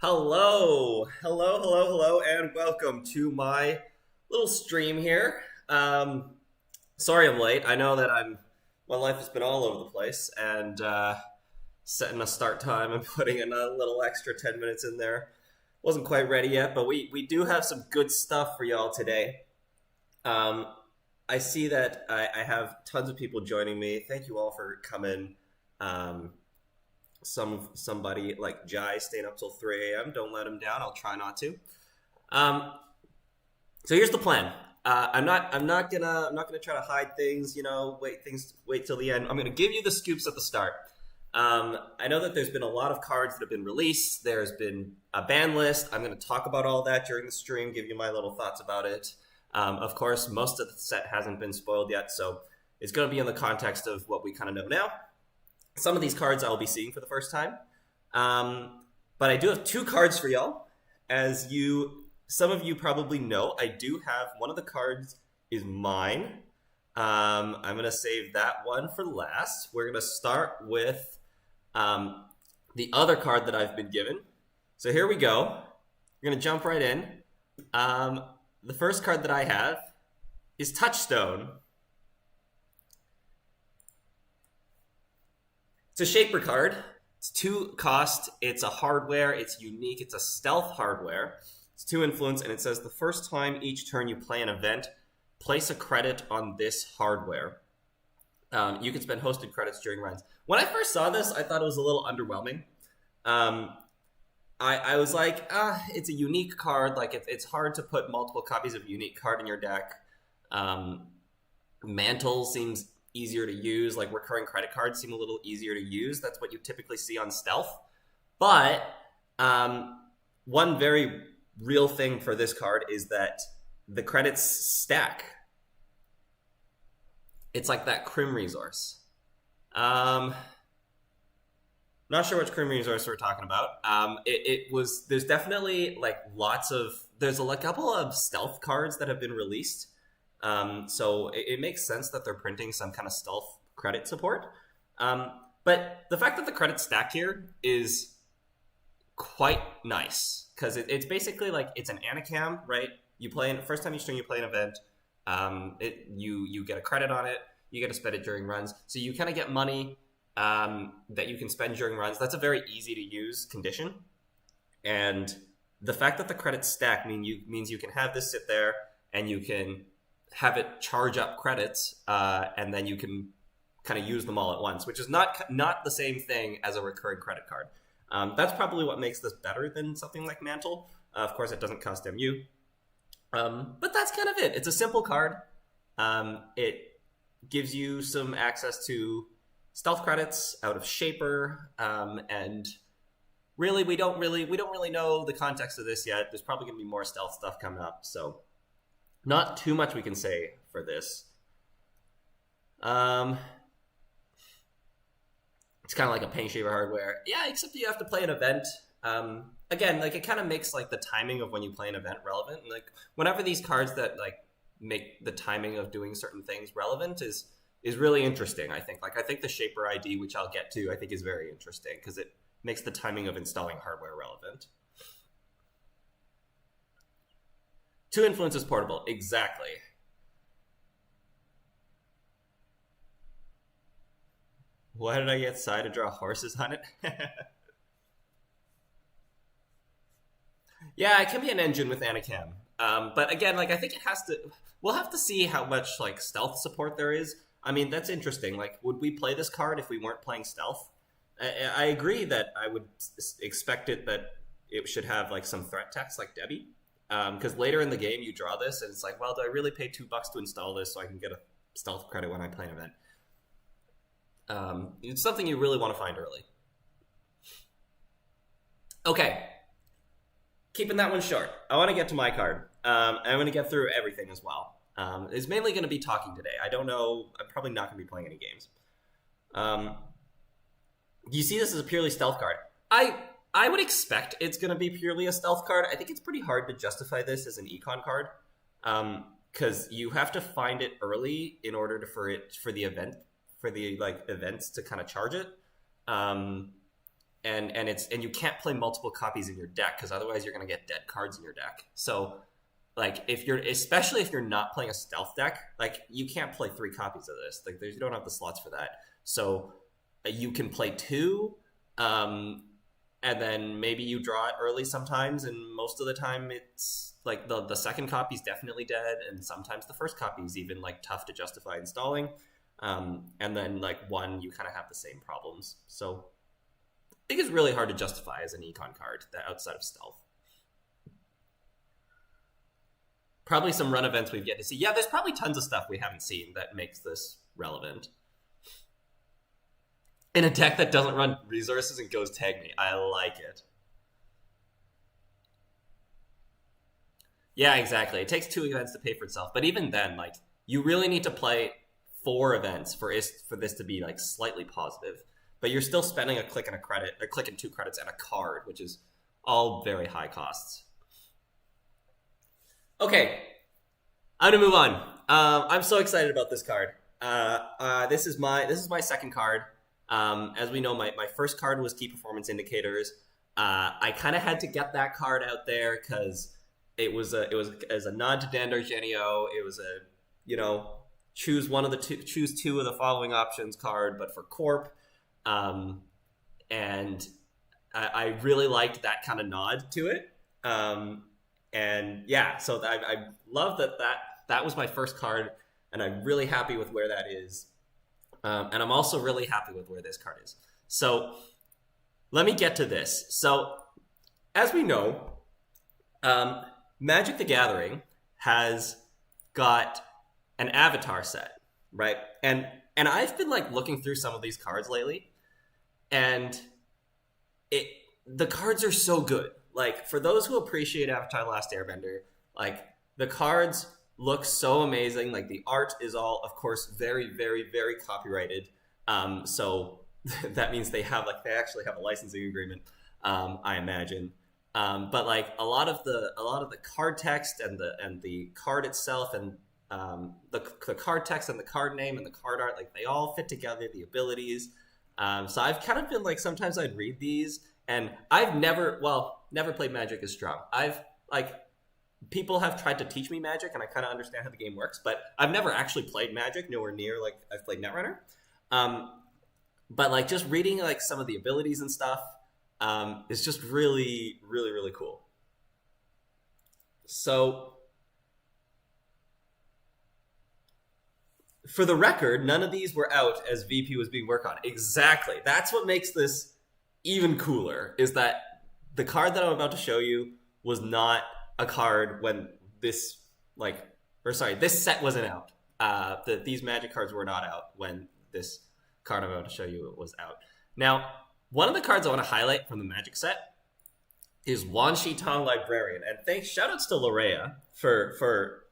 Hello, and welcome to my little stream here. Sorry I'm late. I know that my life has been all over the place, and setting a start time and putting in a little extra 10 minutes in there. Wasn't quite ready yet, but we do have some good stuff for y'all today. Um, I see that I have tons of people joining me. Thank you all for coming. Um, somebody like Jai staying up till 3 a.m. Don't let him down. I'll try not to. Um, so here's the plan. I'm not gonna try to hide things. Wait till the end. I'm gonna give you the scoops at the start. I know that there's been a lot of cards that have been released. There's been a ban list. I'm gonna talk about all that during the stream. Give you my little thoughts about it. Of course, most of the set hasn't been spoiled yet, so it's gonna be in the context of what we kind of know now. Some of these cards I'll be seeing for the first time. But I do have two cards for y'all. Some of you probably know, I do have one of the cards is mine. I'm going to save that one for last. We're going to start with the other card that I've been given. So here we go. We're going to jump right in. The first card that I have is Touchstone. It's a Shaper card. It's 2 cost. It's a hardware. It's unique. It's a stealth hardware. It's 2 influence, and it says the first time each turn you play an event, place a credit on this hardware. You can spend hosted credits during runs. When I first saw this, I thought it was a little underwhelming. I was like, it's a unique card. Like it's hard to put multiple copies of a unique card in your deck. Mantle seems easier to use, like recurring credit cards seem a little easier to use. That's what you typically see on stealth. But one very real thing for this card is that the credits stack. It's like that Crim resource. Not sure which Crim resource we're talking about. There's definitely like there's a couple of stealth cards that have been released. So it makes sense that they're printing some kind of stealth credit support. But the fact that the credits stack here is quite nice because it's basically like it's an Anacam, right? You play first time you play an event. You get a credit on it. You get to spend it during runs. So you kind of get money that you can spend during runs. That's a very easy to use condition. And the fact that the credits stack means you can have this sit there and you can have it charge up credits, and then you can kind of use them all at once, which is not the same thing as a recurring credit card. That's probably what makes this better than something like Mantle. Of course, it doesn't cost MU. But that's kind of it. It's a simple card. It gives you some access to stealth credits out of Shaper, and really we don't really know the context of this yet. There's probably going to be more stealth stuff coming up, so not too much we can say for this. It's kind of like a Paint Shaper hardware. Yeah, except you have to play an event. Again, like it kind of makes like the timing of when you play an event relevant. And, like whenever these cards that like make the timing of doing certain things relevant is really interesting, I think. Like I think the Shaper ID, which I'll get to, I think is very interesting because it makes the timing of installing hardware relevant. 2 influences portable, exactly. Why did I get Sai to draw horses on it? Yeah, it can be an engine with Anacam. But again, like I think it has to. We'll have to see how much like stealth support there is. I mean, that's interesting. Like, would we play this card if we weren't playing stealth? I agree that I would expect that it should have like some threat text like Debbie. Because later in the game you draw this and it's like, well, do I really pay $2 to install this so I can get a stealth credit when I play an event? It's something you really want to find early. Okay, keeping that one short. I want to get to my card. I'm going to get through everything as well. It's mainly going to be talking today. I don't know. I'm probably not going to be playing any games. You see this as a purely stealth card. I would expect it's going to be purely a stealth card. I think it's pretty hard to justify this as an econ card because you have to find it early in order for the events to kind of charge it. and you can't play multiple copies in your deck because otherwise you're going to get dead cards in your deck. So like especially if you're not playing a stealth deck, like you can't play 3 copies of this. Like you don't have the slots for that. So you can play 2, and then maybe you draw it early sometimes, and most of the time it's like the second copy is definitely dead, and sometimes the first copy is even like tough to justify installing. And then like 1, you kind of have the same problems. So I think it's really hard to justify as an econ card that outside of stealth. Probably some run events we've yet to see. Yeah, there's probably tons of stuff we haven't seen that makes this relevant. In a deck that doesn't run resources and goes tag me. I like it. Yeah, exactly. It takes 2 events to pay for itself. But even then, like, you really need to play 4 events for this to be like slightly positive. But you're still spending a click and a credit, a click and 2 credits and a card, which is all very high costs. Okay, I'm gonna move on. I'm so excited about this card. This is my second card. As we know, my first card was Key Performance Indicators. I kind of had to get that card out there because it was as a nod to Dandar Genio. It was choose 2 of the following options card, but for Corp. And I really liked that kind of nod to it. And yeah, so I love that was my first card, and I'm really happy with where that is. And I'm also really happy with where this card is. So let me get to this. So as we know, Magic the Gathering has got an avatar set, right? And I've been like looking through some of these cards lately, and the cards are so good. Like, for those who appreciate Avatar: The Last Airbender, like, the cards look so amazing. Like, the art is all, of course, very, very, very copyrighted. So that means they actually have a licensing agreement, I imagine. But like a lot of the card text and the card itself and the card text and the card name and the card art, like, they all fit together. The abilities. So I've kind of been like, sometimes I'd read these, and I've never played Magic as strong. People have tried to teach me Magic, and I kind of understand how the game works, but I've never actually played Magic, nowhere near like I've played Netrunner. But like, just reading like some of the abilities and stuff is just really, really, really cool. So for the record, none of these were out as VP was being worked on. Exactly. That's what makes this even cooler, is that the card that I'm about to show you was not a card when this set wasn't out. These Magic cards were not out when this card I'm about to show you was out. Now, one of the cards I want to highlight from the Magic set is Wan Shi Tong Librarian. And shoutouts to Lorea for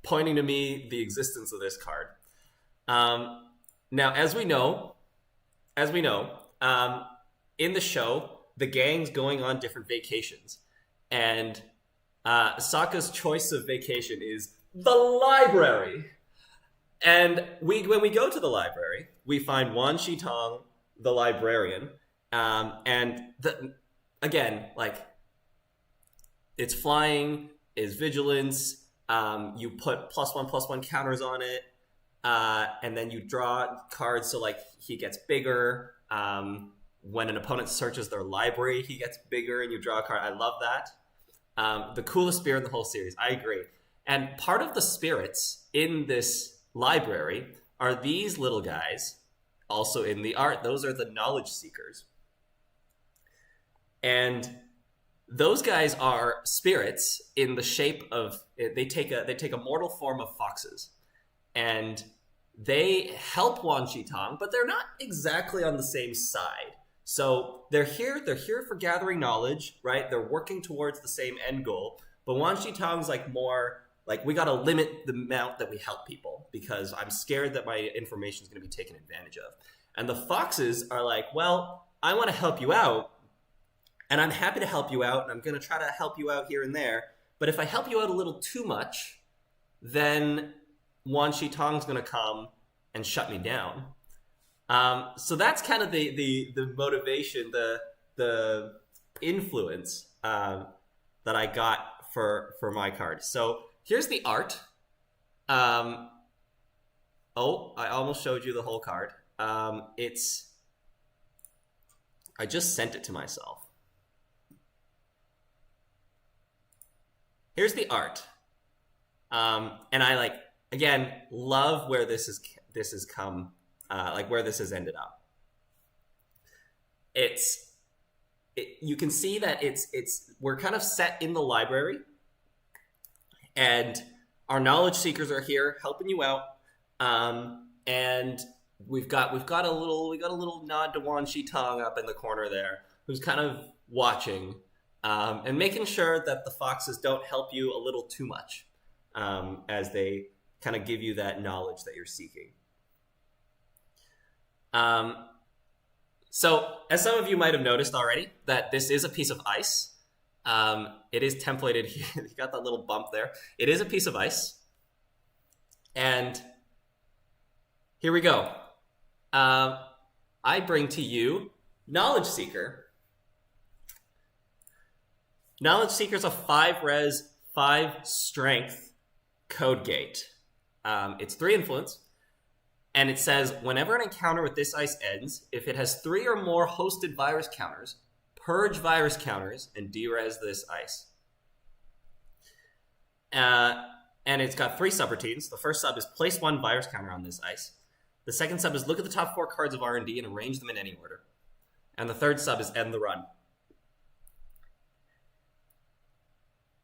pointing to me the existence of this card. Now, as we know, in the show, the gang's going on different vacations. And Sokka's choice of vacation is the library. And when we go to the library, we find Wan Shi Tong, the librarian. Again, like, it's flying, is vigilance. You put +1/+1 counters on it. And then you draw cards so like he gets bigger. When an opponent searches their library, he gets bigger and you draw a card. I love that. The coolest spirit in the whole series. I agree. And part of the spirits in this library are these little guys, also in the art. Those are the knowledge seekers. And those guys are spirits in the shape of, they take a mortal form of foxes. And they help Wan Shi Tong, but they're not exactly on the same side. So they're here for gathering knowledge, right? They're working towards the same end goal. But Wan Shi Tong's like more like, we got to limit the amount that we help people because I'm scared that my information is going to be taken advantage of. And the foxes are like, well, I want to help you out, and I'm happy to help you out, and I'm going to try to help you out here and there. But if I help you out a little too much, then Wan Shi Tong's going to come and shut me down. So that's kind of the motivation, the influence that I got for my card. So here's the art. I almost showed you the whole card. I just sent it to myself. Here's the art. And I again love where this has come, where this has ended up. You can see that we're kind of set in the library, and our knowledge seekers are here helping you out. And we've got a little nod to Wan Shi Tong up in the corner there, who's kind of watching and making sure that the foxes don't help you a little too much as they kind of give you that knowledge that you're seeking. So, as some of you might have noticed already, that this is a piece of ice. It is templated here. You got that little bump there. It is a piece of ice. And here we go. I bring to you Knowledge Seeker. Knowledge Seeker is a 5 res, 5 strength code gate. It's 3 influence. And it says, whenever an encounter with this ice ends, if it has 3 or more hosted virus counters, purge virus counters and derez this ice. And it's got 3 subroutines. The first sub is place 1 virus counter on this ice. The second sub is look at the top 4 cards of R&D and arrange them in any order. And the third sub is end the run.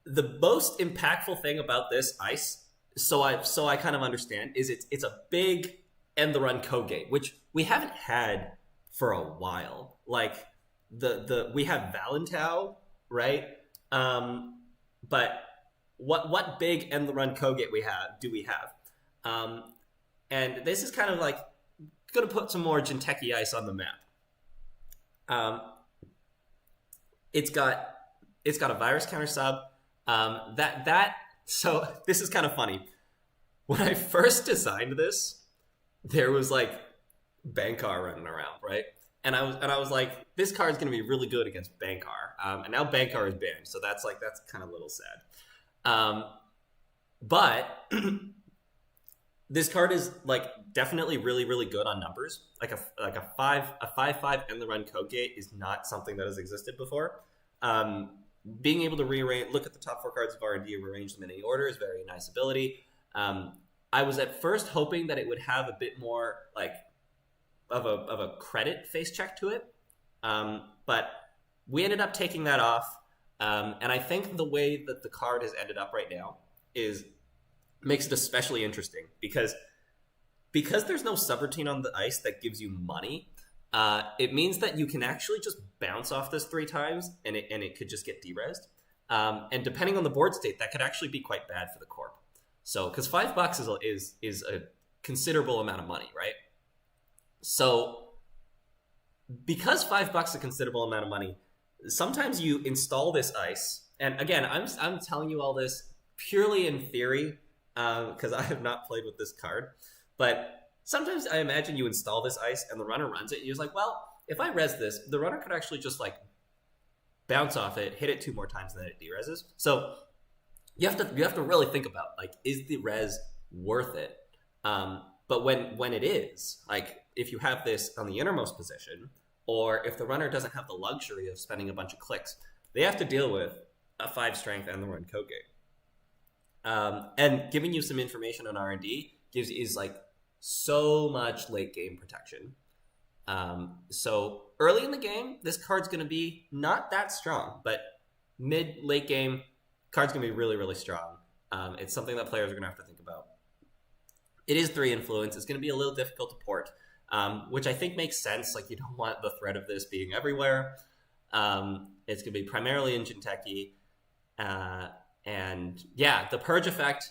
The most impactful thing about this ice, so I kind of understand, is it's a big end the run code gate, which we haven't had for a while. Like we have Valentau, right? But what big end the run code gate do we have? And this is kind of like going to put some more Jinteki ice on the map. It's got a virus counter sub. So this is kind of funny. When I first designed this, there was Bankar running around, right? And I was like, this card is going to be really good against Bankar. And now Bankar is banned, so that's kind of a little sad. But this card is definitely really, really good on numbers. Like a 5/5 end the run code gate is not something that has existed before. Being able to look at the top 4 cards of R&D and rearrange them in any order is a very nice ability. I was at first hoping that it would have a bit more of a credit face check to it, but we ended up taking that off. And I think the way that the card has ended up right now makes it especially interesting because there's no subroutine on the ice that gives you money. It means that you can actually just bounce off this 3 times and it could just get derezed. And depending on the board state, that could actually be quite bad for the corp. So, because $5 is a considerable amount of money, right? So, because $5 is a considerable amount of money, sometimes you install this ice. And again, I'm telling you all this purely in theory, because I have not played with this card. But sometimes I imagine you install this ice and the runner runs it. And you're like, well, if I res this, the runner could actually just bounce off it, hit it 2 more times, and then it derezes. So you have to really think about is the res worth it? But when it is, if you have this on the innermost position, or if the runner doesn't have the luxury of spending a bunch of clicks, they have to deal with a 5 strength and the run code gate. And giving you some information on R&D is so much late game protection. So early in the game, this card's going to be not that strong, but late game, card's going to be really, really strong. It's something that players are going to have to think about. It is 3 influence. It's going to be a little difficult to port, which I think makes sense. You don't want the threat of this being everywhere. It's going to be primarily in Jinteki. And yeah, the purge effect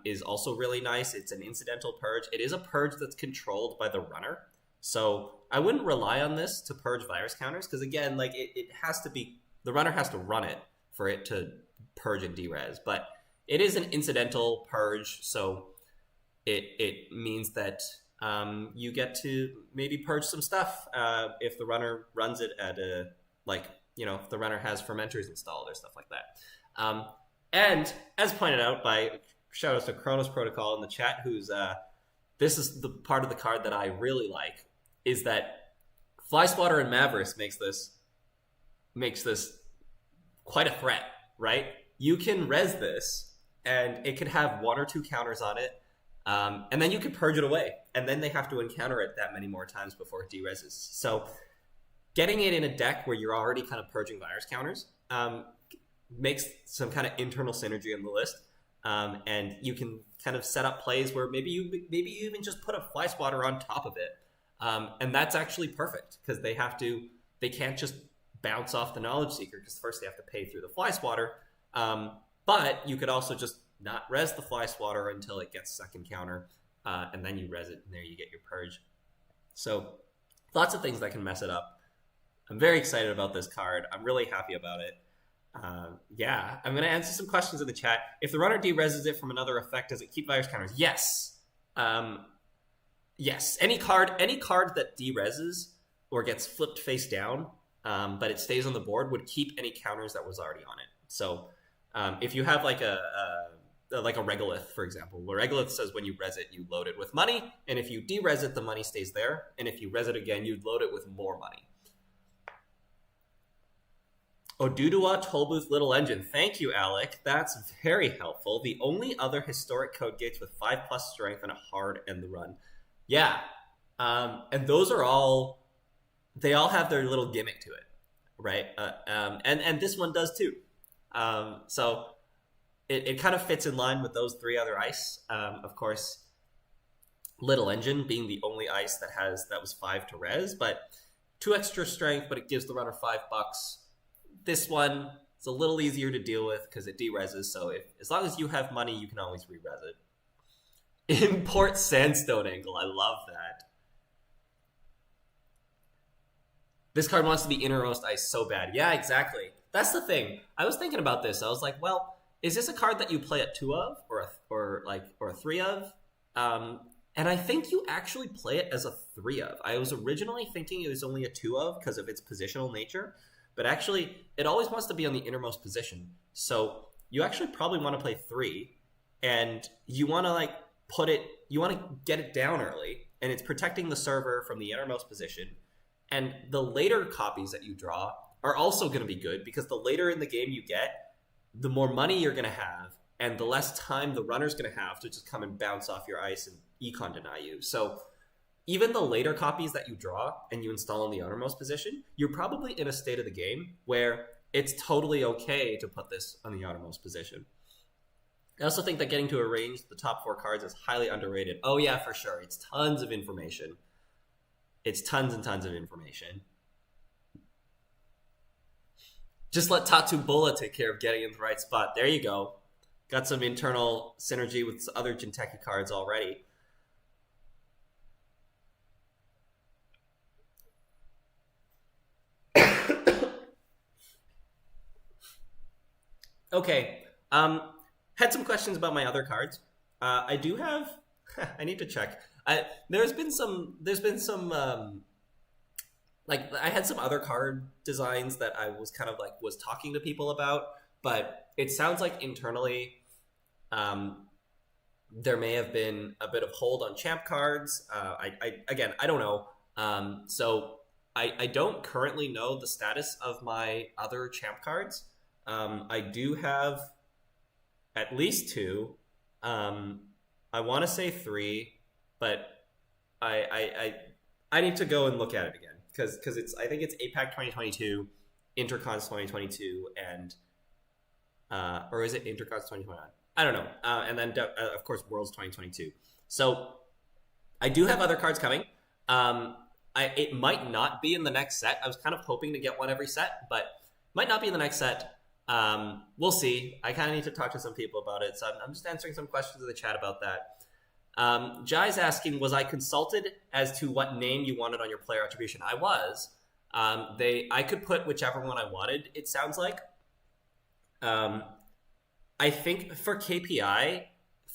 is also really nice. It's an incidental purge. It is a purge that's controlled by the runner. So I wouldn't rely on this to purge virus counters because, again, it has to be, the runner has to run it for it to purge and derez. But it is an incidental purge, so it means that you get to maybe purge some stuff if the runner runs it at a, like, if the runner has fermenters installed or stuff like that. And as pointed out by, shout outs to Kronos Protocol in the chat, who's this is the part of the card that I really like, is that Fly Swatter and Mavris makes this quite a threat, right? You can res this, and it could have 1 or 2 counters on it, and then you can purge it away, and then they have to encounter it that many more times before it de-reses. So getting it in a deck where you're already kind of purging virus counters makes some kind of internal synergy in the list, and you can kind of set up plays where maybe you even just put a Fly Swatter on top of it, and that's actually perfect because they can't just bounce off the Knowledge Seeker because first they have to pay through the Fly Swatter, but you could also just not res the Fly Swatter until it gets second counter, and then you res it, and there you get your purge. So lots of things that can mess it up. I'm very excited about this card. I'm really happy about it. Yeah, I'm going to answer some questions in the chat. If the runner de-reses it from another effect, does it keep virus counters? Yes. Yes. Any card that de-reses or gets flipped face down, but it stays on the board, would keep any counters that was already on it. So if you have like a Regolith, for example, where Regolith says when you res it, you load it with money, and if you de-res it, the money stays there, and if you res it again, you'd load it with more money. Oduduwa Tollbooth Little Engine. Thank you, Alec. That's very helpful. The only other historic code gates with 5+ strength and a hard end the run. Yeah. And those are all, they all have their little gimmick to it, right? And this one does too. So it kind of fits in line with those 3 other ice. Of course, Little Engine being the only ice that was 5 to res, but 2 extra strength, but it gives the runner $5. This one is a little easier to deal with because it de-reses, so as long as you have money, you can always re-res it. Import Sandstone Angle. I love that. This card wants to be innermost ice so bad. Yeah, exactly. That's the thing. I was thinking about this. I was like, well, is this a card that you play at 2 of or a 3 of? And I think you actually play it as a 3 of. I was originally thinking it was only a 2 of because of its positional nature. But actually, it always wants to be on the innermost position. So you actually probably want to play 3, and you want to you want to get it down early, and it's protecting the server from the innermost position. And the later copies that you draw are also going to be good because the later in the game you get, the more money you're going to have, and the less time the runner's going to have to just come and bounce off your ice and econ deny you. So even the later copies that you draw and you install in the outermost position, you're probably in a state of the game where it's totally okay to put this on the outermost position. I also think that getting to arrange the top 4 cards is highly underrated. Oh yeah, for sure. It's tons of information. It's tons and tons of information. Just let Tatu Bola take care of getting in the right spot. There you go. Got some internal synergy with other Jinteki cards already. Okay, had some questions about my other cards. I do have, I need to check. There's been some, like I had some other card designs that I was kind of like, was talking to people about, but it sounds like internally, there may have been a bit of hold on champ cards. Again, I don't know. So I don't currently know the status of my other champ cards. I do have at least 2. I want to say 3, but I need to go and look at it again because it's, I think it's APAC 2022, Intercons 2022, and or is it Intercons 2021? I don't know. And then of course Worlds 2022. So I do have other cards coming. It might not be in the next set. I was kind of hoping to get one every set, but might not be in the next set. We'll see. I kind of need to talk to some people about it, so I'm just answering some questions in the chat about that. Jai's asking, was I consulted as to what name you wanted on your player attribution? I was. I could put whichever one I wanted, it sounds like. I think for KPI,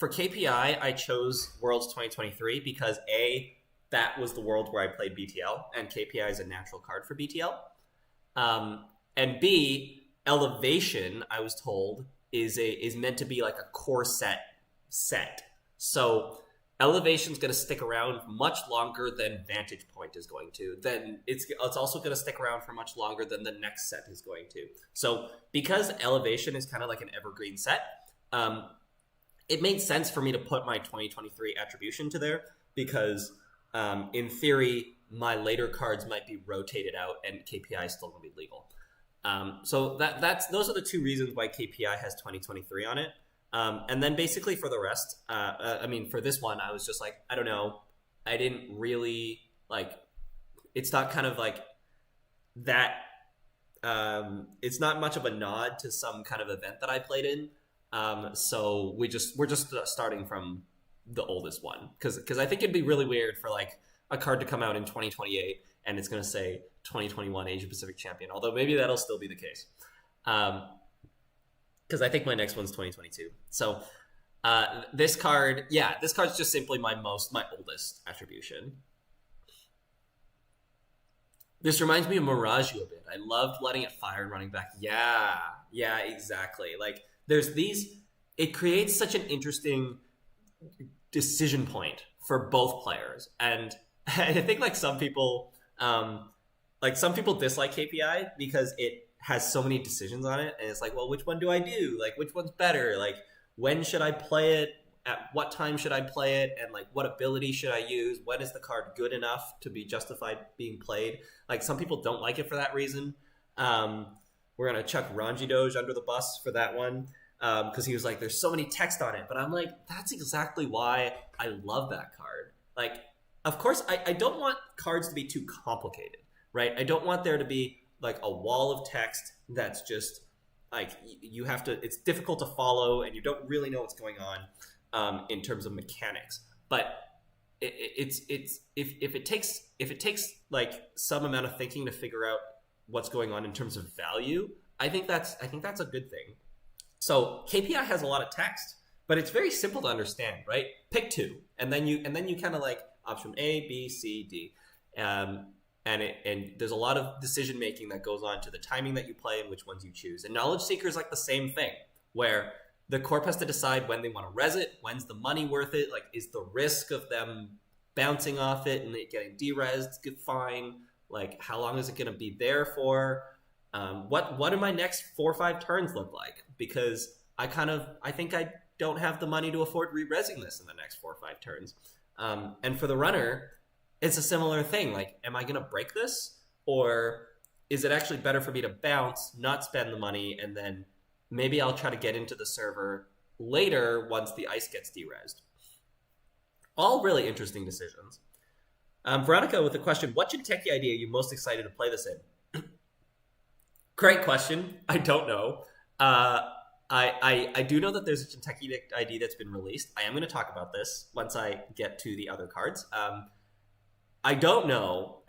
for KPI, I chose Worlds 2023 because that was the world where I played BTL, and KPI is a natural card for BTL. And B, Elevation, I was told, is meant to be like a core set. So Elevation's going to stick around much longer than Vantage Point is going to. Then it's also going to stick around for much longer than the next set is going to. So because Elevation is kind of like an evergreen set, it made sense for me to put my 2023 attribution to there because in theory, my later cards might be rotated out and KPI is still going to be legal. So those are the two reasons why KPI has 2023 on it. And then basically for the rest, for this one, I was just like, I don't know. I didn't really it's not kind of like that. It's not much of a nod to some kind of event that I played in. So we're just starting from the oldest one because I think it'd be really weird for like a card to come out in 2028 and it's going to say 2021 Asia Pacific champion, although maybe that'll still be the case. Because I think my next one's 2022. So this card's just simply my oldest attribution. This reminds me of Mirage a bit. I loved letting it fire and running back. Yeah, exactly. Like it creates such an interesting decision point for both players. And I think some people dislike KPI because it has so many decisions on it, and it's like, well, which one do I do? Like, which one's better? Like, when should I play it? At what time should I play it? And what ability should I use? When is the card good enough to be justified being played? Like, some people don't like it for that reason. We're gonna chuck Ranji Doge under the bus for that one because he was like, there's so many text on it. But I'm like, that's exactly why I love that card. Like, of course, I don't want cards to be too complicated, right? I don't want there to be like a wall of text that's just like you have to. It's difficult to follow, and you don't really know what's going on in terms of mechanics. But if it takes like some amount of thinking to figure out what's going on in terms of value, I think that's a good thing. So KPI has a lot of text, but it's very simple to understand, right? Pick two, and then you kind of like option A, B, C, D. And there's a lot of decision making that goes on to the timing that you play and which ones you choose. And Knowledge Seeker is like the same thing, where the corp has to decide when they want to res it, when's the money worth it, like is the risk of them bouncing off it and it getting de-resed fine, like how long is it going to be there for, what do my next 4 or 5 turns look like, because I think I don't have the money to afford re-resing this in the next 4 or 5 turns. And for the runner, it's a similar thing. Like, am I going to break this? Or is it actually better for me to bounce, not spend the money, and then maybe I'll try to get into the server later once the ice gets de-resed? All really interesting decisions. Veronica with the question, what Jinteki ID are you most excited to play this in? Great question. I don't know. I do know that there's a Jinteki ID that's been released. I am going to talk about this once I get to the other cards. I don't know.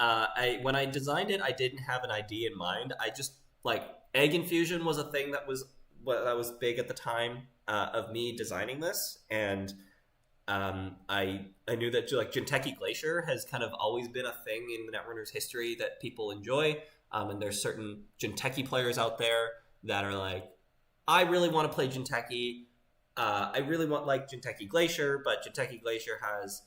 When I designed it, I didn't have an ID in mind. I just egg infusion was a thing that was big at the time of me designing this, and I knew that Jinteki Glacier has kind of always been a thing in the Netrunner's history that people enjoy, and there's certain Jinteki players out there that are like, I really want to play Jinteki. I really want Jinteki Glacier, but Jinteki Glacier has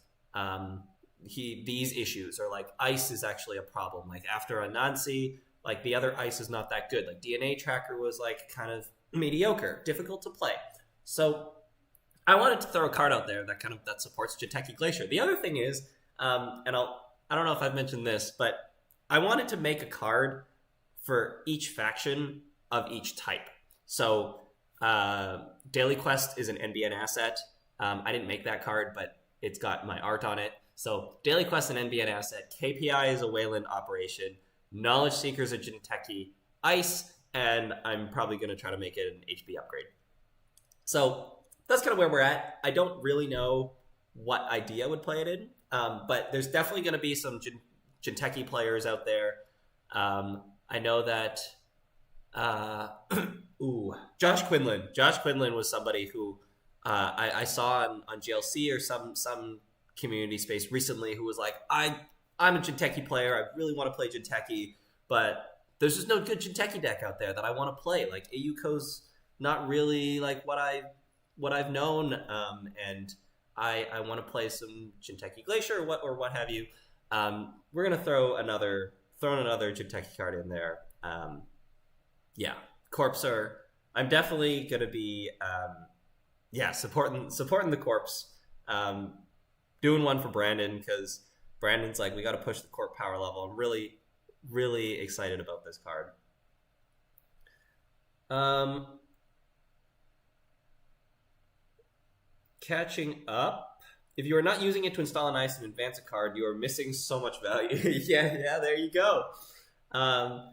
these issues, or ice is actually a problem. Like after Anansi, the other ice is not that good. Like DNA Tracker was kind of mediocre, difficult to play. So I wanted to throw a card out there that supports Jinteki Glacier. The other thing is, and I don't know if I've mentioned this, but I wanted to make a card for each faction of each type. So Daily Quest is an NBN asset. I didn't make that card, but it's got my art on it. So Daily Quest is an NBN asset. KPI is a Wayland operation. Knowledge Seeker is a Jinteki Ice, and I'm probably going to try to make it an HB upgrade. So that's kind of where we're at. I don't really know what ID I would play it in, but there's definitely going to be some Jinteki players out there. I know that Josh Quinlan. Josh Quinlan was somebody who I saw on GLC or some community space recently who was like, I'm a Jinteki player. I really want to play Jinteki, but there's just no good Jinteki deck out there that I want to play. Like Ayuko's not really like what I've known, and I want to play some Jinteki Glacier or what have you. We're gonna throw another Jinteki card in there. Yeah, Corpser. I'm definitely gonna be supporting the Corpse. Doing one for Brandon because Brandon's like, we got to push the Corp power level. I'm really, really excited about this card. Catching up. If you are not using it to install an ice and advance a card, you are missing so much value. yeah, there you go. I'm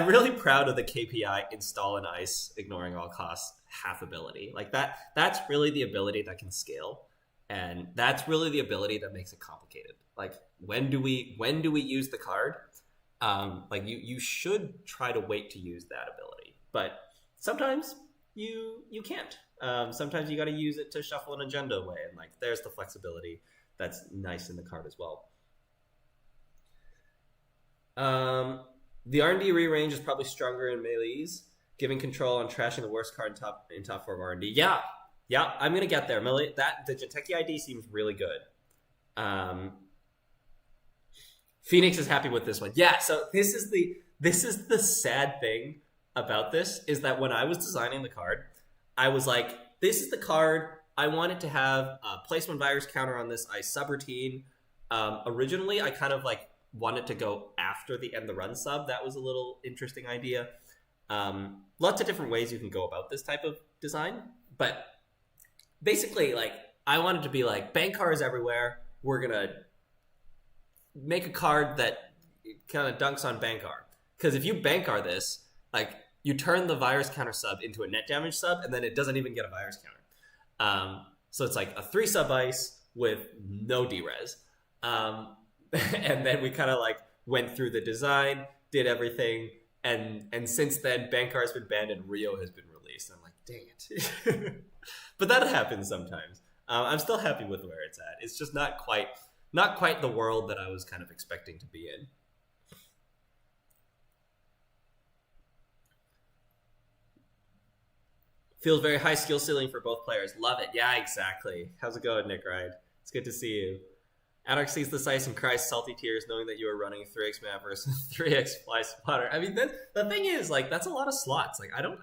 really proud of the KPI install an ice, ignoring all costs, half ability. Like that's really the ability that can scale. And that's really the ability that makes it complicated. Like when do we use the card? Like you should try to wait to use that ability. But sometimes you can't. Sometimes you got to use it to shuffle an agenda away, and like there's the flexibility that's nice in the card as well. The R&D re-range is probably stronger in melees, giving control on trashing the worst card in top 4 of R&D. Yeah, I'm gonna get there. Millie, the Jinteki ID seems really good. Phoenix is happy with this one. Yeah, so this is the sad thing about this is that when I was designing the card, I was like, this is the card I wanted to have a placement virus counter on this ice subroutine. Originally, I kind of like wanted to go after the end the run sub. That was a little interesting idea. Lots of different ways you can go about this type of design, but basically, like, I wanted to be like, Bankar is everywhere. We're gonna make a card that kind of dunks on Bankar. Because if you Bankar this, like, you turn the virus counter sub into a net damage sub, and then it doesn't even get a virus counter. So it's like a 3 sub ice with no D-res. And then we kind of like went through the design, did everything, and since then, Bankar has been banned and Rio has been released. I'm like, dang it. But that happens sometimes. I'm still happy with where it's at. It's just not quite the world that I was kind of expecting to be in. Feels very high skill ceiling for both players. Love it. Yeah, exactly. How's it going, Nick Ride? It's good to see you. Adark sees this ice and cries salty tears knowing that you are running 3x map versus 3x fly spotter. I mean, the thing is, like, that's a lot of slots. Like, I don't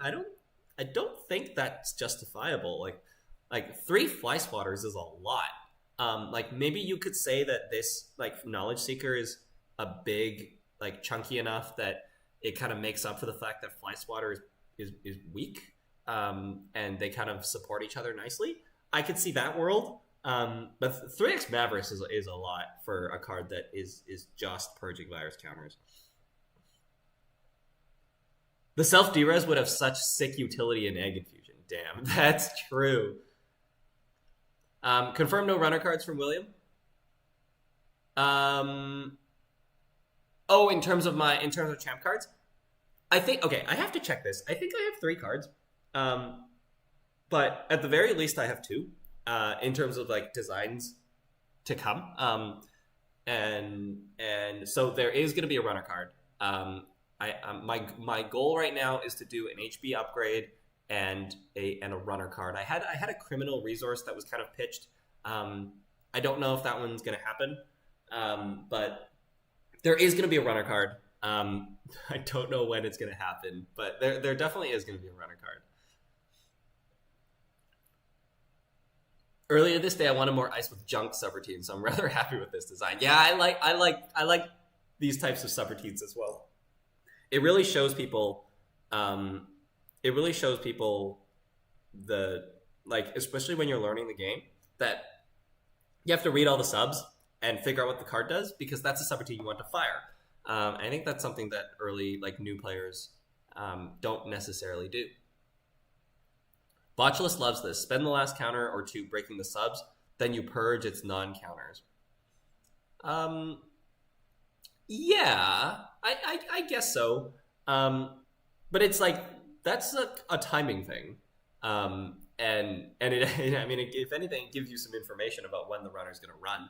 think that's justifiable. Like 3 fly spotters is a lot. Like, maybe you could say that this, like, Knowledge Seeker is a big, like, chunky enough that it kind of makes up for the fact that fly spotter is weak. And they kind of support each other nicely. I could see that world. But 3x Mavericks is a lot for a card that is just purging virus counters. The self D-res would have such sick utility in Egg Infusion. Damn, that's true. Confirm no runner cards from William. In terms of champ cards, I think, okay, I have to check this. I think I have 3 cards. But at the very least, I have 2. In terms of like designs to come, and so there is going to be a runner card. My goal right now is to do an HB upgrade and a runner card. I had a criminal resource that was kind of pitched. I don't know if that one's going to happen, but there is going to be a runner card. I don't know when it's going to happen, but there definitely is going to be a runner card. Earlier this day, I wanted more ice with junk subroutines, so I'm rather happy with this design. Yeah, I like these types of subroutines as well. It really shows people. Especially when you're learning the game, that you have to read all the subs and figure out what the card does, because that's a subroutine you want to fire. I think that's something that early, like, new players don't necessarily do. Botulus loves this. Spend the last counter or 2 breaking the subs, then you purge its non-counters. Yeah, I guess so. But it's like, that's a timing thing. and it, I mean, if anything, it gives you some information about when the runner's going to run.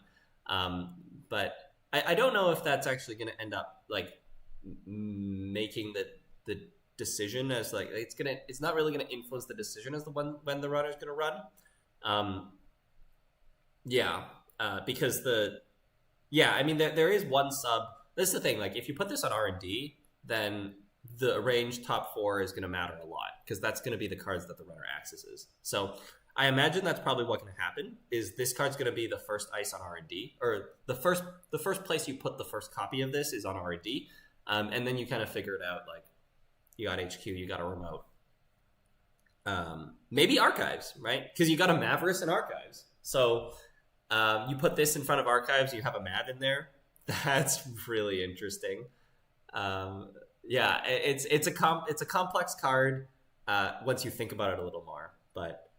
But I don't know if that's actually going to end up like making the decision as like it's not really going to influence the decision as the when the runner's going to run. Because I mean there is one sub. This is the thing, like if you put this on R&D, then the arranged top 4 is going to matter a lot because that's going to be the cards that the runner accesses. So I imagine that's probably what's going to happen. Is this card's going to be the first ice on R&D, or the first place you put the first copy of this is on R&D, and then you kind of figure it out. Like you got HQ, you got a remote, maybe archives, right? Because you got a Mavericks and archives. So you put this in front of archives, you have a Mav in there. That's really interesting. It's a complex card once you think about it a little more, but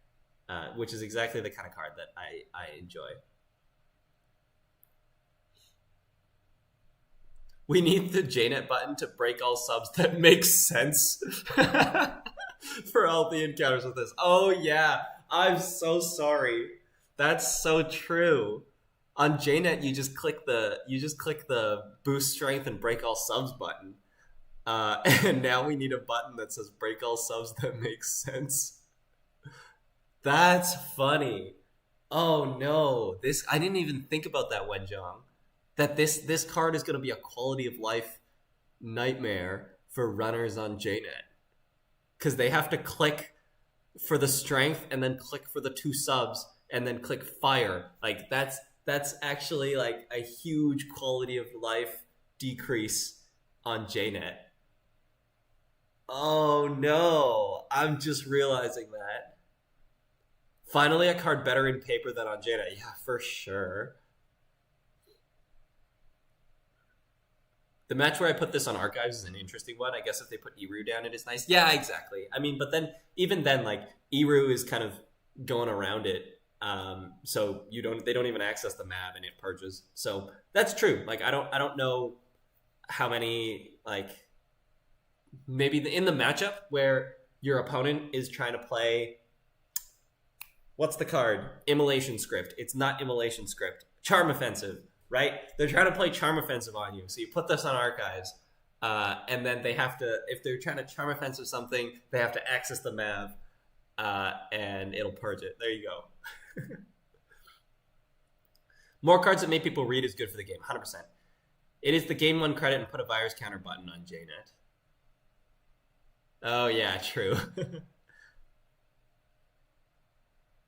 which is exactly the kind of card that I enjoy. We need the JNet button to break all subs that makes sense for all the encounters with this. Oh yeah, I'm so sorry. That's so true. On JNet, you just click the boost strength and break all subs button. And now we need a button that says break all subs that makes sense. That's funny. Oh no, I didn't even think about that, Wenjong. That this card is going to be a quality of life nightmare for runners on JNet. Because they have to click for the strength and then click for the 2 subs and then click fire. Like that's actually like a huge quality of life decrease on JNet. Oh no, I'm just realizing that. Finally, a card better in paper than on JNet. Yeah, for sure. The match where I put this on archives is an interesting one. I guess if they put Eru down, it is nice. Yeah, exactly. I mean, but then even then, like Eru is kind of going around it, so they don't even access the Mav and it purges. So that's true. Like I don't know how many like maybe in the matchup where your opponent is trying to play. What's the card? Immolation Script. It's not Immolation Script. Charm Offensive, right? They're trying to play Charm Offensive on you. So you put this on archives, and then they have to, if they're trying to Charm Offensive something, they have to access the Mav, and it'll purge it. There you go. More cards that make people read is good for the game. 100%. It is the game 1 credit and put a virus counter button on JNet. Oh yeah, true.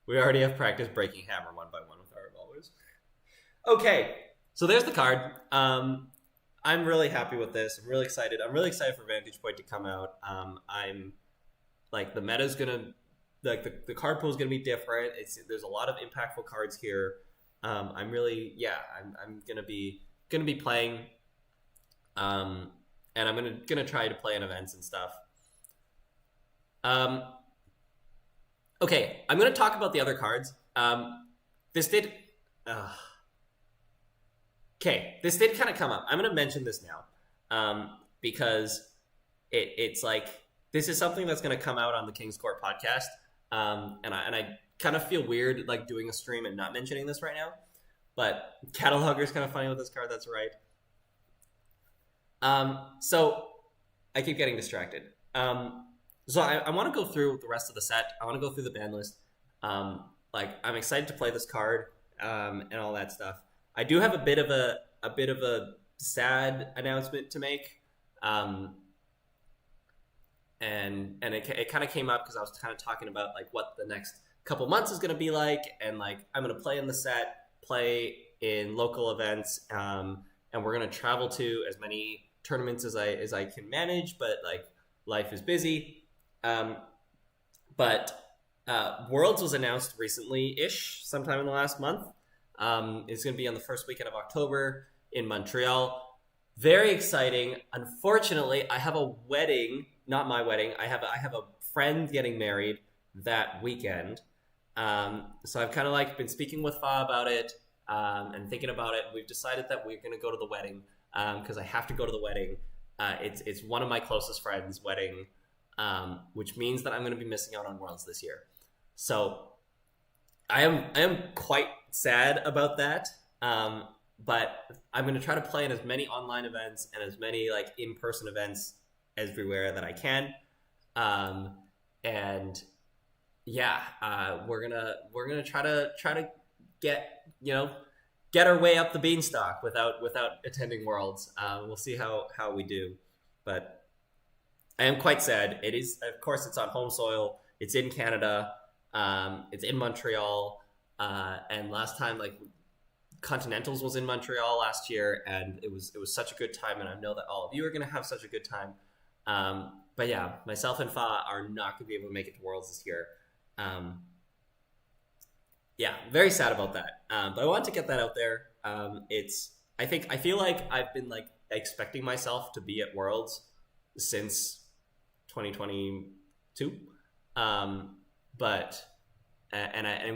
We already have practice breaking hammer 1 by 1 with our revolvers. Okay, so there's the card. I'm really happy with this. I'm really excited. I'm really excited for Vantage Point to come out. I'm like the meta's gonna, like the card pool is gonna be different. There's a lot of impactful cards here. I'm really I'm gonna be playing, and I'm gonna try to play in events and stuff. Okay, I'm going to talk about the other cards. This did kind of come up. I'm going to mention this now because it's like this is something that's going to come out on the King's Court podcast, and I kind of feel weird like doing a stream and not mentioning this right now. But Catalogger's kind of funny with this card. That's right. So I keep getting distracted. So I want to go through the rest of the set. I want to go through the ban list. I'm excited to play this card and all that stuff. I do have a bit of a sad announcement to make, and it kind of came up because I was kind of talking about like what the next couple months is going to be like, and like I'm going to play in the set, play in local events, and we're going to travel to as many tournaments as I can manage, but like life is busy. But Worlds was announced recently-ish, sometime in the last month. It's going to be on the first weekend of October in Montreal. Very exciting. Unfortunately, I have a wedding, not my wedding. I have a friend getting married that weekend. So I've kind of like been speaking with Fa about it and thinking about it. We've decided that we're going to go to the wedding because I have to go to the wedding. It's one of my closest friends' wedding. Which means that I'm going to be missing out on Worlds this year. So I am quite sad about that. But I'm going to try to play in as many online events and as many like in-person events everywhere that I can. And yeah, we're gonna try to get get our way up the beanstalk without attending Worlds. We'll see how we do, but I am quite sad. It is, of course, it's on home soil. It's in Canada. It's in Montreal. And last time, like Continentals was in Montreal last year, and it was such a good time. And I know that all of you are going to have such a good time. But yeah, myself and Fa are not going to be able to make it to Worlds this year. Yeah, very sad about that. But I wanted to get that out there. I feel like I've been like expecting myself to be at Worlds since 2022. But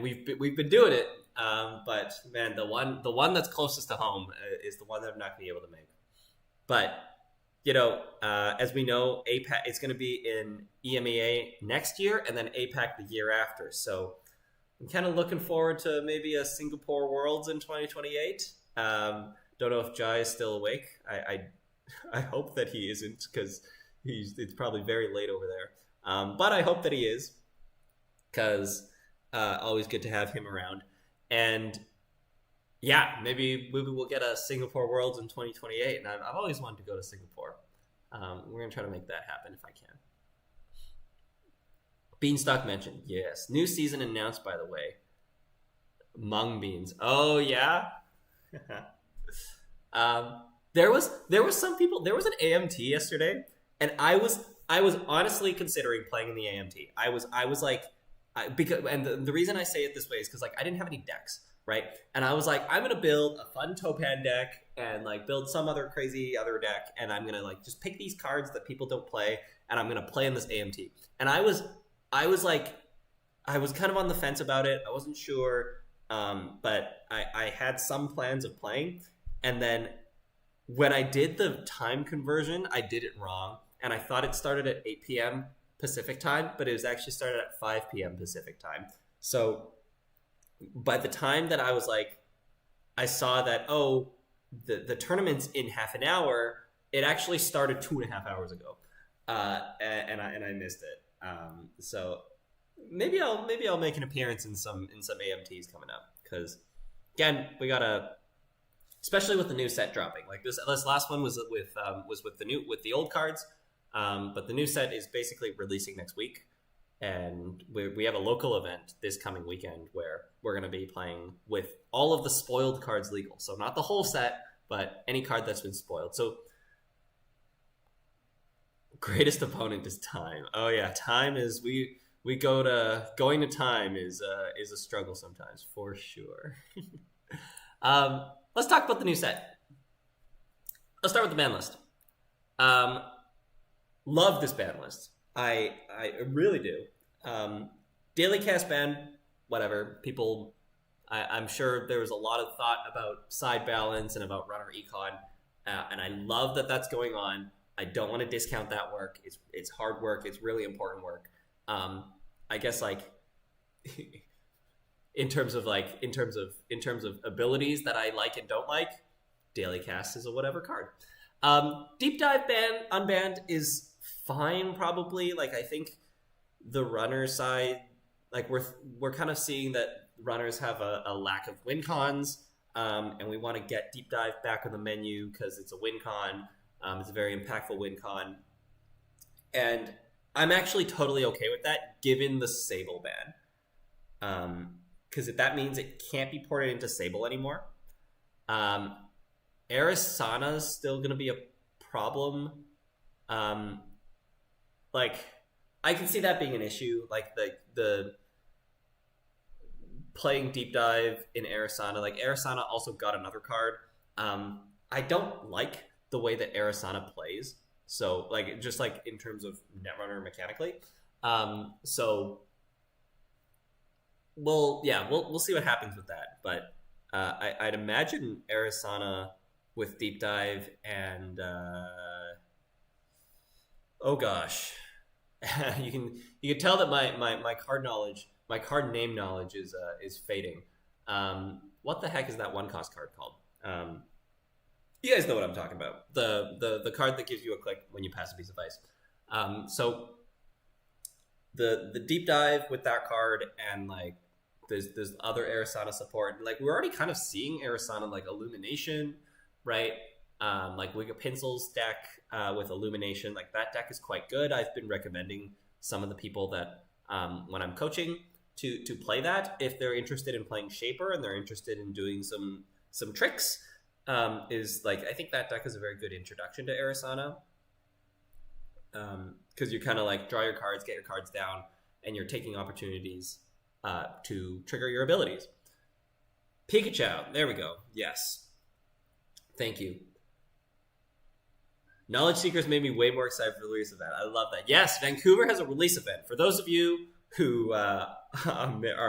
we've been doing it. But man, the one that's closest to home is the one that I'm not gonna be able to make. But as we know, APAC it's going to be in EMEA next year, and then APAC the year after. So I'm kind of looking forward to maybe a Singapore Worlds in 2028. Don't know if Jai is still awake. I hope that he isn't, because it's probably very late over there. But I hope that he is, because always good to have him around. And yeah, maybe we'll get a Singapore Worlds in 2028. And I've always wanted to go to Singapore. We're going to try to make that happen if I can. Beanstalk mentioned. Yes. New season announced, by the way. Mung beans. Oh, yeah? There was some people. There was an AMT yesterday, and I was honestly considering playing in the AMT. I was like, the reason I say it this way is because like I didn't have any decks, right? And I was like, I'm gonna build a fun Topan deck and like build some other crazy other deck, and I'm gonna like just pick these cards that people don't play, and I'm gonna play in this AMT. And I was kind of on the fence about it. I wasn't sure, but I had some plans of playing, and then when I did the time conversion, I did it wrong, and I thought it started at 8 p.m. Pacific time, but it was actually started at 5 p.m. Pacific time. So by the time that I was like, I saw that, the tournament's in half an hour, it actually started 2.5 hours ago. And I missed it. So maybe I'll make an appearance in some AMTs coming up, because again, we gotta, especially with the new set dropping. Like this last one was with the old cards. But the new set is basically releasing next week, and we have a local event this coming weekend where we're going to be playing with all of the spoiled cards legal. So not the whole set, but any card that's been spoiled. So greatest opponent is time. Oh yeah, time is going to time is a struggle sometimes, for sure. Let's talk about the new set. Let's start with the ban list. Love this ban list. I really do. Daily cast ban, whatever. People, I'm sure there was a lot of thought about side balance and about runner econ, and I love that that's going on. I don't want to discount that work. It's hard work. It's really important work. I guess like in terms of abilities that I like and don't like, daily cast is a whatever card. Deep dive unbanned is fine, probably. Like I think the runner side, like we're kind of seeing that runners have a lack of win cons, and we want to get deep dive back on the menu because it's a win con. It's a very impactful win con, and I'm actually totally okay with that given the Sable ban, because if that means it can't be ported into Sable anymore. Arisana is still going to be a problem. Like, I can see that being an issue. Like the playing deep dive in Arisana. Like Arisana also got another card. I don't like the way that Arisana plays. So like just like in terms of netrunner mechanically. So we'll see what happens with that. But I'd imagine Arisana with deep dive and oh gosh, you can tell that my card knowledge my card name knowledge is fading. What the heck is that 1-cost card called? You guys know what I'm talking about. The card that gives you a click when you pass a piece of ice. So the deep dive with that card, and like there's other Arisana support. Like we're already kind of seeing Arisana like Illumination, right? Like Wig of Pencils deck with Illumination. Like that deck is quite good. I've been recommending some of the people that when I'm coaching to play that, if they're interested in playing Shaper and they're interested in doing some tricks, is like I think that deck is a very good introduction to Arisana. Because you kind of like draw your cards, get your cards down, and you're taking opportunities to trigger your abilities. Pikachu, there we go. Yes. Thank you. Knowledge Seekers made me way more excited for the release event. I love that. Yes, Vancouver has a release event. For those of you who are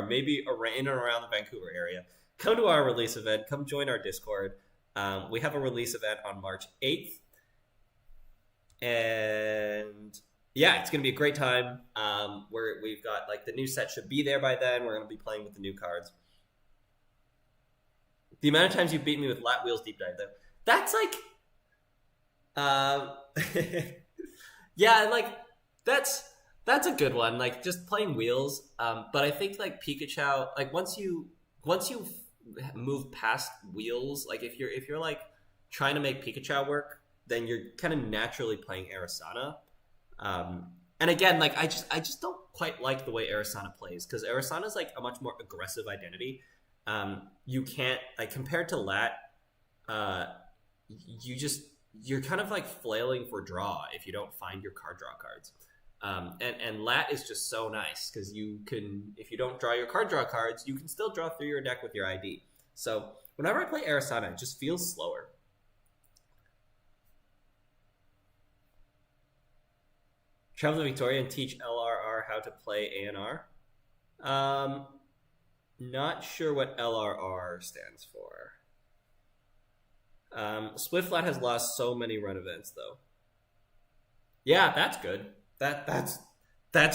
maybe in and around the Vancouver area, come to our release event. Come join our Discord. We have a release event on March 8th. And yeah, it's going to be a great time. We've got like the new set should be there by then. We're going to be playing with the new cards. The amount of times you beat me with Lat Wheels Deep Dive, though, that's like, yeah, like that's a good one. Like just playing wheels. But I think like Pikachu, like once you move past wheels, like if you're like trying to make Pikachu work, then you're kind of naturally playing Arisana. And again, like I just don't quite like the way Arisana plays, because Arisana is like a much more aggressive identity. You can't, like, compared to Lat, you're kind of like flailing for draw if you don't find your card draw cards. And Lat is just so nice because you can, if you don't draw your card draw cards, you can still draw through your deck with your ID. So whenever I play Arisana, it just feels slower. Travel to Victoria and teach LRR how to play ANR. Not sure what LRR stands for. Swiftlat has lost so many run events, though. Yeah, that's good. That's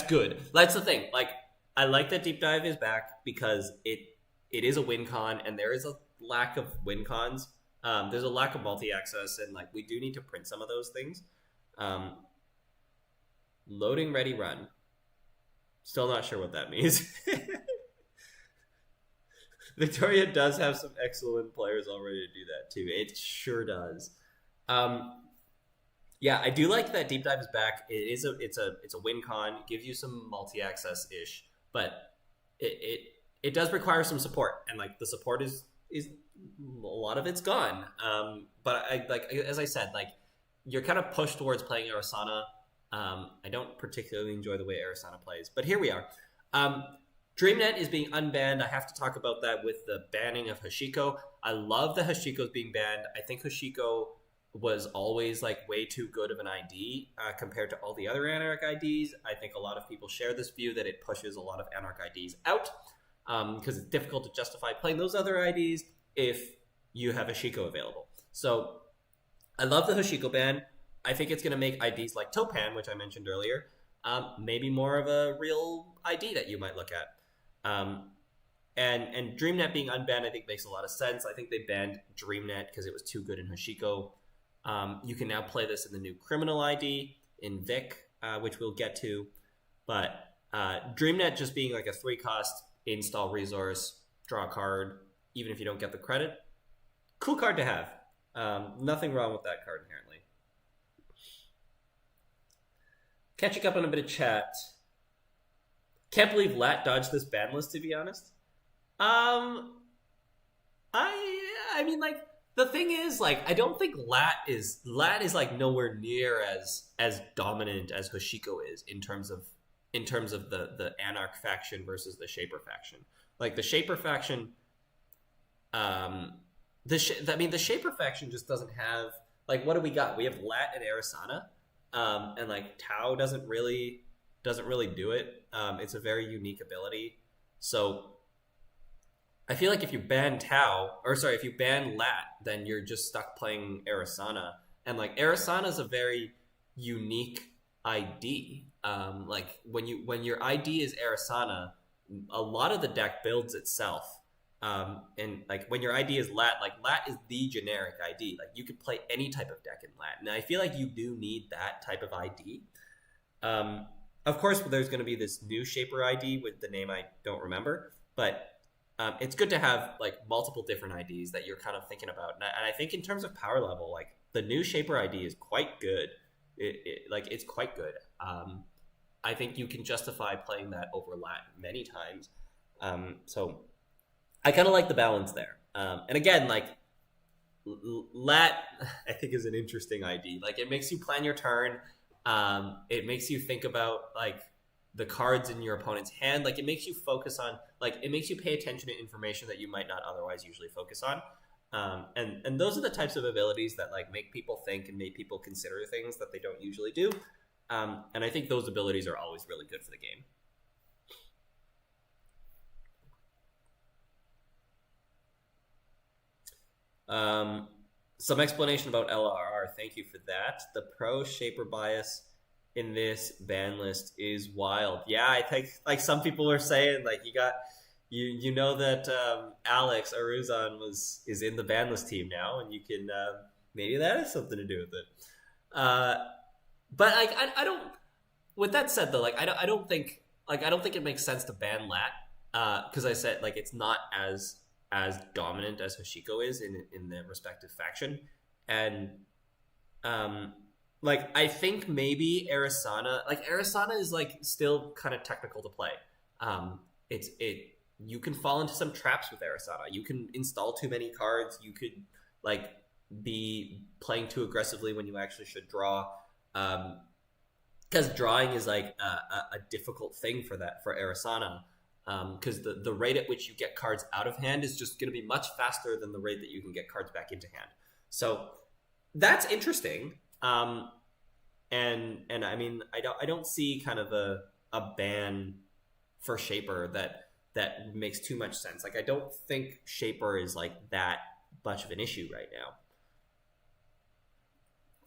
good. That's the thing. Like, I like that Deep Dive is back because it is a win con, and there is a lack of win cons. There's a lack of multi-access, and like we do need to print some of those things. Loading ready run. Still not sure what that means. Victoria does have some excellent players already to do that too. It sure does. Yeah, I do like that Deep Dive is back. It's a win con. It gives you some multi-access ish, but it does require some support, and like the support is a lot of it's gone. But I like, as I said, like you're kind of pushed towards playing Arisana. I don't particularly enjoy the way Arisana plays, but here we are. DreamNet is being unbanned. I have to talk about that with the banning of Hashiko. I love that Hashiko's being banned. I think Hashiko was always like way too good of an ID compared to all the other Anarch IDs. I think a lot of people share this view that it pushes a lot of Anarch IDs out because it's difficult to justify playing those other IDs if you have Hashiko available. So I love the Hashiko ban. I think it's going to make IDs like Topan, which I mentioned earlier, maybe more of a real ID that you might look at. And DreamNet being unbanned, I think makes a lot of sense. I think they banned DreamNet because it was too good in Hashiko. You can now play this in the new Criminal ID in Vic, which we'll get to. But DreamNet just being like a 3-cost install resource, draw a card, even if you don't get the credit. Cool card to have. Nothing wrong with that card inherently. Catching up on a bit of chat. Can't believe Lat dodged this ban list, to be honest. I mean, like, the thing is, like, I don't think Lat is like nowhere near as dominant as Hashiko is in terms of the Anarch faction versus the Shaper faction. Like the Shaper faction, the Shaper faction just doesn't have, like, what do we got? We have Lat and Arisana, and like Tau doesn't really do it. It's a very unique ability. So I feel like if you ban if you ban Lat, then you're just stuck playing Arisana. And like Arisana is a very unique ID. Like when your ID is Arisana, a lot of the deck builds itself. And like when your ID is lat, like lat is the generic ID. Like you could play any type of deck in lat, and I feel like you do need that type of ID. Of course, there's going to be this new shaper ID with the name I don't remember, but it's good to have like multiple different IDs that you're kind of thinking about. And I think in terms of power level, like the new shaper ID is quite good. It's quite good. I think you can justify playing that over lat many times. So I kind of like the balance there. And again, like lat, I think is an interesting ID. Like it makes you plan your turn. It makes you think about like the cards in your opponent's hand. Like it makes you focus on, like it makes you pay attention to information that you might not otherwise usually focus on. And those are the types of abilities that like make people think and make people consider things that they don't usually do. And I think those abilities are always really good for the game. Some explanation about LRR. Thank you for that. The pro shaper bias in this ban list is wild. Yeah, I think like some people are saying like you know that Alex Aruzan is in the ban list team now, and you can maybe that has something to do with it. But like I don't. With that said though, like I don't think it makes sense to ban lat because I said like it's not as dominant as Hashiko is in the respective faction, and like I think maybe Arisana is like still kind of technical to play. You can fall into some traps with Arisana. You can install too many cards. You could like be playing too aggressively when you actually should draw. Because drawing is like a difficult thing for Arisana. Because the rate at which you get cards out of hand is just going to be much faster than the rate that you can get cards back into hand. So that's interesting. And I mean, I don't see kind of a ban for Shaper that makes too much sense. Like I don't think Shaper is like that much of an issue right now.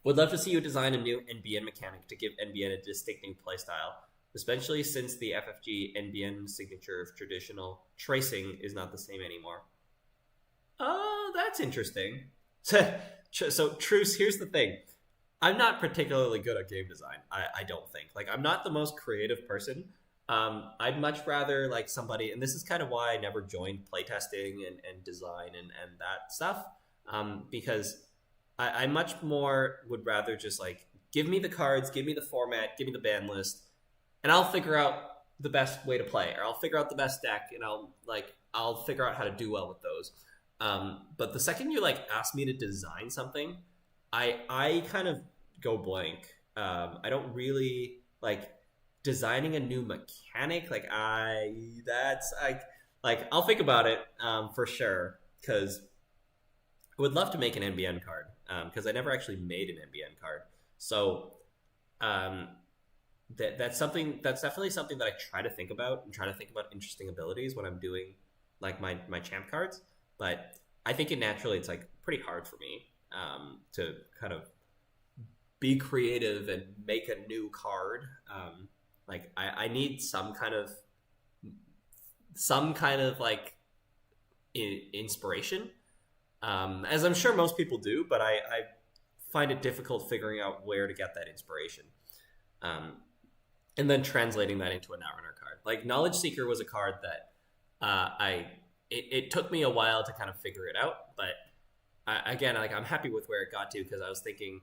Would love to see you design a new NBN mechanic to give NBN a distinct new playstyle, especially since the FFG NBN signature of traditional tracing is not the same anymore. Oh, that's interesting. So, Truce, here's the thing. I'm not particularly good at game design, I don't think. Like, I'm not the most creative person. I'd much rather, like, somebody... And this is kind of why I never joined playtesting and design and that stuff. Because I much more would rather just, like, give me the cards, give me the format, give me the ban list, and I'll figure out the best way to play, or I'll figure out the best deck, and I'll figure out how to do well with those. But the second you like ask me to design something, I kind of go blank. I don't really like designing a new mechanic. I'll think about it for sure, because I would love to make an NBN card, because I never actually made an NBN card. So that's definitely something that I try to think about, and try to think about interesting abilities when I'm doing like my champ cards. But I think naturally it's like pretty hard for me to kind of be creative and make a new card. Like I need some kind of like inspiration, as I'm sure most people do, but I find it difficult figuring out where to get that inspiration, and then translating that into a netrunner card. Like Knowledge Seeker was a card that it took me a while to kind of figure it out, but again, like I'm happy with where it got to, because I was thinking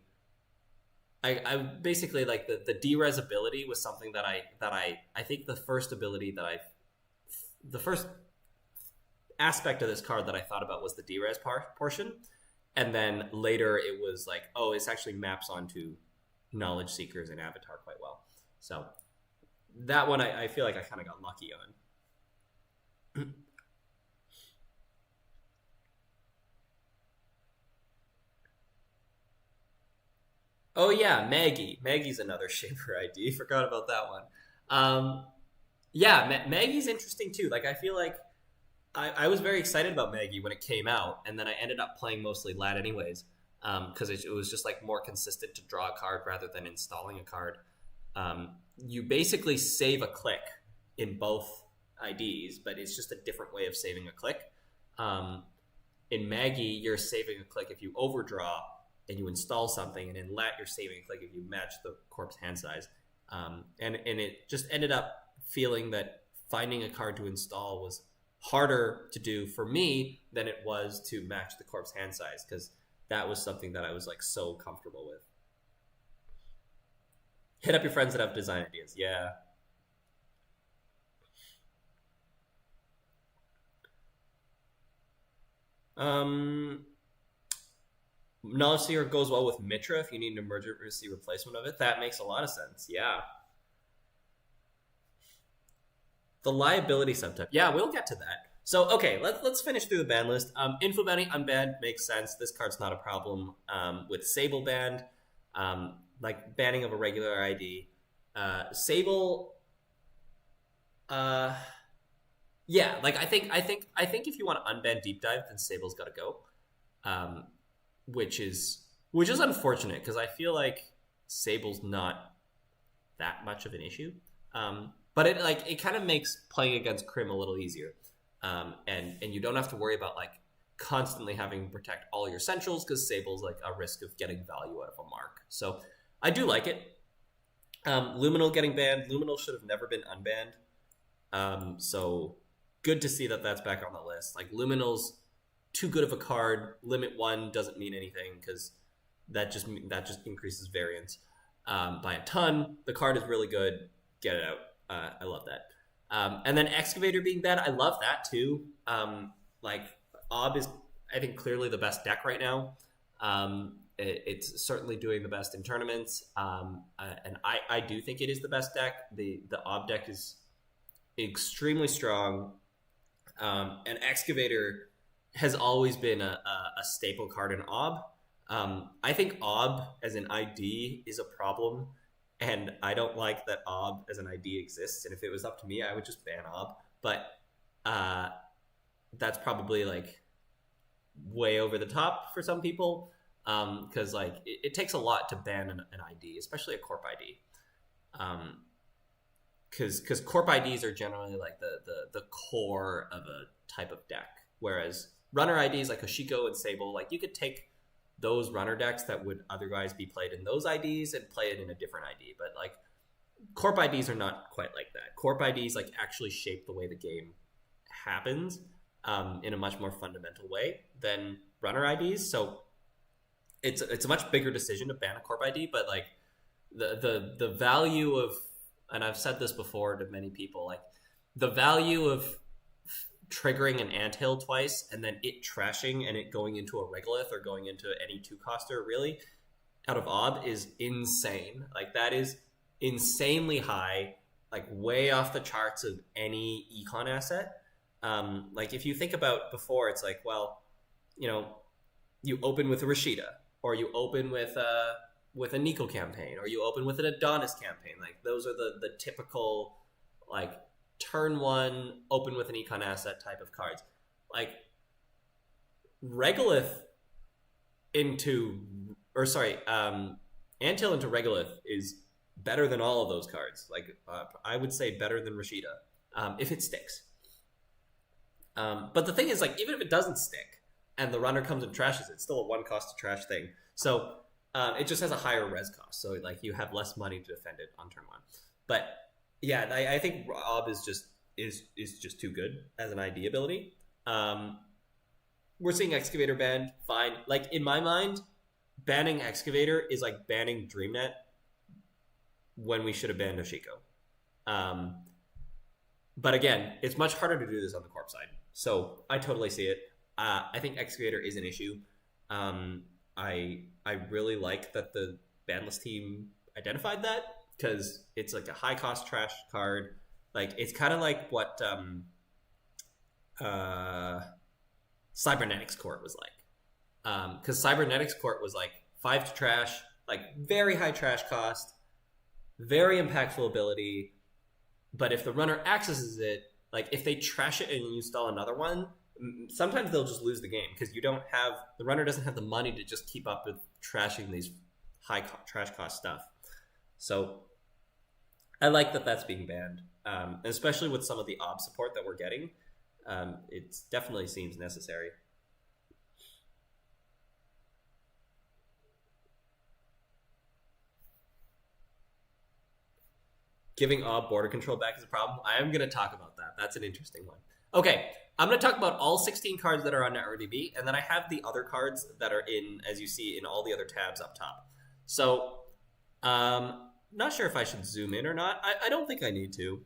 I basically like the derez ability was something that I think the first aspect of this card that I thought about was the derez portion, and then later it was like, oh, this actually maps onto Knowledge Seekers and Avatar quite well. So that one I feel like I kind of got lucky on. Oh yeah, Maggie's another Shaper ID. Forgot about that one. Yeah, Maggie's interesting too. Like I feel like I was very excited about Maggie when it came out, and then I ended up playing mostly lat anyways, because it was just like more consistent to draw a card rather than installing a card. You basically save a click in both IDs, but it's just a different way of saving a click. In Maggie, you're saving a click if you overdraw and you install something, and in Lat, you're saving a click if you match the corp's hand size. And it just ended up feeling that finding a card to install was harder to do for me than it was to match the corp's hand size, because that was something that I was like so comfortable with. Hit up your friends that have design ideas. Yeah. Knowledge Seeker goes well with Mitra if you need an emergency replacement of it. That makes a lot of sense. Yeah. The liability subtype. Yeah, we'll get to that. So, okay, let's finish through the ban list. Info Bounty unbanned makes sense. This card's not a problem. With Sable banned, like banning of a regular ID. Sable, yeah, like I think if you want to unban Deep Dive, then Sable's got to go. Which is unfortunate, because I feel like Sable's not that much of an issue. But it kind of makes playing against Crim a little easier. And you don't have to worry about like constantly having to protect all your centrals, because Sable's like a risk of getting value out of a mark. So I do like it. Luminal getting banned. Luminal should have never been unbanned. So good to see that that's back on the list. Like Luminal's too good of a card. Limit 1 doesn't mean anything, because that just increases variance by a ton. The card is really good. Get it out. I love that. And then Excavator being bad, I love that too. Like Ob is, I think, clearly the best deck right now. It's certainly doing the best in tournaments. And I do think it is the best deck. The Ob deck is extremely strong. And Excavator has always been a staple card in Ob. I think Ob as an ID is a problem, and I don't like that Ob as an ID exists. And if it was up to me, I would just ban Ob. But that's probably like way over the top for some people, because like it takes a lot to ban an ID, especially a Corp ID. Because Corp IDs are generally like the core of a type of deck, whereas runner IDs like Hoshiko and Sable, like you could take those runner decks that would otherwise be played in those IDs and play it in a different ID. But like Corp IDs are not quite like that. Corp IDs like actually shape the way the game happens in a much more fundamental way than runner IDs. So it's a much bigger decision to ban a Corp ID, but like the value of, and I've said this before to many people, like the value of triggering an anthill twice and then it trashing and it going into a regolith or going into any 2-coster really out of Ob is insane. Like that is insanely high, like way off the charts of any econ asset. Like if you think about before, it's like, well, you know, you open with a Rashida, or you open with a Nico campaign, or you open with an Adonis campaign. Like those are the typical like turn 1 open with an econ asset type of cards. Like Regolith into, or sorry, Anthill into Regolith is better than all of those cards. Like I would say better than Rashida if it sticks. But the thing is, like, even if it doesn't stick and the runner comes and trashes it, it's still a 1-cost to trash thing. So it just has a higher res cost. So like you have less money to defend it on turn 1. But yeah, I think Ob is just too good as an ID ability. We're seeing Excavator banned, fine. Like in my mind, banning Excavator is like banning DreamNet when we should have banned Oshiko. But again, it's much harder to do this on the Corp side. So I totally see it. I think Excavator is an issue. I really like that the banlist team identified that, because it's like a high cost trash card. Like it's kind of like what Cybernetics Court was like, because Cybernetics Court was like 5 to trash, like very high trash cost, very impactful ability. But if the runner accesses it, like if they trash it and you install another one, sometimes they'll just lose the game, because the runner doesn't have the money to just keep up with trashing these high trash cost stuff. So I like that that's being banned, especially with some of the ob support that we're getting. It definitely seems necessary. Giving ob border control back is a problem. I am going to talk about that. That's an interesting one. Okay, I'm going to talk about all 16 cards that are on NetRDB, and then I have the other cards that are in, as you see, in all the other tabs up top. So, not sure if I should zoom in or not. I don't think I need to.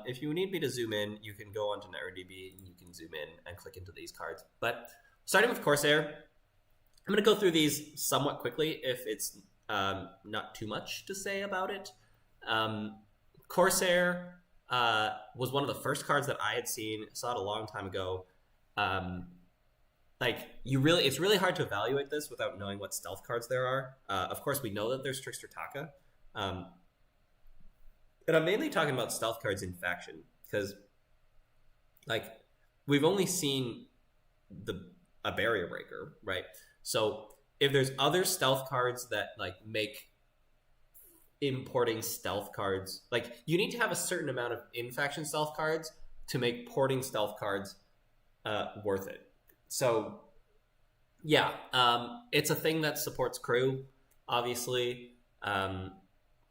If you need me to zoom in, you can go onto NetRDB, and you can zoom in and click into these cards. But starting with Corsair, I'm going to go through these somewhat quickly if it's not too much to say about it. Corsair was one of the first cards that I had seen. Saw it a long time ago. It's really hard to evaluate this without knowing what stealth cards there are. Of course, we know that there's Trickster Taka. And I'm mainly talking about stealth cards in Faction because, we've only seen a Barrier Breaker, right? So if there's other stealth cards that make importing stealth cards, you need to have a certain amount of in-faction stealth cards to make porting stealth cards worth it. So yeah, it's a thing that supports crew, obviously.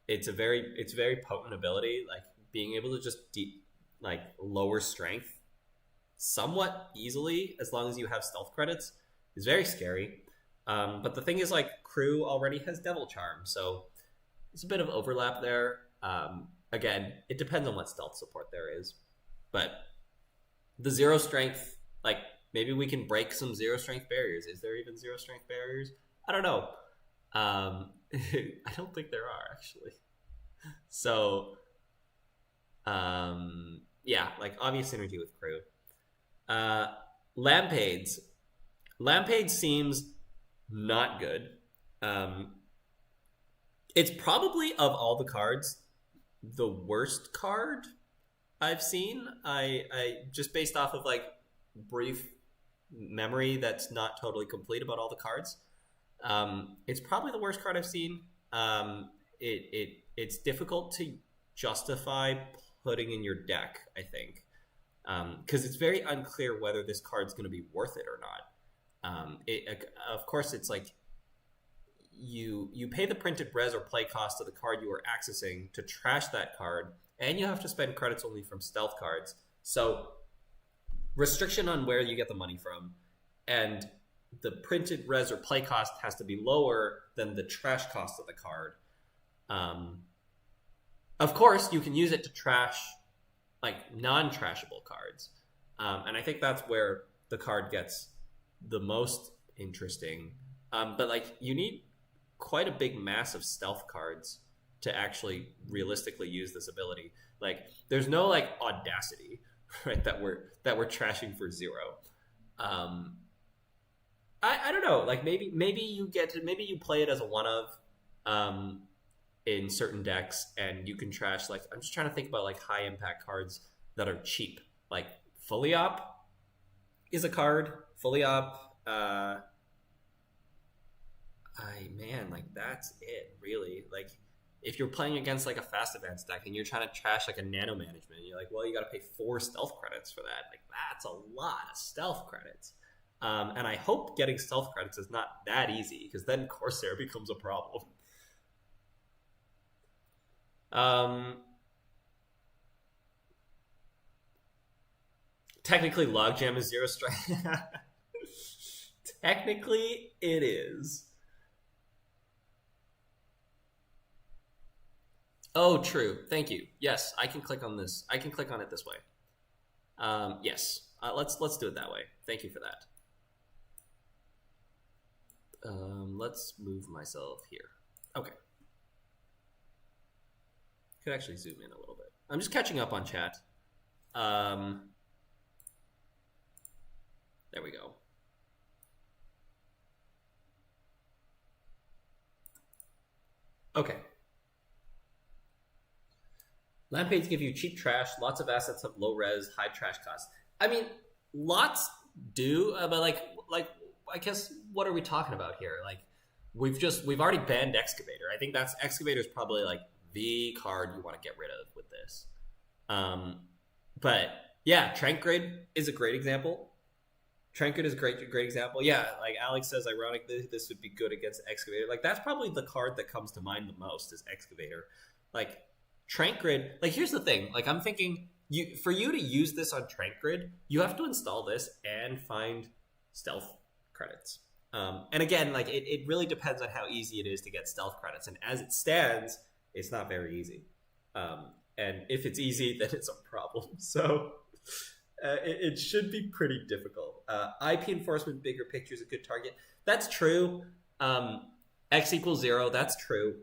It's very potent ability, being able to just lower strength somewhat easily as long as you have stealth credits is very scary. But the thing is, crew already has Devil Charm, so there's a bit of overlap there. Again, it depends on what stealth support there is. But the zero strength, maybe we can break some zero strength barriers. Is there even zero strength barriers? I don't know. I don't think there are, actually. So, yeah, obvious synergy with crew. Lampades. Lampade seems not good. It's probably, of all the cards, the worst card I've seen. I just based off of brief memory that's not totally complete about all the cards. It's probably the worst card I've seen. It's difficult to justify putting in your deck, I think, because it's very unclear whether this card's going to be worth it or not. Of course, it's you pay the printed res or play cost of the card you are accessing to trash that card, and you have to spend credits only from stealth cards. So restriction on where you get the money from, and the printed res or play cost has to be lower than the trash cost of the card. Of course, you can use it to trash non-trashable cards. And I think that's where the card gets the most interesting. But you need quite a big mass of stealth cards to actually realistically use this ability. There's no audacity, right, that we're trashing for zero. I don't know. Maybe you play it as a one of in certain decks, and you can trash. I'm just trying to think about high impact cards that are cheap. Fully Op is a card. Fully Op. That's it, really. If you're playing against a fast advance deck and you're trying to trash a nano management, you're well, you got to pay 4 stealth credits for that. That's a lot of stealth credits. And I hope getting stealth credits is not that easy, because then Corsair becomes a problem. Technically, Logjam is zero strength. Technically, it is. Oh, true. Thank you. Yes, I can click on this. I can click on it this way. Yes. Let's do it that way. Thank you for that. Let's move myself here. Okay. Could actually zoom in a little bit. I'm just catching up on chat. There we go. Okay. Lampades give you cheap trash. Lots of assets have low res, high trash costs. I mean, lots do, but I guess what are we talking about here? We've already banned Excavator. I think Excavator is probably the card you want to get rid of with this. But yeah, Trank Grid is a great example. Trank Grid is a great example. Yeah, like Alex says, ironically, this would be good against Excavator. Like, that's probably the card that comes to mind the most is Excavator. Like, Trank Grid, like, here's the thing. Like, I'm thinking, for you to use this on Trank Grid, you have to install this and find stealth credits. And again, like, it really depends on how easy it is to get stealth credits. And as it stands, it's not very easy. And if it's easy, then it's a problem. So it should be pretty difficult. IP enforcement, bigger picture is a good target. That's true. X equals 0, that's true.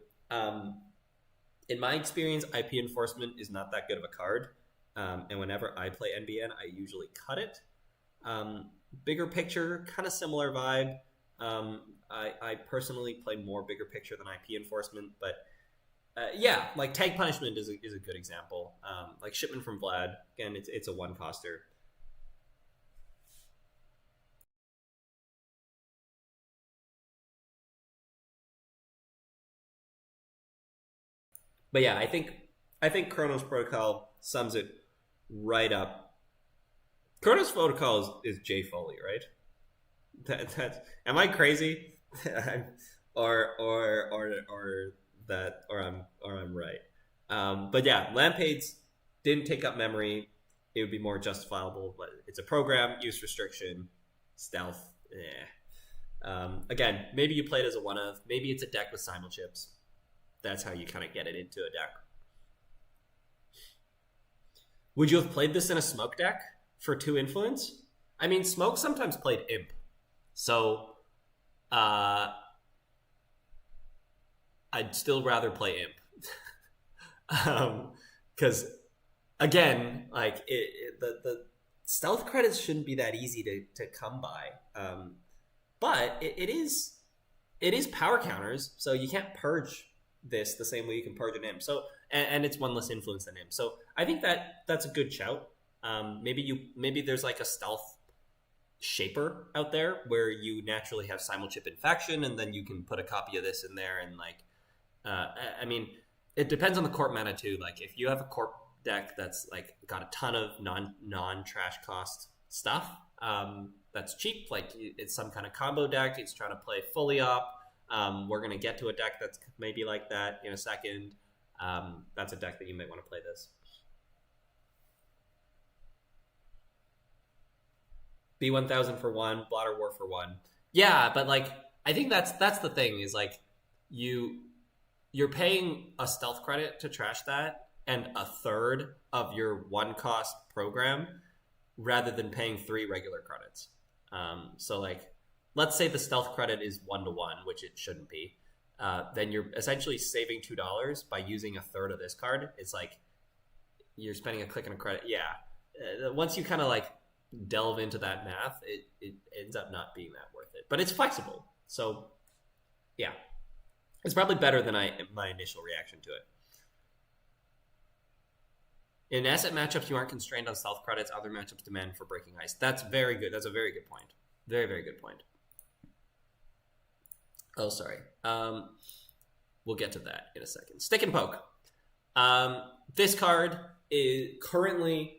In my experience, IP enforcement is not that good of a card. And whenever I play NBN, I usually cut it. Bigger picture, kind of similar vibe. I personally play more bigger picture than IP enforcement, but yeah, like Tag Punishment is a good example. Like Shipment from Vlad, again, it's a one coster. But yeah, I think Chronos Protocol sums it right up. Chronos Protocol is Jay Foley, right? That's am I crazy? or I'm right. But yeah, Lampades didn't take up memory. It would be more justifiable, but it's a program, use restriction, stealth. Again, maybe you play it as a one of, maybe it's a deck with simul chips. That's how you kind of get it into a deck. Would you have played this in a Smoke deck for 2 influence? I mean, Smoke sometimes played Imp. So, I'd still rather play Imp. Because, again, like, the stealth credits shouldn't be that easy to come by. But it is power counters, so you can't purge this the same way you can purge an Imp. So, and it's one less influence than Imp. So I think that's a good shout. Maybe there's like a stealth shaper out there where you naturally have simulchip infection, and then you can put a copy of this in there. And like, I mean, it depends on the corp meta too. Like if you have a corp deck that's like got a ton of non trash cost stuff, that's cheap. Like it's some kind of combo deck. It's trying to play fully op. We're going to get to a deck that's maybe like that in a second. That's a deck that you might want to play this. B1000 for 1, Blotter War for 1. Yeah, but like I think that's the thing is like you're paying a stealth credit to trash that and a third of your 1 cost program rather than paying 3 regular credits. So like let's say the stealth credit is 1-1, which it shouldn't be. Then you're essentially saving $2 by using a third of this card. It's like you're spending a click and a credit. Yeah. Once you kind of like delve into that math, it ends up not being that worth it. But it's flexible. So yeah. It's probably better than my initial reaction to it. In asset matchups, you aren't constrained on stealth credits. Other matchups demand for breaking ice. That's very good. That's a very good point. Very, very good point. Oh, sorry. We'll get to that in a second. Stick and Poke. This card currently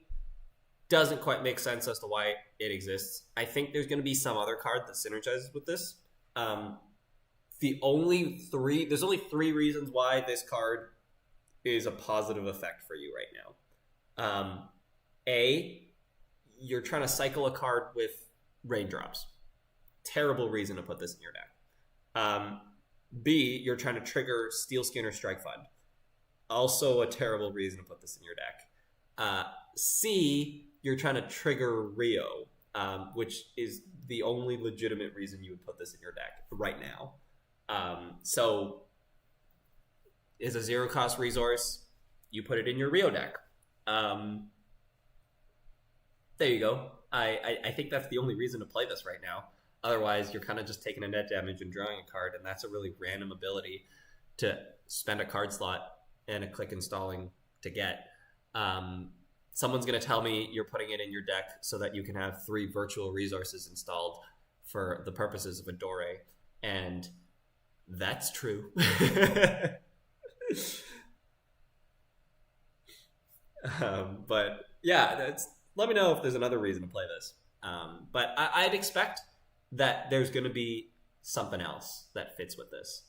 doesn't quite make sense as to why it exists. I think there's going to be some other card that synergizes with this. There's only 3 reasons why this card is a positive effect for you right now. A, you're trying to cycle a card with raindrops. Terrible reason to put this in your deck. B, you're trying to trigger Steel Skin or Strike Fund. Also a terrible reason to put this in your deck. C, you're trying to trigger Rio, which is the only legitimate reason you would put this in your deck right now. So is a 0 cost resource, you put it in your Rio deck. There you go. I think that's the only reason to play this right now. Otherwise, you're kind of just taking a net damage and drawing a card, and that's a really random ability to spend a card slot and a click installing to get. Someone's going to tell me you're putting it in your deck so that you can have 3 virtual resources installed for the purposes of a Dore, and that's true. But yeah, let me know if there's another reason to play this. But I'd expect that there's going to be something else that fits with this.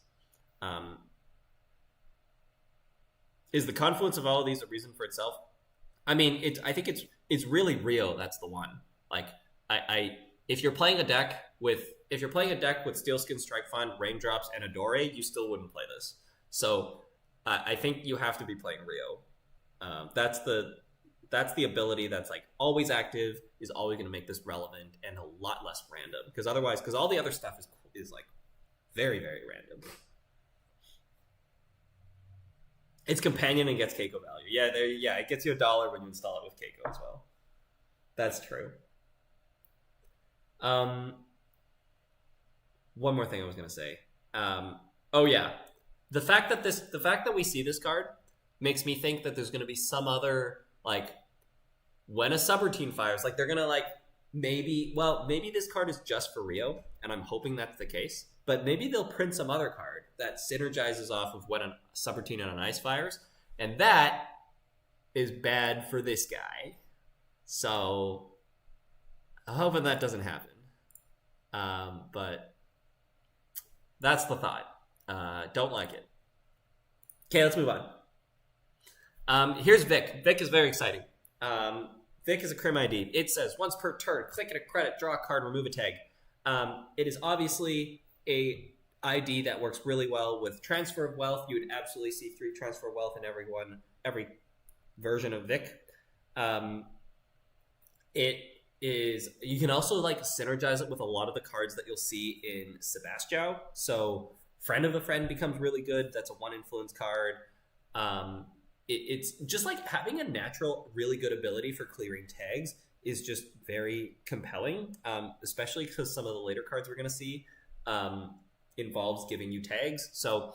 Is the confluence of all of these a reason for itself? I mean, I think it's really Rio. That's the one. Like, if you're playing a deck with Steelskin, Strike Fund, Raindrops, and Adore, you still wouldn't play this. So I think you have to be playing Rio. That's the ability that's like always active, is always going to make this relevant and a lot less random. Because all the other stuff is like very, very random. It's companion and gets Keiko value. Yeah, it gets you $1 when you install it with Keiko as well. That's true. One more thing I was gonna say. Oh yeah, the fact that we see this card makes me think that there's gonna be some other, like, when a subroutine fires, like they're gonna like maybe this card is just for Rio, and I'm hoping that's the case. But maybe they'll print some other card that synergizes off of when a subroutine on an ice fires, and that is bad for this guy. So I'm hoping that doesn't happen. But that's the thought. Don't like it. Okay, let's move on. Here's Vic. Vic is very exciting. Vic is a Crim ID. It says, once per turn, click at a credit, draw a card, remove a tag. It is obviously a ID that works really well with Transfer of Wealth. You would absolutely see 3 Transfer of Wealth in every version of Vic. You can also like synergize it with a lot of the cards that you'll see in Sebastião. So Friend of a Friend becomes really good. That's a 1 influence card. It's just like having a natural, really good ability for clearing tags is just very compelling, especially because some of the later cards we're going to see involves giving you tags. So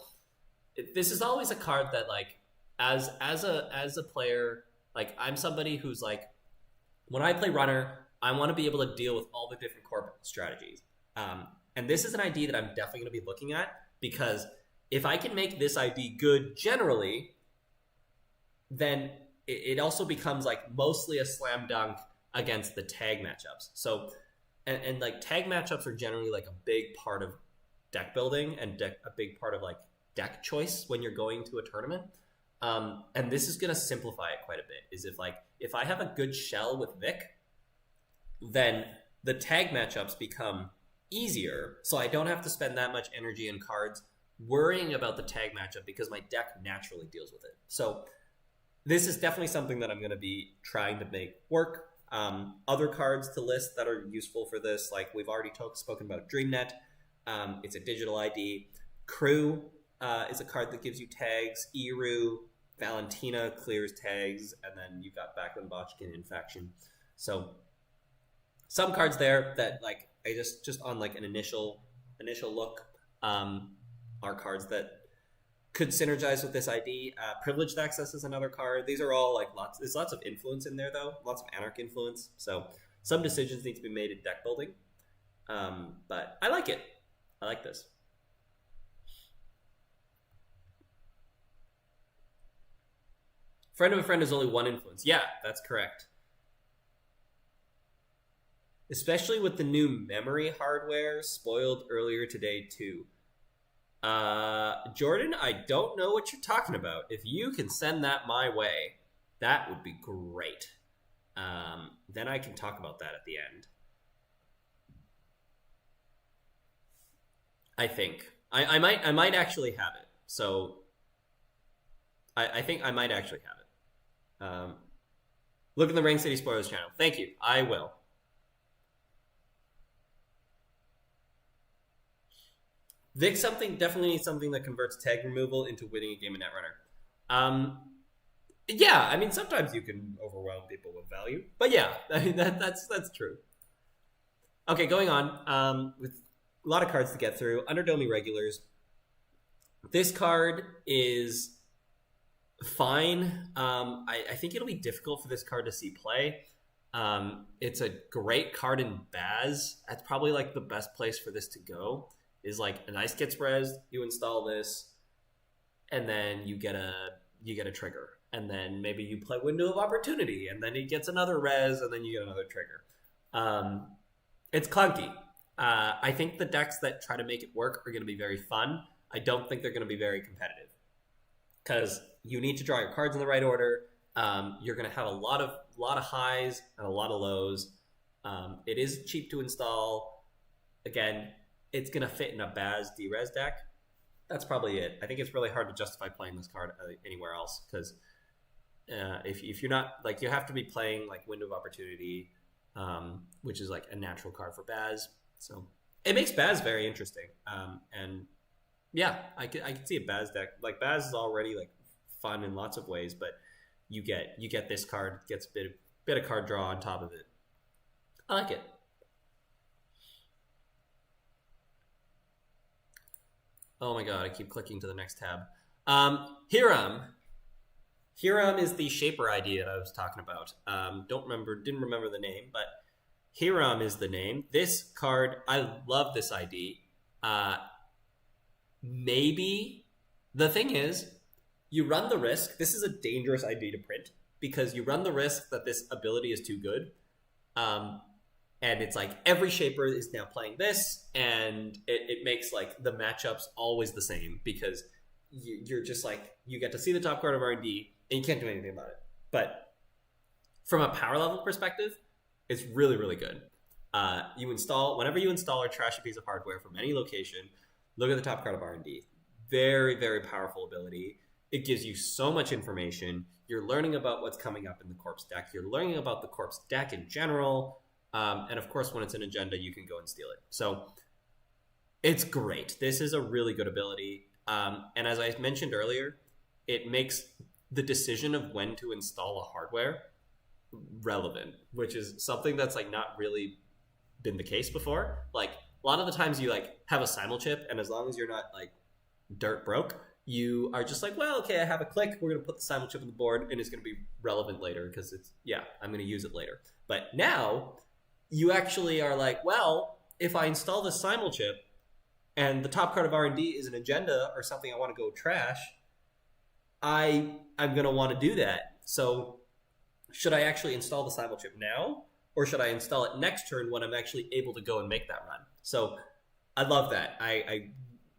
this is always a card that, like, as a player, like, I'm somebody who's like, when I play runner, I want to be able to deal with all the different core strategies. And this is an ID that I'm definitely going to be looking at, because if I can make this ID good generally, then it also becomes like mostly a slam dunk against the tag matchups. So, and like tag matchups are generally like a big part of deck building and a big part of like deck choice when you're going to a tournament. And this is going to simplify it quite a bit. Is if I have a good shell with Vic, then the tag matchups become easier. So I don't have to spend that much energy and cards worrying about the tag matchup, because my deck naturally deals with it. So this is definitely something that I'm going to be trying to make work. Other cards to list that are useful for this, like we've already spoken about DreamNet. It's a digital ID. Crew is a card that gives you tags. Eru, Valentina clears tags, and then you've got Backlund, Botchkin, and Faction. So some cards there that, like, I just on like an initial look are cards that could synergize with this ID. Privileged Access is another card. These are all like there's lots of influence in there, though. Lots of Anarch influence. So some decisions need to be made in deck building. But I like it. I like this. Friend of a Friend is only 1 influence. Yeah, that's correct. Especially with the new memory hardware spoiled earlier today, too. Jordan, I don't know what you're talking about. If you can send that my way, that would be great. Then I can talk about that at the end. I think I might actually have it. So I think I might actually have it. Look in the Ring City Spoilers channel. Thank you. I will. Vic definitely needs something that converts tag removal into winning a game of Netrunner. Yeah, I mean, sometimes you can overwhelm people with value, but yeah, I mean, that's true. Okay, going on with a lot of cards to get through. Underdomi Regulars. This card is fine. I think it'll be difficult for this card to see play. It's a great card in Baz. That's probably like the best place for this to go. Is like an ice gets rezzed, you install this, and then you get a trigger. and then maybe you play Window of Opportunity, and then he gets another res, and then you get another trigger. It's clunky. I think the decks that try to make it work are going to be very fun. I don't think they're going to be very competitive because you need to draw your cards in the right order. You're going to have a lot of highs and a lot of lows. It is cheap to install. Again, it's going to fit in a Baz D-Res deck. That's probably it. I think it's really hard to justify playing this card anywhere else because if you're not, like, you have to be playing like Window of Opportunity, which is like a natural card for Baz. So it makes Baz very interesting. And yeah, I can see a Baz deck. Like, Baz is already like fun in lots of ways, but you get this card, gets a bit of card draw on top of it. I like it. Oh my god, I keep clicking to the next tab. Hiram. Hiram is the Shaper ID that I was talking about. Didn't remember the name, but Hiram is the name. This card, I love this ID. Maybe the thing is, you run the risk. This is a dangerous ID to print because you run the risk that this ability is too good. And it's like every Shaper is now playing this, and it makes like the matchups always the same because you're just like, you get to see the top card of R&D and you can't do anything about it. But from a power level perspective, it's really, really good. Whenever you install or trash a piece of hardware from any location, look at the top card of R&D. Very, very powerful ability. It gives you so much information. You're learning about what's coming up in the Corpse deck. You're learning about the Corpse deck in general. And of course, when it's an agenda, you can go and steal it. So it's great. This is a really good ability. And as I mentioned earlier, it makes the decision of when to install a hardware relevant, which is something that's like not really been the case before. Like, a lot of the times you like have a simul chip, and as long as you're not like dirt broke, you are just like, well, okay, I have a click. We're going to put the simul chip on the board, and it's going to be relevant later because I'm going to use it later. But now you actually are like, well, if I install the simul chip and the top card of R&D is an agenda or something I want to go trash, I'm going to want to do that. So should I actually install the simul chip now, or should I install it next turn when I'm actually able to go and make that run? So I love that. I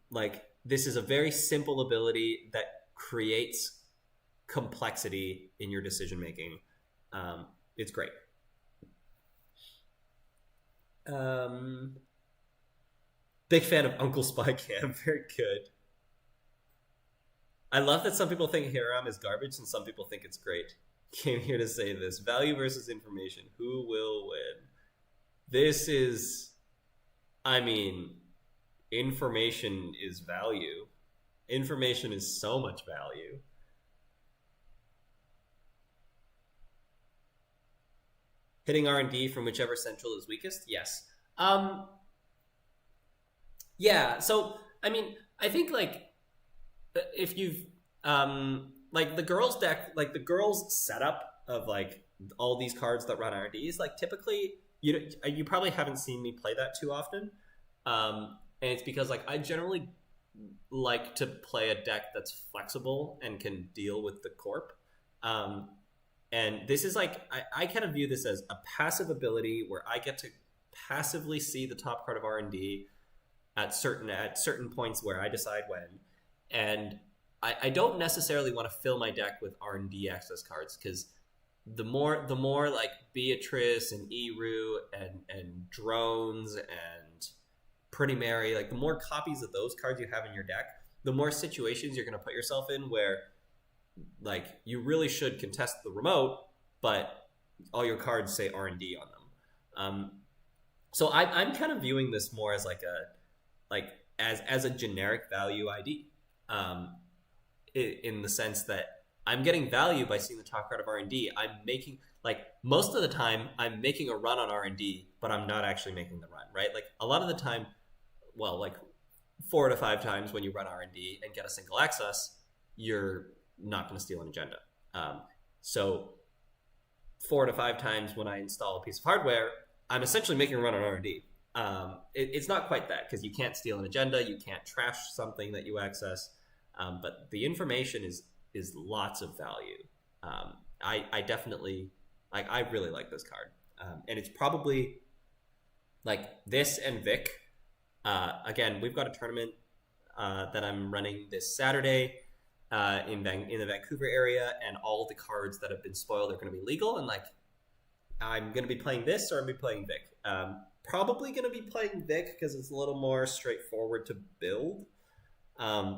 like, this is a very simple ability that creates complexity in your decision making. It's great. Big fan of Uncle Spy Cam. Very good. I love that some people think Hiram is garbage and some people think it's great. Came here to say this. Value versus information. Who will win? This is, I mean, information is value. Information is so much value. Hitting R&D from whichever central is weakest? Yes. Yeah, so, I mean, I think, like, if you've, like, the girls deck, like, the girls setup of, like, all these cards that run R&Ds, like, typically, you probably haven't seen me play that too often. And it's because, like, I generally like to play a deck that's flexible and can deal with the corp. And this is like, I kind of view this as a passive ability where I get to passively see the top card of R&D at certain points where I decide when. And I don't necessarily want to fill my deck with R&D access cards, because the more like Beatrice and Eru and drones and Pretty Mary, like the more copies of those cards you have in your deck, the more situations you're going to put yourself in where, like, you really should contest the remote, but all your cards say R&D on them. So I'm kind of viewing this more as like as a generic value ID, in the sense that I'm getting value by seeing the top card of R&D. I'm making, like, most of the time I'm making a run on R&D, but I'm not actually making the run, right? Like, a lot of the time, well, like 4 to 5 times when you run R&D and get a single access, you're not going to steal an agenda. So 4 to 5 times when I install a piece of hardware, I'm essentially making a run on R&D. It's not quite that, because you can't steal an agenda, you can't trash something that you access, but the information is lots of value. I definitely like. I really like this card, and it's probably like this and Vic. Again, we've got a tournament that I'm running this Saturday in the Vancouver area, and all the cards that have been spoiled are going to be legal. And like, I'm going to be playing this, or I'm going to be playing Vic. Probably going to be playing Vic because it's a little more straightforward to build.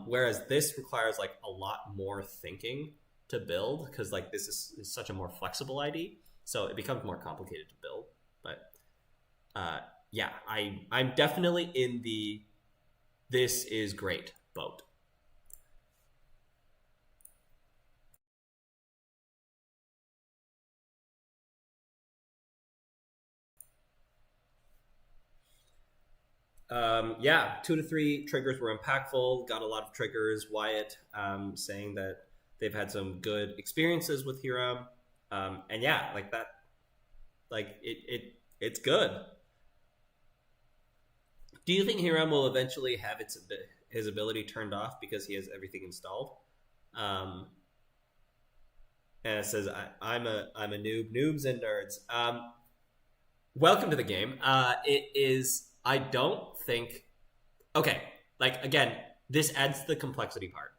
Whereas this requires like a lot more thinking to build because like this is such a more flexible ID, so it becomes more complicated to build. But yeah, I'm definitely in the this is great boat. Yeah, 2 to 3 triggers were impactful. Got a lot of triggers. Wyatt saying that they've had some good experiences with Hiram, and yeah, like that, like it's good. Do you think Hiram will eventually have his ability turned off because he has everything installed? Um, and it says I'm a noob, noobs and nerds. Welcome to the game. It is. I don't think. Okay, like again, this adds the complexity part.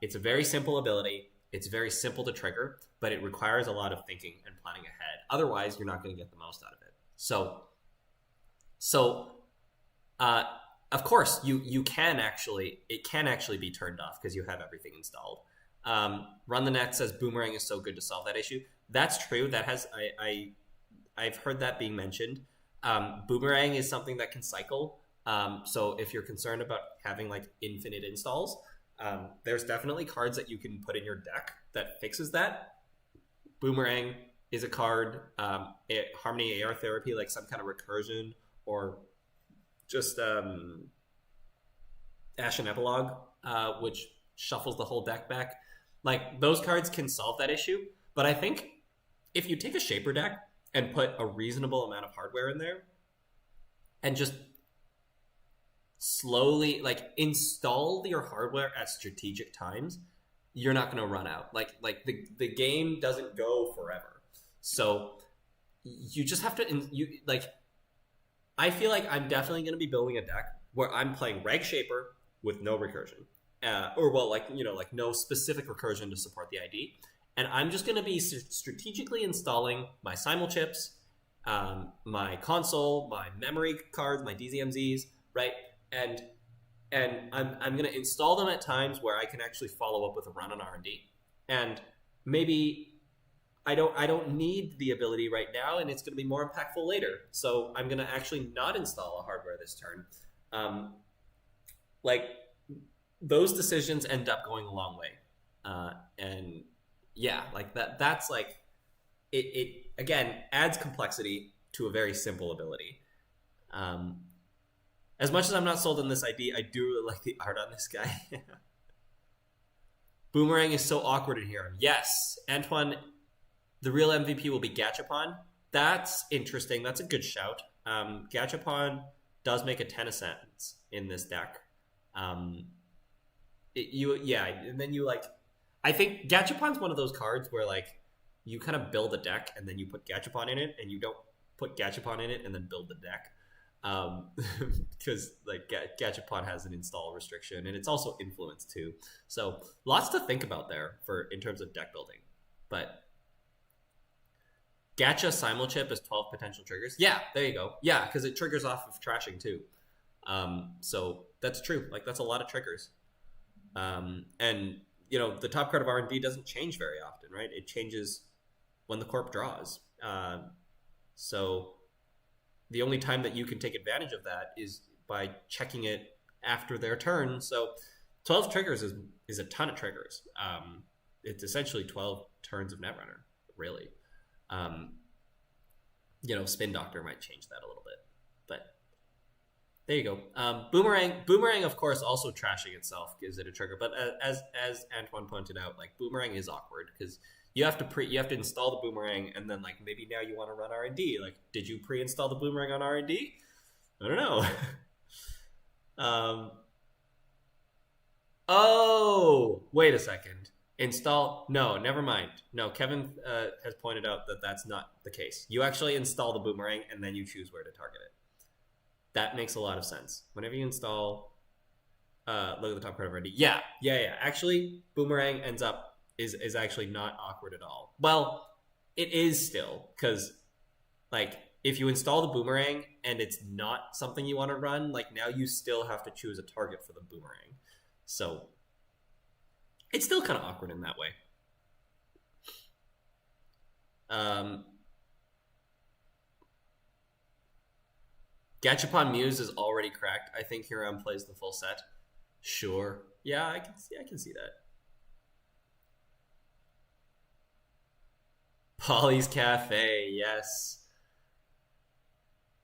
It's a very simple ability. It's very simple to trigger, but it requires a lot of thinking and planning ahead. Otherwise, you're not going to get the most out of it. So uh, of course, it can actually be turned off because you have everything installed. Run the Net says Boomerang is so good to solve that issue. That's true. That has I've heard that being mentioned. Boomerang is something that can cycle. So if you're concerned about having like infinite installs, there's definitely cards that you can put in your deck that fixes that. Boomerang is a card. Harmony AR Therapy, like some kind of recursion or just Ashen Epilogue, which shuffles the whole deck back. Like those cards can solve that issue. But I think if you take a Shaper deck and put a reasonable amount of hardware in there and just slowly like install your hardware at strategic times, you're not going to run out. Like the game doesn't go forever. So you just have to I feel like I'm definitely going to be building a deck where I'm playing Reg Shaper with no recursion. Like no specific recursion to support the ID. And I'm just going to be strategically installing my simul chips, my console, my memory cards, my DZMZs, right? And I'm going to install them at times where I can actually follow up with a run on R&D. And maybe I don't need the ability right now, and it's going to be more impactful later. So I'm going to actually not install a hardware this turn. Like those decisions end up going a long way, and yeah, like that's like it again adds complexity to a very simple ability. As much as I'm not sold on this ID, I do really like the art on this guy. Boomerang is so awkward in here. Yes, Antoine, the real MVP will be Gachapon. That's interesting. That's a good shout. Gachapon does make a 10 of cents in this deck. And then you like, I think Gachapon's one of those cards where like you kind of build a deck and then you put Gachapon in it, and you don't put Gachapon in it and then build the deck. Because like Gachapon has an install restriction, and it's also influence too. So lots to think about there in terms of deck building. But Gacha Simulchip is 12 potential triggers. Yeah, there you go. Yeah, because it triggers off of trashing too. So that's true. Like that's a lot of triggers. And you know the top card of R&D doesn't change very often, right? It changes when the corp draws. So the only time that you can take advantage of that is by checking it after their turn. So 12 triggers is a ton of triggers. It's essentially 12 turns of Netrunner, really. Spin Doctor might change that a little bit, but there you go. Boomerang, of course, also trashing itself gives it a trigger. But as Antoine pointed out, like Boomerang is awkward because you have to install the Boomerang, and then like maybe now you want to run R&D. Like, did you pre-install the Boomerang on R&D? I don't know. Oh, wait a second. Install. No, never mind. No, Kevin has pointed out that that's not the case. You actually install the boomerang and then you choose where to target it. That makes a lot of sense. Whenever you install, look at the top card already. Yeah. Actually, boomerang is actually not awkward at all. Well, it is still, because like if you install the boomerang and it's not something you want to run, like now you still have to choose a target for the boomerang. So it's still kind of awkward in that way. Gachapon Muse is already cracked. I think Hiram plays the full set. Sure. Yeah, I can see that. Polly's Cafe, yes.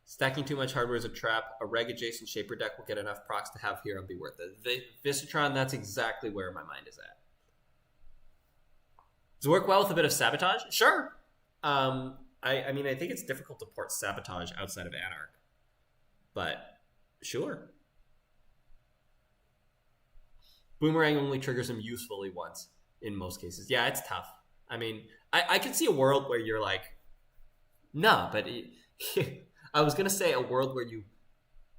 Stacking too much hardware is a trap. A reg adjacent shaper deck will get enough procs to have Hiram be worth it. Visitron, that's exactly where my mind is at. Does it work well with a bit of Sabotage? Sure. I mean, I think it's difficult to port Sabotage outside of Anarch. But, sure. Boomerang only triggers him usefully once, in most cases. Yeah, it's tough. I mean, I can see a world where you're like, no, but I was going to say a world where you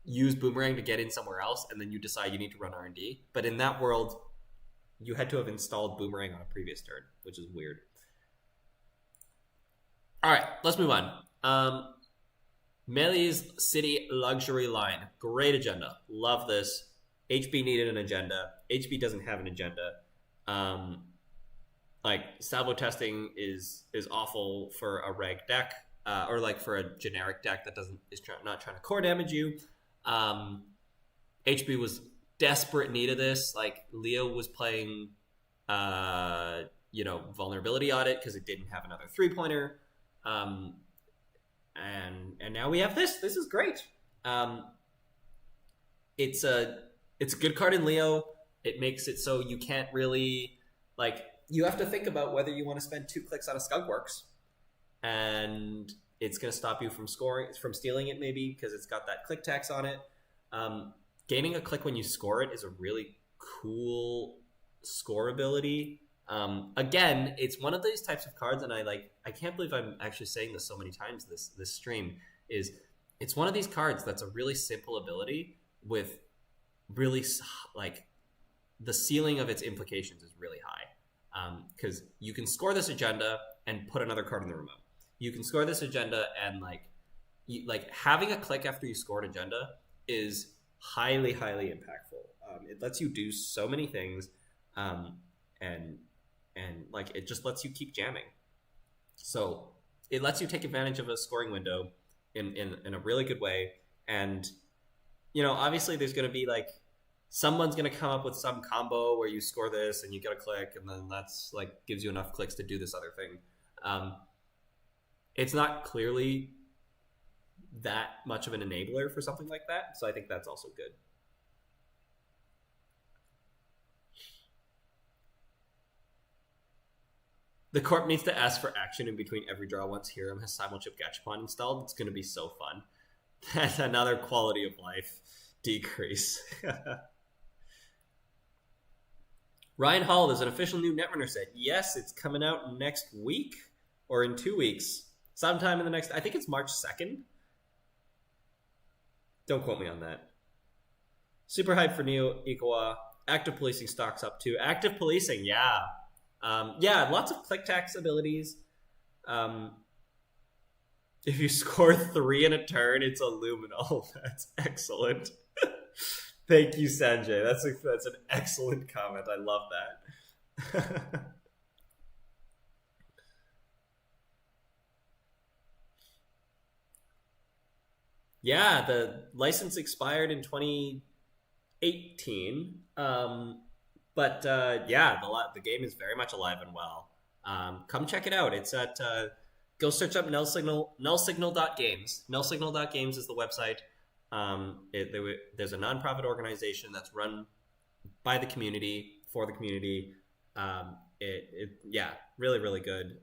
use Boomerang to get in somewhere else, and then you decide you need to run R&D. But in that world, you had to have installed Boomerang on a previous turn, which is weird. All right, let's move on. Melee's City Luxury line. Great agenda. Love this. HB needed an agenda. HB doesn't have an agenda. Like, salvo testing is awful for a reg deck, or like for a generic deck that not trying to core damage you. HB was desperate need of this. Like, Leo was playing, vulnerability audit because it didn't have another 3-pointer. And now we have this. This is great. It's a good card in Leo. It makes it so you can't really, like, you have to think about whether you want to spend 2 clicks on a Skunkworks, and it's going to stop you from stealing it maybe because it's got that click tax on it. Gaining a click when you score it is a really cool score ability. Again, it's one of these types of cards, and I can't believe I'm actually saying this so many times this stream, is it's one of these cards that's a really simple ability with really, like, the ceiling of its implications is really high. Because you can score this agenda and put another card in the remote. You can score this agenda and having a click after you score an agenda is highly, highly impactful. It lets you do so many things, and like it just lets you keep jamming. So it lets you take advantage of a scoring window in a really good way. And obviously there's going to be like someone's going to come up with some combo where you score this and you get a click, and then that's like gives you enough clicks to do this other thing. It's not clearly that much of an enabler for something like that, so I think that's also good. The corp needs to ask for action in between every draw once Hiram has Simulchip Gachapon installed. It's going to be so fun. That's another quality of life decrease. Ryan Hall, there's an official new Netrunner set. Yes, it's coming out next week or in 2 weeks. Sometime in the next, I think it's March 2nd. Don't quote me on that. Super hype for Neo Ikawa. Active policing stocks up too. Active policing, yeah. Lots of click tax abilities. If you score 3 in a turn, it's a luminal. That's excellent. Thank you, Sanjay. That's an excellent comment. I love that. Yeah, the license expired in 2018. But the game is very much alive and well. Come check it out. It's at go search up nullsignal.games. Nullsignal.games is the website. There's a nonprofit organization that's run by the community for the community. Really, really good.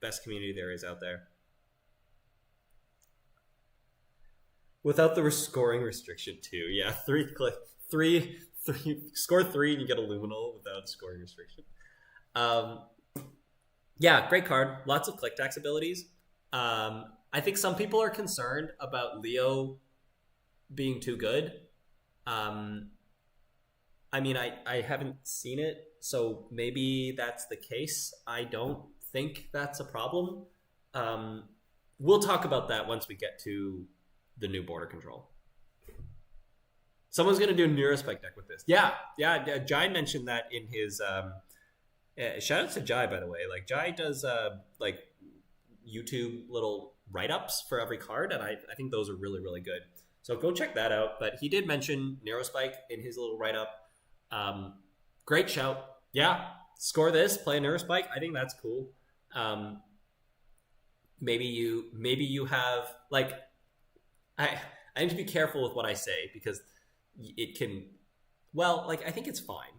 Best community there is out there. Without the scoring restriction too. Yeah, three score 3 and you get a luminal without scoring restriction. Um, yeah, great card. Lots of click tax abilities. I think some people are concerned about Leo being too good. Um, I mean, I haven't seen it, so maybe that's the case. I don't think that's a problem. Um, we'll talk about that once we get to the new border control. Someone's going to do a Neurospike deck with this. Yeah. Jai mentioned that in his... shout out to Jai, by the way. Like, Jai does like YouTube little write-ups for every card, and I think those are really, really good. So go check that out. But he did mention Neurospike in his little write-up. Great shout. Yeah, score this, play a Neurospike. I think that's cool. Maybe you have like I need to be careful with what I say because it can I think it's fine.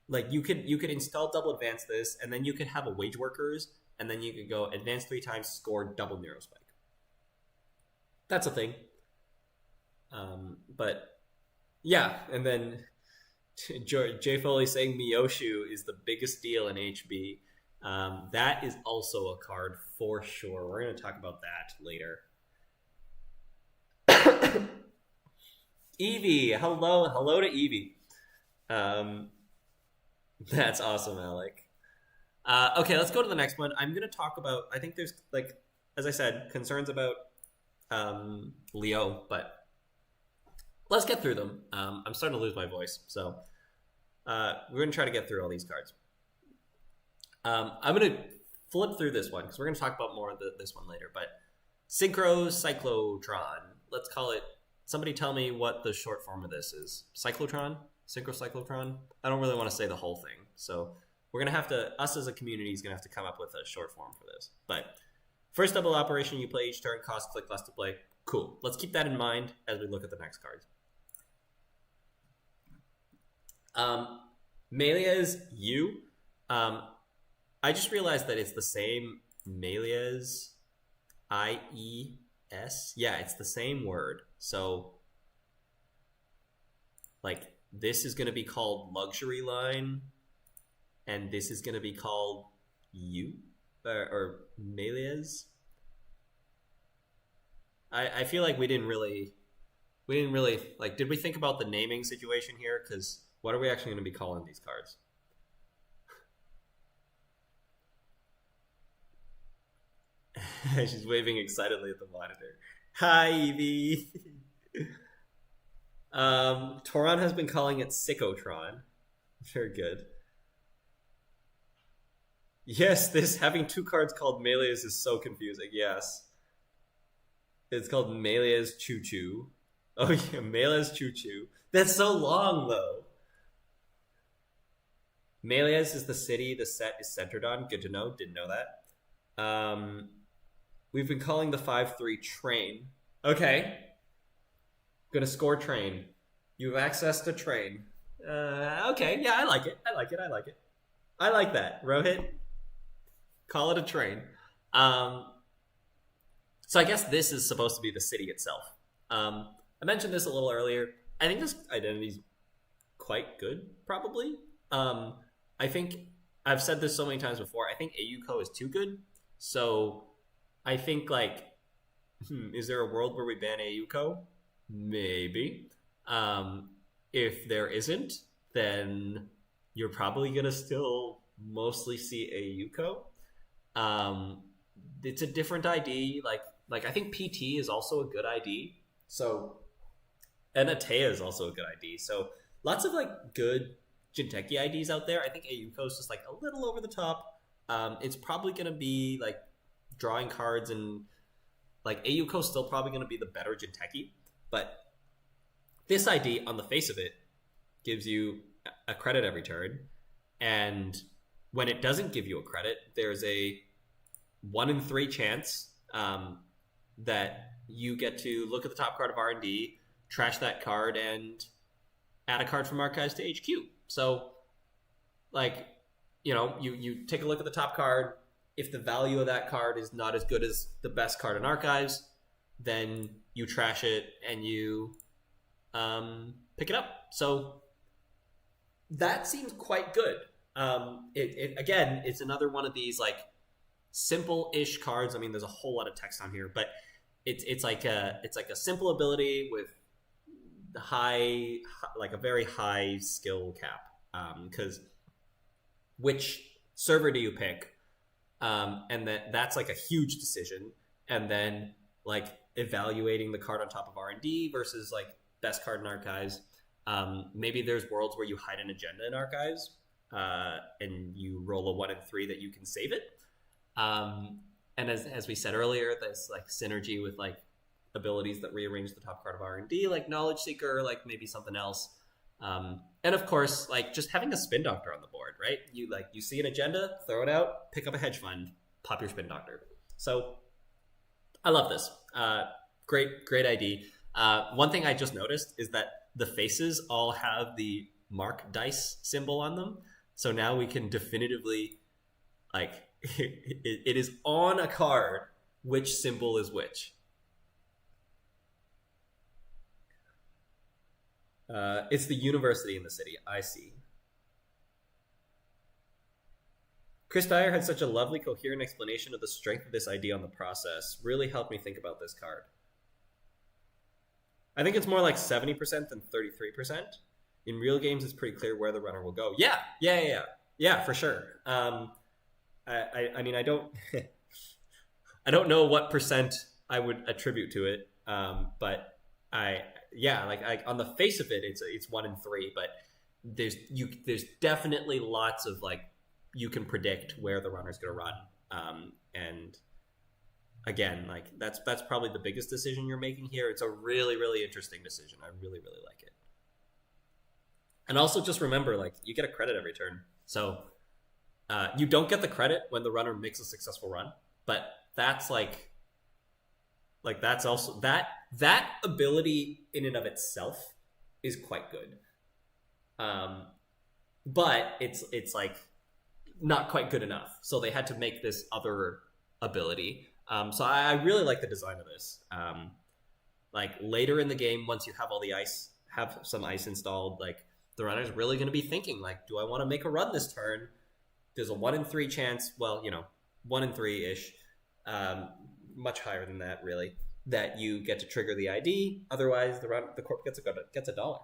Like you could install double advance this, and then you could have a wage workers, and then you could go advance 3 times, score double Neurospike. That's a thing. But yeah, and then Jay Foley saying Miyoshu is the biggest deal in HB. That is also a card for sure. We're going to talk about that later. Evie, hello to Evie. That's awesome, Alec. Okay, let's go to the next one. I'm going to talk about, I think there's, like, as I said, concerns about Leo, but let's get through them. I'm starting to lose my voice, so we're going to try to get through all these cards. I'm going to flip through this one because we're going to talk about more of this one later, but Synchro Cyclotron. Let's call it, somebody tell me what the short form of this is. Cyclotron? Synchro Cyclotron? I don't really want to say the whole thing, so we're going to have to, us as a community is going to have to come up with a short form for this. But first double operation you play each turn, cost click less to play. Cool. Let's keep that in mind as we look at the next cards. Melia's U. I just realized that it's the same Melia's IES. Yeah, it's the same word. So, like, this is going to be called Luxury Line, and this is going to be called U, or Melia's. I feel like we didn't really, like, did we think about the naming situation here? Because what are we actually going to be calling these cards? She's waving excitedly at the monitor. Hi, Evie. Toron has been calling it Sycotron. Very good. Yes, this having 2 cards called Melia's is so confusing. Yes. It's called Melia's Choo Choo. Oh yeah, Melia's Choo Choo. That's so long though. Melia's is the city the set is centered on. Good to know. Didn't know that. We've been calling the 5/3 Train. Okay. Gonna score Train. You have access to Train. Okay, yeah, I like it. I like that. Rohit, call it a Train. So I guess this is supposed to be the city itself. I mentioned this a little earlier. I think this identity is quite good, probably. I think I've said this so many times before. I think AUCO is too good. So I think, like, is there a world where we ban AUCO? Maybe. If there isn't, then you're probably going to still mostly see AUCO. It's a different ID. Like I think PT is also a good ID. So, and Atea is also a good ID. So lots of, like, good Jinteki IDs out there. I think AUCO is just, like, a little over the top. It's probably going to be, like, drawing cards, and, like, AUCO is still probably going to be the better Jinteki. But this ID, on the face of it, gives you a credit every turn. And when it doesn't give you a credit, there's a 1 in 3 chance that you get to look at the top card of R&D, trash that card, and add a card from Archives to HQ. So, like, you know, you take a look at the top card. If the value of that card is not as good as the best card in Archives, then you trash it and you pick it up. So that seems quite good. Again, it's another one of these like simple-ish cards. I mean, there's a whole lot of text on here, but it's like a simple ability with like a very high skill cap. Because which server do you pick? And that's like a huge decision. And then like evaluating the card on top of R&D versus like best card in archives. Maybe there's worlds where you hide an agenda in archives, and you roll a 1 in 3 that you can save it. And as we said earlier, there's like synergy with like abilities that rearrange the top card of R&D, like Knowledge Seeker, like maybe something else. And of course, like just having a Spin Doctor on the board, right? You see an agenda, throw it out, pick up a hedge fund, pop your Spin Doctor. So I love this. Great ID. One thing I just noticed is that the faces all have the Mark Dice symbol on them. So now we can definitively, like, it is on a card which symbol is which. It's the university in the city. I see. Chris Dyer had such a lovely, coherent explanation of the strength of this idea on the process. Really helped me think about this card. I think it's more like 70% than 33%. In real games, it's pretty clear where the runner will go. Yeah, for sure. I mean, I don't, I don't know what percent I would attribute to it, but on the face of it, it's 1 in 3. But there's definitely lots of like you can predict where the runner's going to run, and again, like that's probably the biggest decision you're making here. It's a really, really interesting decision. I really, really like it. And also just remember, like, you get a credit every turn. So you don't get the credit when the runner makes a successful run, but that's that's also that ability in and of itself is quite good. But it's like not quite good enough. So they had to make this other ability. So I really like the design of this. Like later in the game, once you have all the ice, have some ice installed, like the runner's really going to be thinking, like, do I want to make a run this turn? There's a 1 in 3 chance. Well, 1 in 3-ish, much higher than that, really, that you get to trigger the ID. Otherwise, the corp gets $1.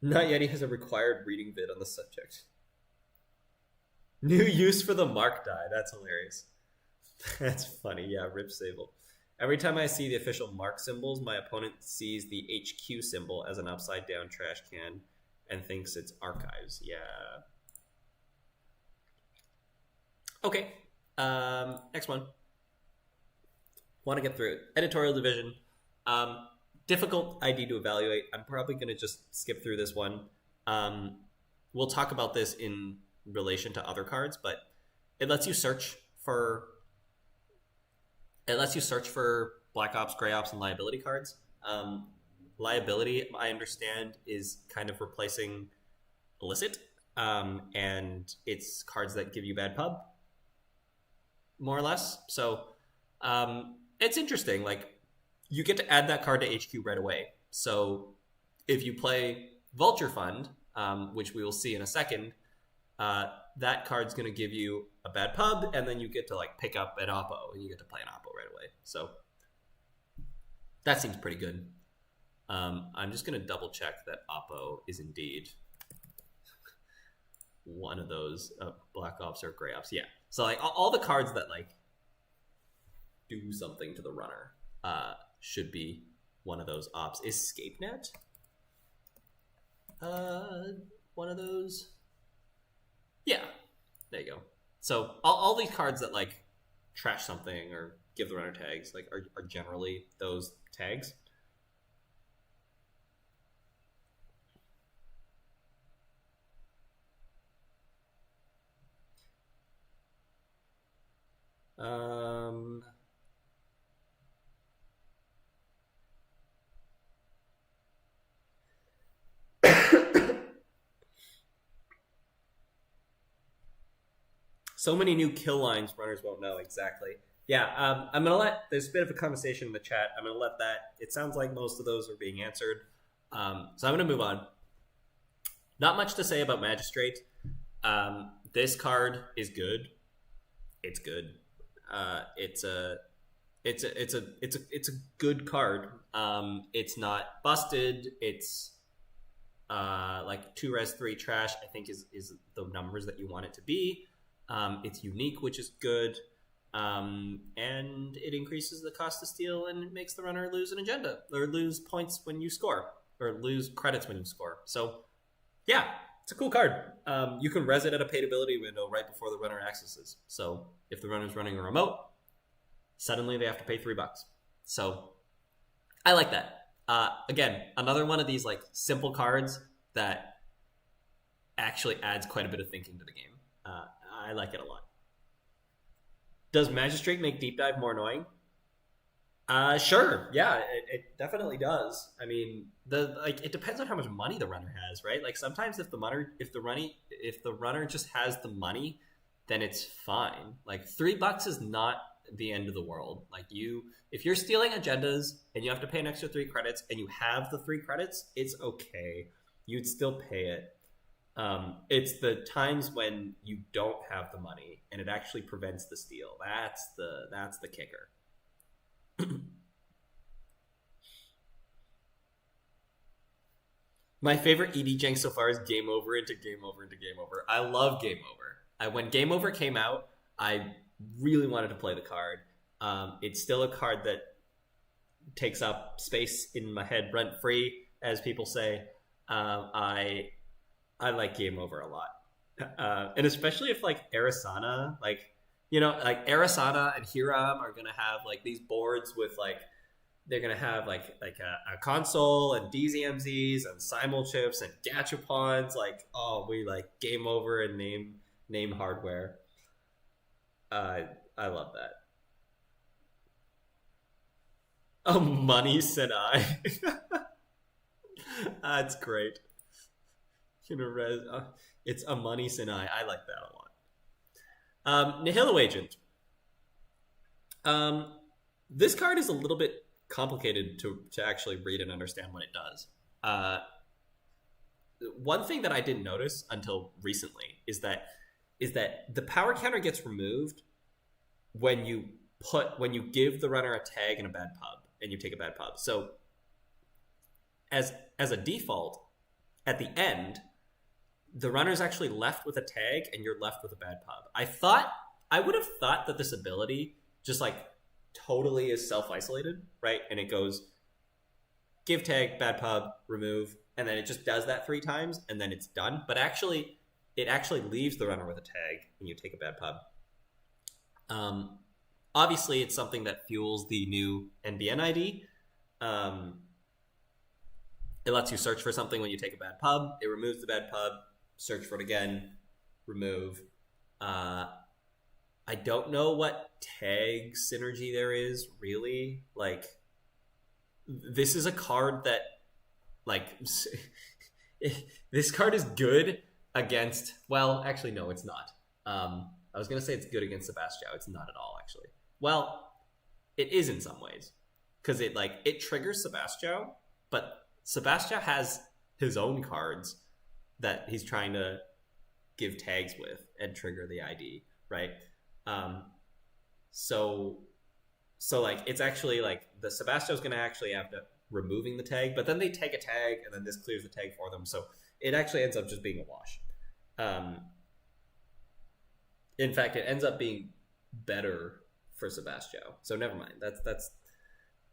Not yet. He has a required reading vid on the subject. New use for the Mark die. That's hilarious. That's funny. Yeah, Rip Sable. Every time I see the official Mark symbols, my opponent sees the HQ symbol as an upside down trash can and thinks it's archives. Yeah. Okay. Next one. Want to get through it. Editorial division. Difficult ID to evaluate. I'm probably going to just skip through this one. We'll talk about this in relation to other cards, but it lets you search for Black Ops, Gray Ops, and liability cards. Liability, I understand, is kind of replacing illicit, and it's cards that give you bad pub, more or less. So it's interesting. Like, you get to add that card to HQ right away. So if you play Vulture Fund, which we will see in a second, that card's going to give you a bad pub, and then you get to like pick up an Oppo, and you get to play an Oppo right away. So that seems pretty good. I'm just going to double check that Oppo is indeed one of those Black Ops or Gray Ops. Yeah. So like all the cards that like do something to the runner should be one of those ops. Is ScapeNet one of those? Yeah, there you go. So all these cards that like trash something or give the runner tags like are generally those tags. So many new kill lines, runners won't know exactly. Yeah, I'm gonna let. There's a bit of a conversation in the chat. I'm gonna let that. It sounds like most of those are being answered. So I'm gonna move on. Not much to say about Magistrate. This card is good. It's good. It's a good card. It's not busted. It's like 2 res 3 trash. I think is the numbers that you want it to be. It's unique, which is good. And it increases the cost to steal and it makes the runner lose an agenda or lose points when you score or lose credits when you score. So yeah, it's a cool card. You can res it at a paid ability window right before the runner accesses. So if the runner's running a remote, suddenly they have to pay $3. So I like that. Again, another one of these like simple cards that actually adds quite a bit of thinking to the game. I like it a lot. Does Magistrate make Deep Dive more annoying? Sure. Yeah, it definitely does. I mean, it depends on how much money the runner has, right? Like sometimes if the runner just has the money, then it's fine. Like $3 is not the end of the world. Like if you're stealing agendas and you have to pay an extra 3 credits and you have the 3 credits, it's okay. You'd still pay it. It's the times when you don't have the money and it actually prevents the steal. That's the kicker. My favorite ED jank so far is Game Over into Game Over into Game Over. I love Game Over. When Game Over came out, I really wanted to play the card. It's still a card that takes up space in my head rent free, as people say. I like Game Over a lot. And especially if like Arasana, like Arasana and Hiram are going to have like these boards with like, they're going to have like a console and DZMZs and simul chips and gachapons. Like, oh, we like Game Over and name hardware. I love that. Oh, Money Sinai. That's great. It's a Money Sinai. I like that a lot. Nihilo Agent. This card is a little bit complicated to actually read and understand what it does. One thing that I didn't notice until recently is that the power counter gets removed when you give the runner a tag and a bad pub and you take a bad pub. So as a default, at the end, the runner's actually left with a tag and you're left with a bad pub. I would have thought that this ability just like totally is self-isolated, right? And it goes give tag, bad pub, remove, and then it just does that 3 times and then it's done. But actually, it actually leaves the runner with a tag when you take a bad pub. Obviously, it's something that fuels the new NBN ID. It lets you search for something when you take a bad pub. It removes the bad pub, search for it again, remove. I don't know what tag synergy there is, really. Like, this is a card that, like, this card is good against, well, actually, no, it's not. I was going to say it's good against Sebastião. It's not at all, actually. Well, it is in some ways. Because it triggers Sebastião, but Sebastião has his own cards that he's trying to give tags with and trigger the ID, right? So like, it's actually like the Sebastião's going to actually have to removing the tag, but then they take a tag and then this clears the tag for them. So it actually ends up just being a wash. In fact, it ends up being better for Sebastião. So never mind.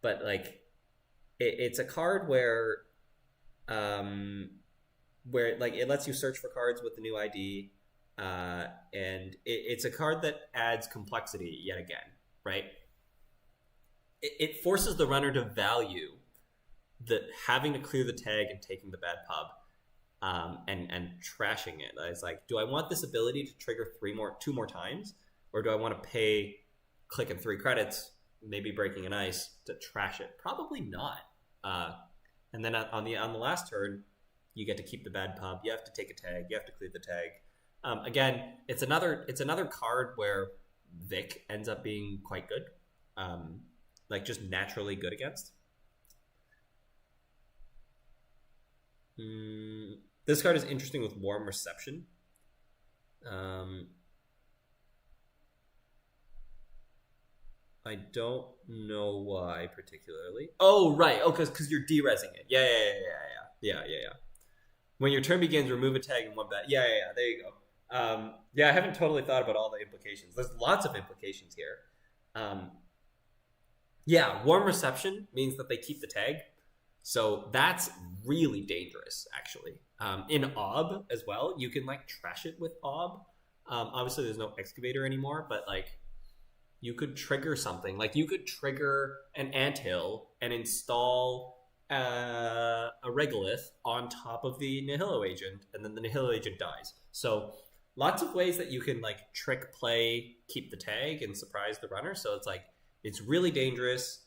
But like, it's a card where like it lets you search for cards with the new ID, and it's a card that adds complexity yet again, right? It forces the runner to value the having to clear the tag and taking the bad pub, and trashing it. It's like, do I want this ability to trigger 2 more times, or do I want to pay clicking 3 credits, maybe breaking an ice to trash it? Probably not. And then on the last turn, you get to keep the bad pub. You have to take a tag. You have to clear the tag. Again, it's another card where Vic ends up being quite good. Like just naturally good against. This card is interesting with Warm Reception. I don't know why particularly. Oh, right. Oh, because you're derezzing it. Yeah. When your turn begins, remove a tag in one bet. Yeah. There you go. Yeah, I haven't totally thought about all the implications. There's lots of implications here. Yeah, Warm Reception means that they keep the tag. So that's really dangerous, actually. In Ob as well, you can like trash it with Ob. Obviously, there's no Excavator anymore, but like you could trigger something. Like you could trigger an anthill and install a Regolith on top of the Nihilo Agent, and then the Nihilo Agent dies. So lots of ways that you can like trick play, keep the tag, and surprise the runner. So it's like it's really dangerous.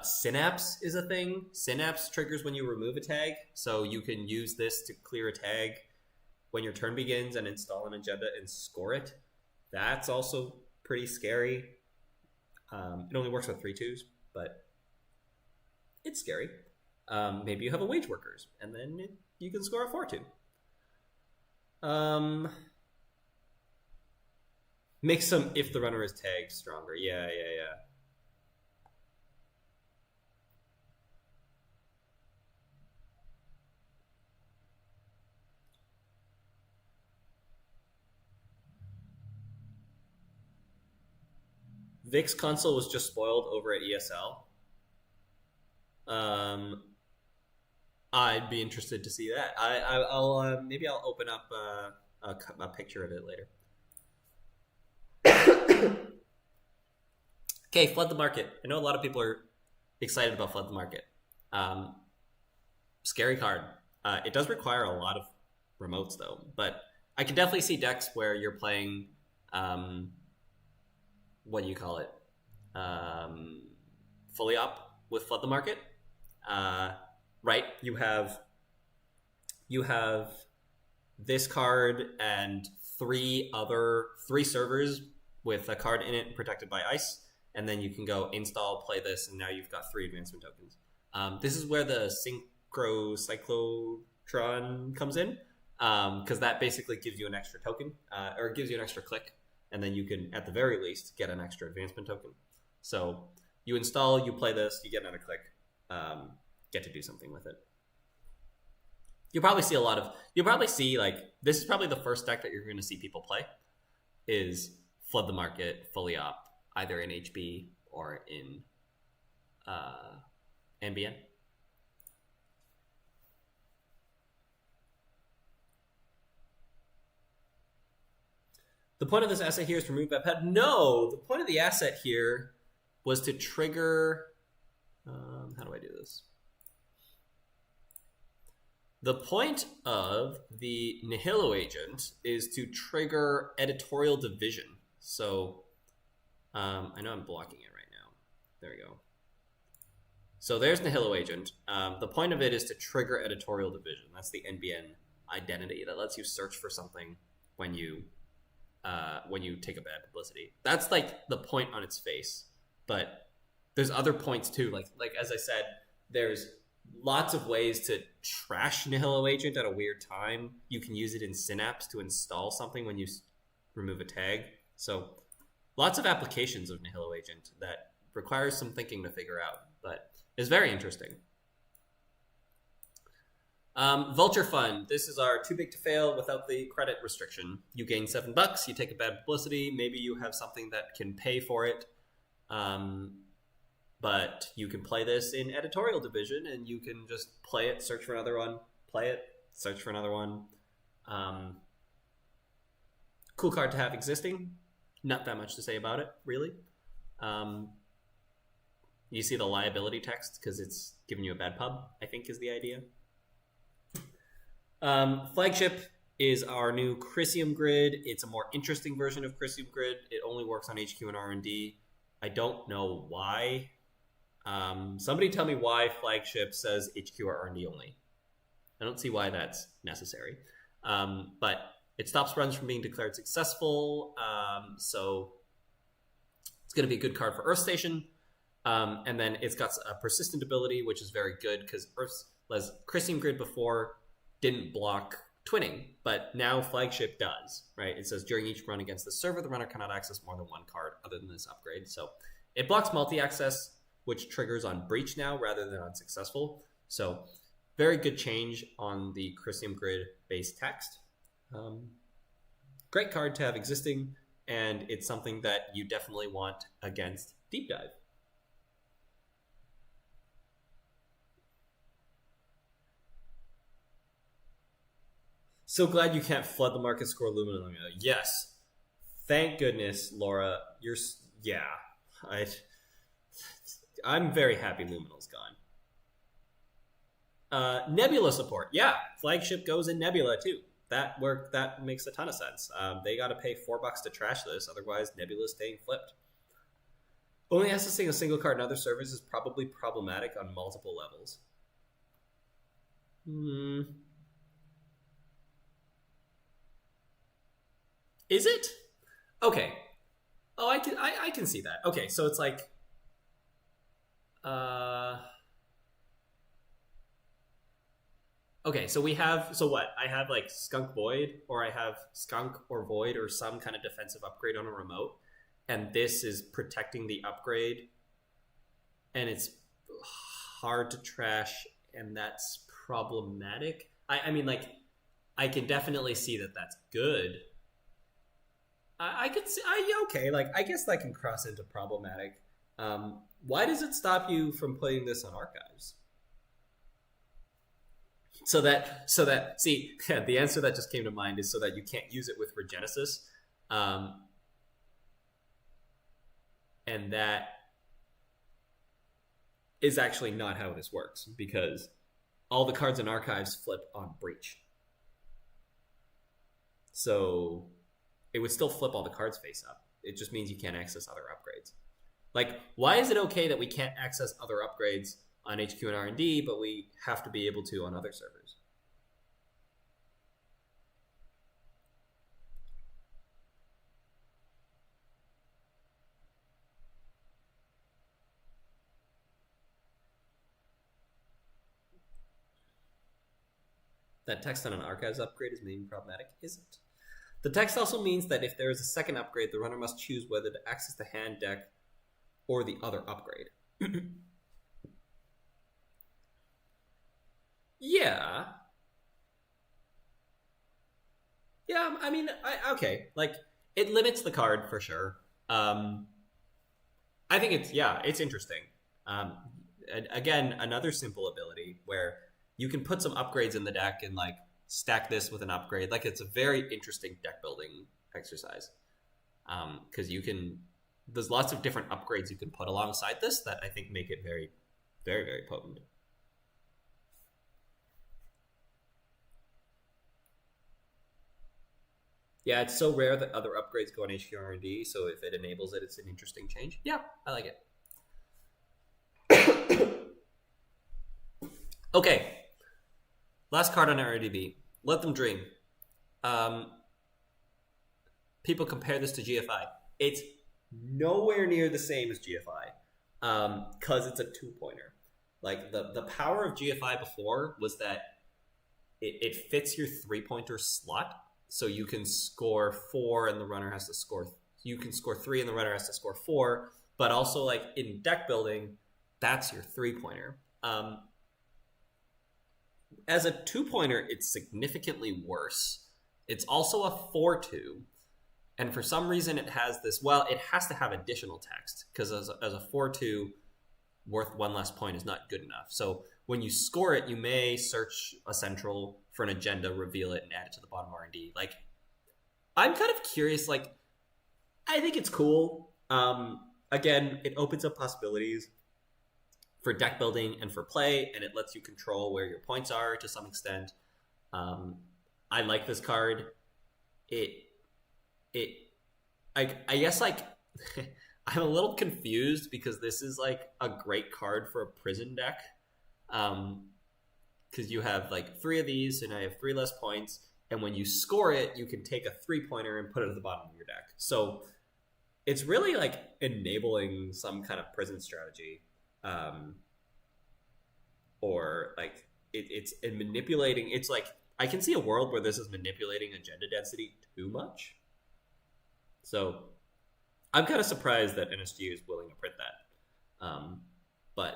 Synapse is a thing. Synapse triggers when you remove a tag, so you can use this to clear a tag when your turn begins and install an agenda and score it. That's also pretty scary. It only works with 3/2s, but it's scary. Maybe you have a Wage Workers, and then you can score a 4/2. Make some if the runner is tagged stronger. Yeah. Vic's console was just spoiled over at ESL. I'd be interested to see that. I'll maybe I'll open up a picture of it later. Okay, Flood the Market. I know a lot of people are excited about Flood the Market. Scary card. It does require a lot of remotes though, but I can definitely see decks where you're playing what do you call it? Fully op with Flood the Market. Right, you have this card and three servers with a card in it protected by ice, and then you can go install, play this, and now you've got 3 advancement tokens. This is where the Synchro Cyclotron comes in, because that basically gives you an extra token, or it gives you an extra click, and then you can, at the very least, get an extra advancement token. So you install, you play this, you get another click, get to do something with it. You'll probably see like, this is probably the first deck that you're going to see people play, is Flood the Market, fully op, either in HB or in NBN. The point of this asset here is to remove that pet. No, the point of the asset here was to trigger... how do I do this? The point of the Nihilo Agent is to trigger editorial division. So, I know I'm blocking it right now. There we go. So there's Nihilo Agent. The point of it is to trigger editorial division. That's the NBN identity that lets you search for something when you take a bad publicity. That's like the point on its face. But there's other points too. Like as I said, there's lots of ways to trash Nihilo Agent at a weird time. You can use it in Synapse to install something when you remove a tag. So lots of applications of Nihilo Agent that requires some thinking to figure out, but it's very interesting. Vulture Fund. This is our too big to fail without the credit restriction. You gain $7. You take a bad publicity. Maybe you have something that can pay for it. But you can play this in editorial division, and you can just play it, search for another one, play it, search for another one. Cool card to have existing. Not that much to say about it, really. You see the liability text because it's giving you a bad pub, I think is the idea. Flagship is our new Chrysium Grid. It's a more interesting version of Chrysium Grid. It only works on HQ and R&D. I don't know why. Somebody tell me why Flagship says HQ or R&D only. I don't see why that's necessary. But It stops runs from being declared successful, so it's going to be a good card for Earth Station. And then it's got a persistent ability, which is very good because Earth's Crystalline Grid before didn't block twinning, but now Flagship does, right? It says during each run against the server, the runner cannot access more than one card other than this upgrade. So it blocks multi-access, which triggers on breach now rather than on successful. So very good change on the Crystalline Grid base text. Great card to have existing, and it's something that you definitely want against Deep Dive. So glad you can't flood the market score Luminal. Yes. Thank goodness, Laura. I'm very happy Luminal's gone. Nebula support. Yeah, Flagship goes in Nebula too. That makes a ton of sense. They got to pay $4 to trash this, otherwise Nebula's staying flipped. Only accessing a single card in other servers is probably problematic on multiple levels. Is it? Okay. Oh, I can see that. Okay, so it's like okay, so what? I have like Skunk Void, or I have Skunk or Void or some kind of defensive upgrade on a remote, and this is protecting the upgrade, and it's hard to trash, and that's problematic. I mean, like, I can definitely see that that's good. I could see, okay, like, I guess that can cross into problematic. Why does it stop you from putting this on archives? So that see, yeah, the answer that just came to mind is so that you can't use it with Regenesis. And that is actually not how this works, because all the cards in archives flip on breach. So it would still flip all the cards face up. It just means you can't access other upgrades. Like, why is it okay that we can't access other upgrades on HQ and R&D, but we have to be able to on other servers? That text on an archives upgrade is maybe problematic, isn't? The text also means that if there is a second upgrade, the runner must choose whether to access the hand, deck, or the other upgrade. Yeah. Yeah, I mean, okay. Like, it limits the card for sure. I think it's interesting. Again, another simple ability where you can put some upgrades in the deck and, like, stack this with an upgrade. Like, it's a very interesting deck building exercise. Because there's lots of different upgrades you can put alongside this that I think make it very, very, very potent. Yeah, it's so rare that other upgrades go on HQ R&D, so if it enables it, it's an interesting change. Yeah, I like it. Okay. Last card on RDB. Let Them Dream. People compare this to GFI. It's nowhere near the same as GFI because it's a two-pointer. Like, the power of GFI before was that it fits your three-pointer slot, so you can score 4 and the runner has to score... You can score 3 and the runner has to score 4, but also, like, in deck building, that's your three-pointer. As a two-pointer, it's significantly worse. It's also a 4-2, and for some reason it has this... Well, it has to have additional text, because as a 4-2, worth 1 less point is not good enough. So when you score it, you may search a central for an agenda, reveal it, and add it to the bottom R&D. Like, I'm kind of curious, like, I think it's cool. Again, it opens up possibilities for deck building and for play, and it lets you control where your points are to some extent. I like this card. I guess, like, I'm a little confused because this is, like, a great card for a prison deck. Because you have, like, 3 of these, and I have 3 less points, and when you score it, you can take a 3-pointer and put it at the bottom of your deck. So it's really like enabling some kind of prison strategy, or like it's manipulating. It's like I can see a world where this is manipulating agenda density too much. So I'm kind of surprised that NSG is willing to print that. But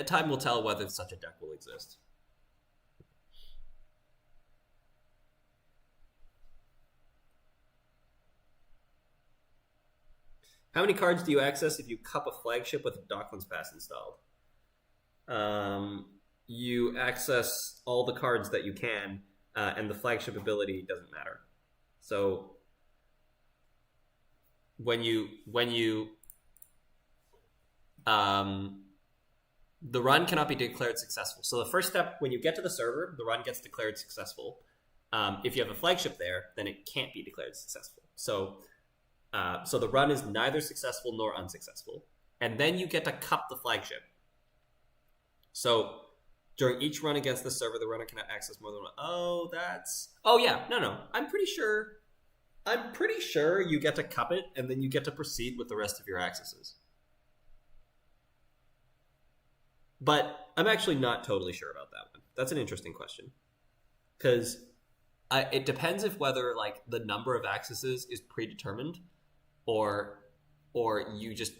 time will tell whether such a deck will exist. How many cards do you access if you cup a flagship with a Docklands Pass installed? You access all the cards that you can, and the flagship ability doesn't matter. So when you the run cannot be declared successful. So the first step, when you get to the server, the run gets declared successful. If you have a flagship there, then it can't be declared successful. So the run is neither successful nor unsuccessful. And then you get to cup the flagship. So during each run against the server, the runner cannot access more than one. Oh, yeah. No. I'm pretty sure you get to cup it, and then you get to proceed with the rest of your accesses. But I'm actually not totally sure about that one. That's an interesting question. Because it depends if whether like the number of accesses is predetermined or you just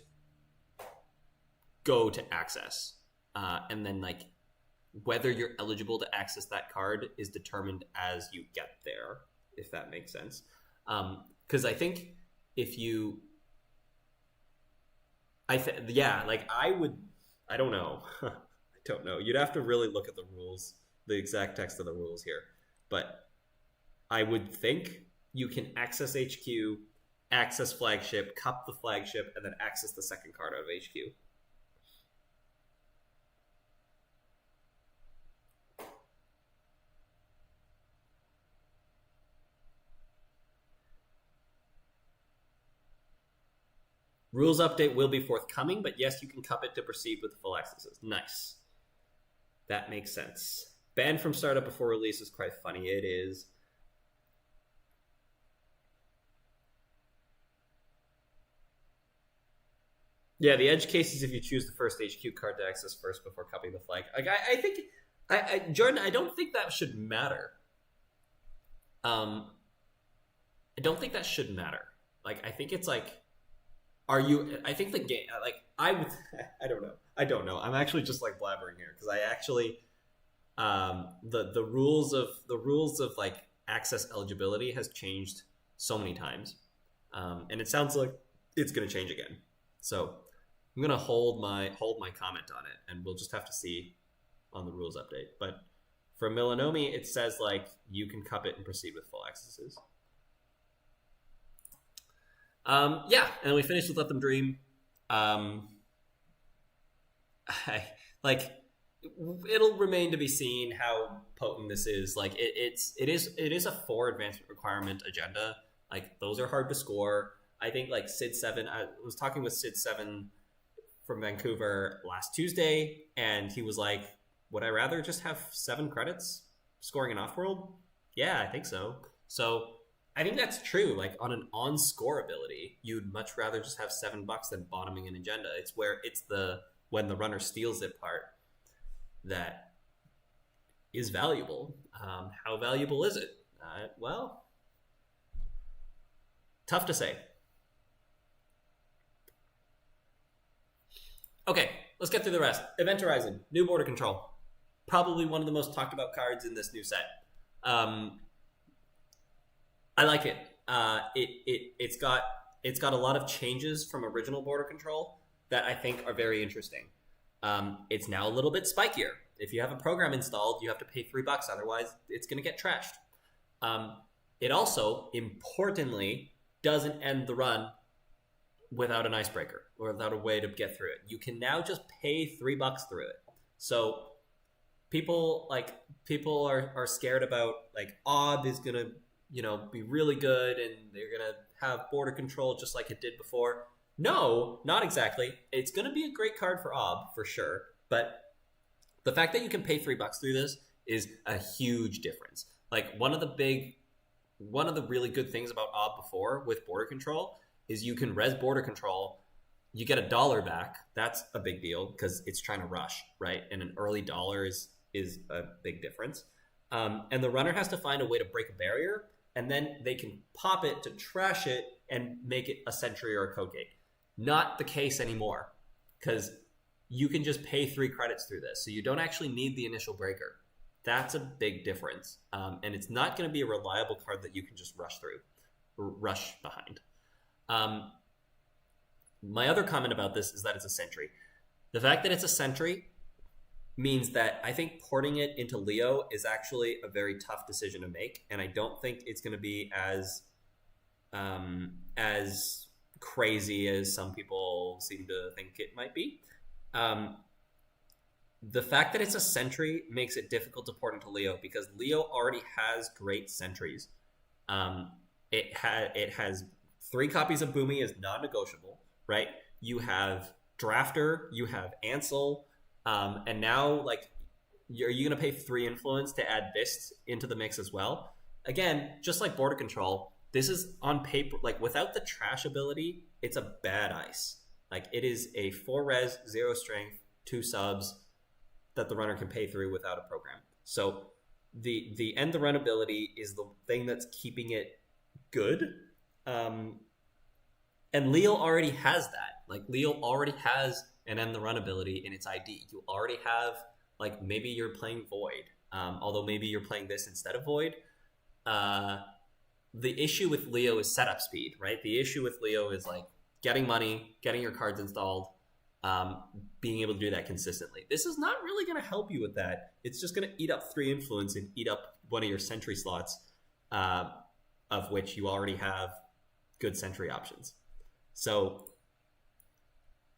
go to access. And then like whether you're eligible to access that card is determined as you get there, if that makes sense. Because I think if you... I don't know. I don't know. You'd have to really look at the rules, the exact text of the rules here. But I would think you can access HQ, access flagship, cup the flagship, and then access the second card out of HQ. Rules update will be forthcoming, but yes, you can cup it to proceed with the full accesses. Nice. That makes sense. Banned from startup before release is quite funny. It is. Yeah, the edge case is if you choose the first HQ card to access first before cupping the flag. Like I think, Jordan, I don't think that should matter. I don't think that should matter. Like, I think it's like, I think the game, like, I don't know. I'm actually just like blabbering here because I actually, the rules of like access eligibility has changed so many times. And it sounds like it's going to change again. So I'm going to hold my comment on it, and we'll just have to see on the rules update. But for Milanomi, it says like you can cup it and proceed with full accesses. Yeah, and we finished with Let Them Dream. It'll remain to be seen how potent this is. Like it is a 4 advancement requirement agenda. Like those are hard to score. I think like Sid7, I was talking with Sid7 from Vancouver last Tuesday, and he was like, would I rather just have 7 credits scoring an off-world? Yeah, I think so. So I think that's true. Like on an on-score ability, you'd much rather just have $7 than bottoming an agenda. It's where it's when the runner steals it part that is valuable. How valuable is it? Well, tough to say. Okay, let's get through the rest. Event Horizon, new border control. Probably one of the most talked about cards in this new set. I like it. It's got a lot of changes from original border control that I think are very interesting. It's now a little bit spikier. If you have a program installed, you have to pay $3, otherwise it's going to get trashed. It also, importantly, doesn't end the run without an icebreaker or without a way to get through it. You can now just pay $3 through it. So people are scared about like OB is gonna be really good and they're gonna have border control just like it did before. No, not exactly. It's gonna be a great card for OB for sure, but the fact that you can pay $3 through this is a huge difference. Like one of the really good things about Ob before with border control is you can res border control, you get $1 back. That's a big deal because it's trying to rush, right? And an early dollar is a big difference. And the runner has to find a way to break a barrier, and then they can pop it to trash it and make it a sentry or a code gate. Not the case anymore, because you can just pay 3 credits through this. So you don't actually need the initial breaker. That's a big difference. And it's not going to be a reliable card that you can just rush through, or rush behind. My other comment about this is that it's a sentry. The fact that it's a sentry means that I think porting it into Leo is actually a very tough decision to make, and I don't think it's going to be as crazy as some people seem to think it might be. The fact that it's a sentry makes it difficult to port into Leo because Leo already has great sentries. It has 3 copies of Boomy is non-negotiable, right? You have Drafter, you have Ansel, and now are you going to pay 3 influence to add this into the mix as well? Again, just like border control, this is on paper, like without the trash ability, it's a bad ice. Like it is a 4 res, 0 strength, 2 subs that the runner can pay through without a program. So the end the run ability is the thing that's keeping it good. And Leo already has that. Like Leo already has an end the run ability in its ID. You already have, like, maybe you're playing Void, although maybe you're playing this instead of Void. The issue with Leo is setup speed, right? The issue with Leo is like getting money, getting your cards installed, being able to do that consistently. This is not really going to help you with that. It's just going to eat up 3 influence and eat up one of your sentry slots, of which you already have good sentry options. So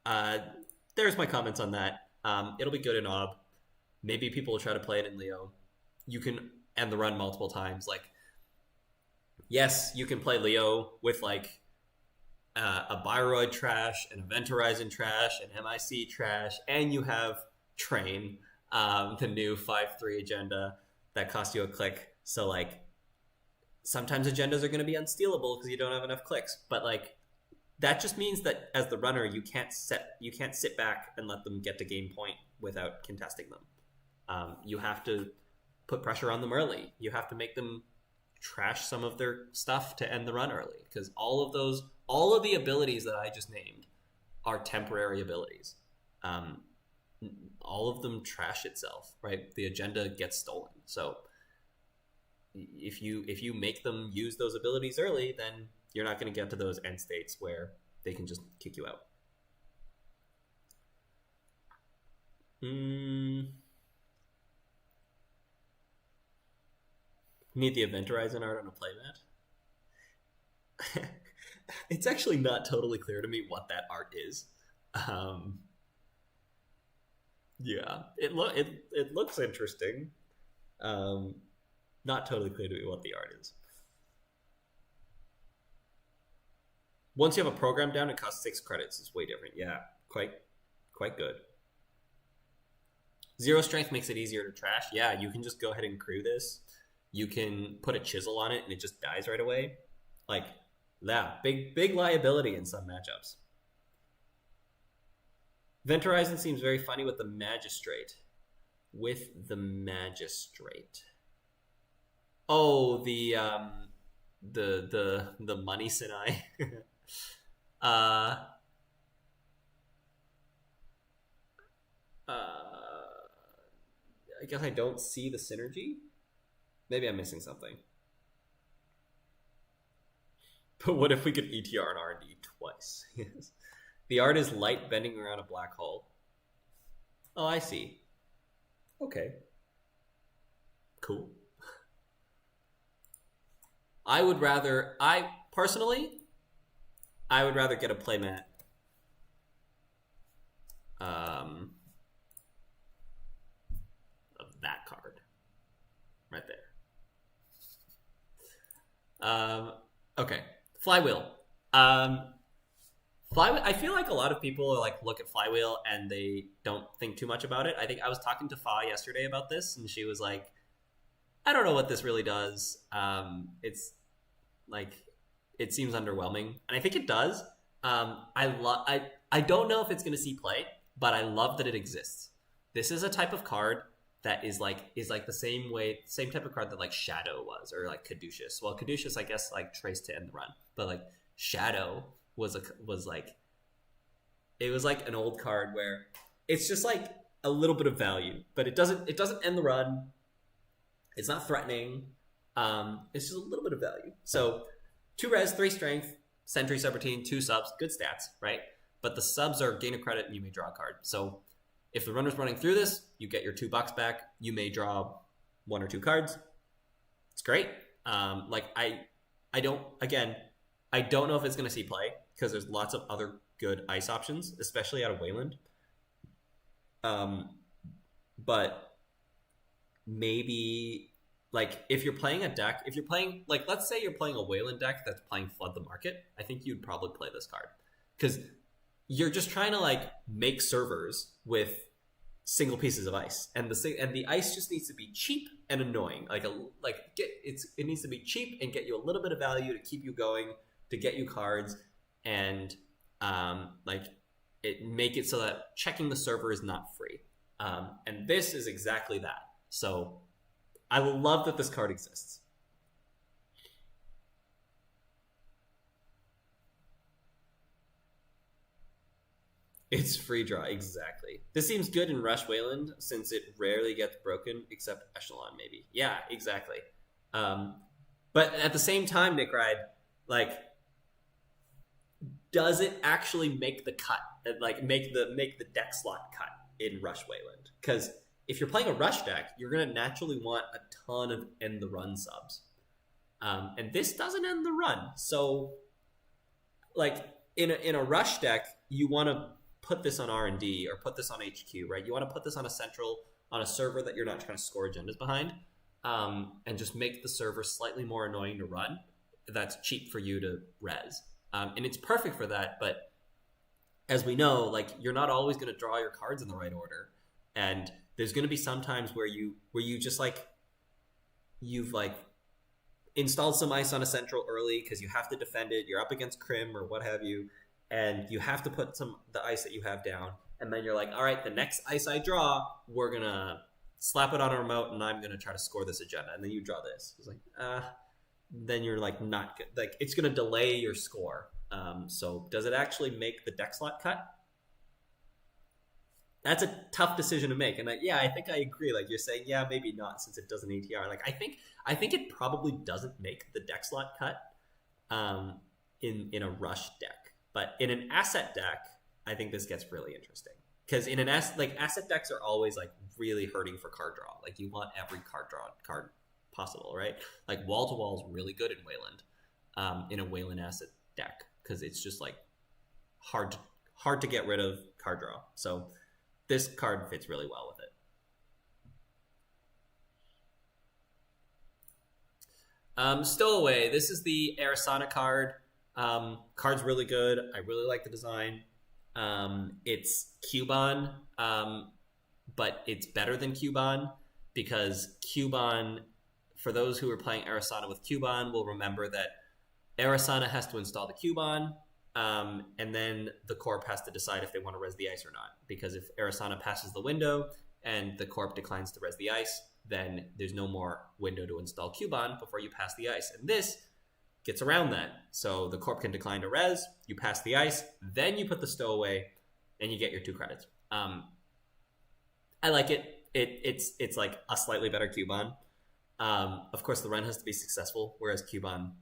there's my comments on that. It'll be good in Ob. Maybe people will try to play it in Leo. You can end the run multiple times. Like, yes, you can play Leo with like a Byroid trash, an Event Horizon trash, an MIC trash, and you have Train, the new 5/3 agenda that costs you a click. So like sometimes agendas are going to be unstealable because you don't have enough clicks. But like that just means that as the runner, you can't sit back and let them get to game point without contesting them. You have to put pressure on them early. You have to make them trash some of their stuff to end the run early, because all of the abilities that I just named are temporary abilities. All of them trash itself, right? The agenda gets stolen. So if you make them use those abilities early, then you're not going to get to those end states where they can just kick you out. Need the Event Horizon art on a playmat? It's actually not totally clear to me what that art is. Yeah, it looks interesting. Not totally clear to me what the art is. Once you have a program down, it costs 6 credits. It's way different. Yeah, quite good. 0 strength makes it easier to trash. Yeah, you can just go ahead and crew this. You can put a chisel on it and it just dies right away. Like, yeah, big liability in some matchups. Event Horizon seems very funny with the Magistrate. Oh, the money Sinai. I guess I don't see the synergy. Maybe I'm missing something. But what if we could ETR and R&D twice? Yes. The art is light bending around a black hole. Oh, I see. Okay. Cool. I would rather get a playmat of that card right there. Okay, Flywheel. Flywheel. I feel like a lot of people like look at Flywheel and they don't think too much about it. I think I was talking to Fa yesterday about this, and she was like, I don't know what this really does. It's like it seems underwhelming, and I think it does. I don't know if it's going to see play, but I love that it exists. This is a type of card that is like the same type of card that like Shadow was, or like Caduceus. Well, Caduceus, I guess, like traced to end the run, but like Shadow was like it was like an old card where it's just like a little bit of value, but it doesn't end the run. It's not threatening. It's just a little bit of value. So 2 res, 3 strength, Sentry subroutine, 2 subs, good stats, right? But the subs are gain a credit and you may draw a card. So if the runner's running through this, you get your $2 back. You may draw 1 or 2 cards. It's great. Like I don't know if it's going to see play because there's lots of other good ice options, especially out of Wayland. But maybe like if you're playing a deck, like let's say you're playing a Wayland deck that's playing Flood the Market, I think you'd probably play this card because you're just trying to like make servers with single pieces of ice, and the ice just needs to be cheap and annoying. It needs to be cheap and get you a little bit of value to keep you going, to get you cards, and make it so that checking the server is not free. And this is exactly that. So I love that this card exists. It's free draw, exactly. This seems good in Rush Wayland since it rarely gets broken, except Echelon, maybe. Yeah, exactly. But at the same time, Nick Ride, like, does it actually make the cut? Like, make the deck slot cut in Rush Wayland? Because if you're playing a Rush deck, you're going to naturally want a ton of end the run subs. And this doesn't end the run. So, like, in a Rush deck, you want to put this on R&D or put this on HQ, right? You want to put this on a central, on a server that you're not trying to score agendas behind, and just make the server slightly more annoying to run. That's cheap for you to res. And it's perfect for that, but as we know, like, you're not always going to draw your cards in the right order. And there's going to be some times where you just like, you've like installed some ice on a central early because you have to defend it. You're up against Crim or what have you, and you have to put the ice that you have down. And then you're like, all right, the next ice I draw, we're going to slap it on a remote and I'm going to try to score this agenda. And then you draw this. It's like, then you're like not good. Like, it's going to delay your score. So does it actually make the deck slot cut? That's a tough decision to make. And I think I agree. Like, you're saying, yeah, maybe not since it does an ATR. Like, I think it probably doesn't make the deck slot cut in a Rush deck. But in an asset deck, I think this gets really interesting. Because in an asset decks are always like really hurting for card draw. Like, you want every card possible, right? Like, Wall to Wall is really good in Wayland, in a Wayland asset deck, because it's just like hard to get rid of card draw. So this card fits really well with it. Stowaway. This is the Arisana card. Card's really good. I really like the design. It's Cubon, but it's better than Cubon because Cubon, for those who are playing Arisana with Cubon, will remember that Arisana has to install the Cubon, and then the Corp has to decide if they want to res the ice or not. Because if Arisana passes the window and the Corp declines to res the ice, then there's no more window to install Cubon before you pass the ice. And this gets around that. So the Corp can decline to res, you pass the ice, then you put the stowaway, and you get your 2 credits. I like it. It's like a slightly better Cubon. Of course, the run has to be successful, whereas Cubon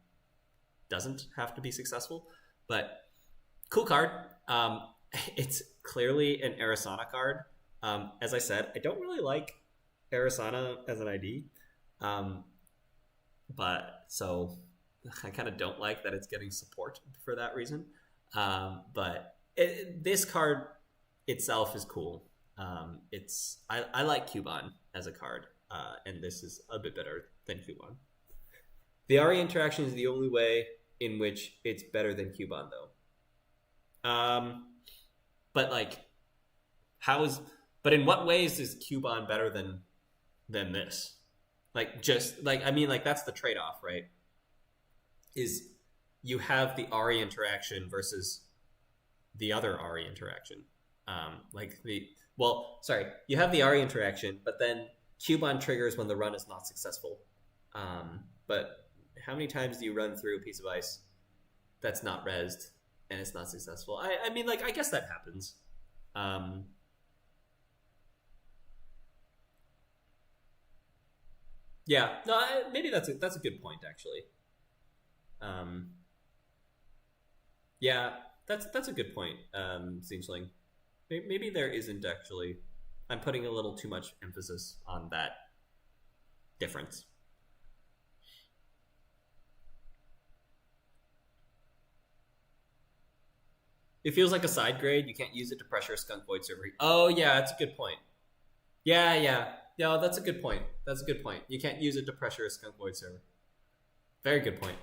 doesn't have to be successful. But cool card. It's clearly an Arisana card. As I said, I don't really like Arisana as an ID. But so I kind of don't like that it's getting support for that reason. But this card itself is cool. I like Cubon as a card, and this is a bit better than Cubon. The RE interaction is the only way in which it's better than Cubon, though. But like, but in what ways is Cubon better than this? Like just like I mean like that's the trade-off, right? Is you have the Ari interaction versus the other Ari interaction. You have the Ari interaction, but then Cubon triggers when the run is not successful. But how many times do you run through a piece of ice that's not rezzed and it's not successful? I mean, like, I guess that happens. Yeah, no, maybe that's a good point, actually. Um, yeah, that's a good point, Zinchling. Maybe there isn't actually. I'm putting a little too much emphasis on that difference. It feels like a side grade. You can't use it to pressure a skunk void server. Oh yeah, that's a good point. Yeah, that's a good point. That's a good point. You can't use it to pressure a skunk void server. Very good point.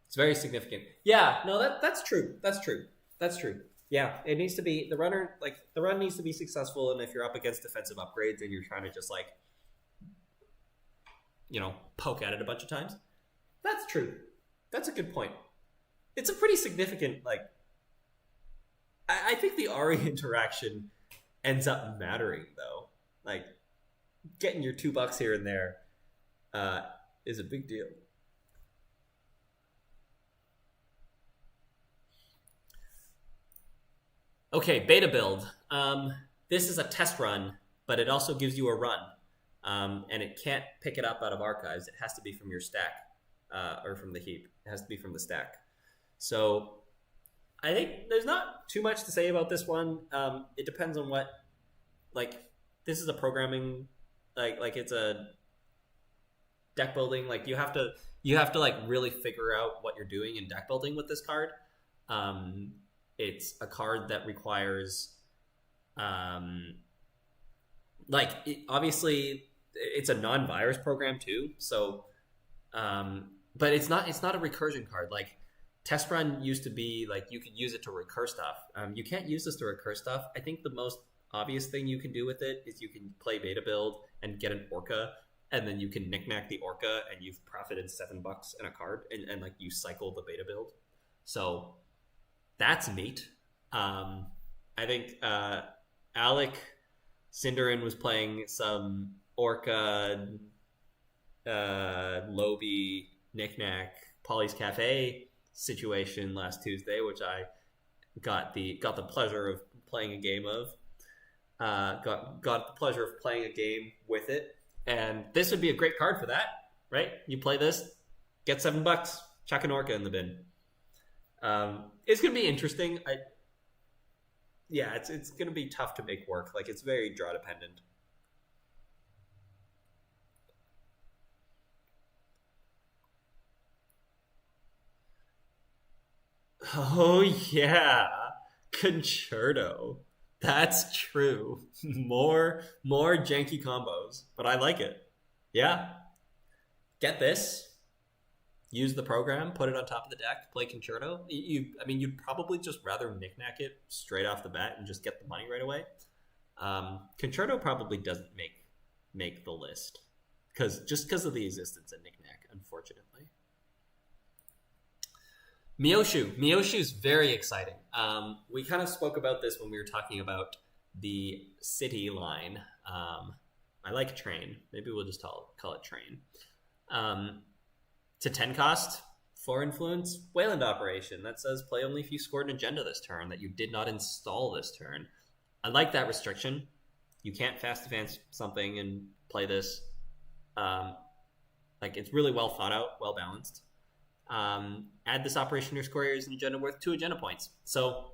It's very significant. Yeah, no, that's true. That's true. That's true. Yeah, it needs to be the runner. Like the run needs to be successful, and if you're up against defensive upgrades and you're trying to just like, poke at it a bunch of times, that's true. That's a good point. It's a pretty significant like. I think the Ari interaction ends up mattering though. Like getting your $2 here and there is a big deal. Okay, beta build. This is a test run, but it also gives you a run. And it can't pick it up out of archives. It has to be from your stack or from the heap. It has to be from the stack. So I think there's not too much to say about this one. It depends on what, like, this is a programming, like it's a deck building. Like you have to like really figure out what you're doing in deck building with this card. It's a card that requires, obviously it's a non-virus program too. So, but it's not a recursion card. Like Test Run used to be like you could use it to recur stuff. You can't use this to recur stuff. I think the most obvious thing you can do with it is you can play beta build and get an Orca, and then you can knickknack the Orca, and you've profited $7 in a card, and like you cycle the beta build. So that's neat. I think Alec Cinderin was playing some Orca, Lobby, Knickknack, Polly's Cafe situation last Tuesday, which I got the pleasure of playing a game of. Got the pleasure of playing a game with it, and this would be a great card for that, right? You play this, get $7, chuck an Orca in the bin. It's gonna be interesting. It's gonna be tough to make work. Like it's very draw dependent. Oh yeah, Concerto. That's true. More janky combos, but I like it. Yeah, get this. Use the program, put it on top of the deck, play Concerto. You'd probably just rather knickknack it straight off the bat and just get the money right away. Concerto probably doesn't make the list because of the existence of knickknack, unfortunately. Mioshu is very exciting. We kind of spoke about this when we were talking about the city line. I like train. Maybe we'll just call it train. It's a 10 cost, 4 influence, Wayland operation that says play only if you scored an agenda this turn that you did not install this turn. I like that restriction. You can't fast advance something and play this. It's really well thought out, well balanced. Add this operation to your score area as an agenda worth 2 agenda points. So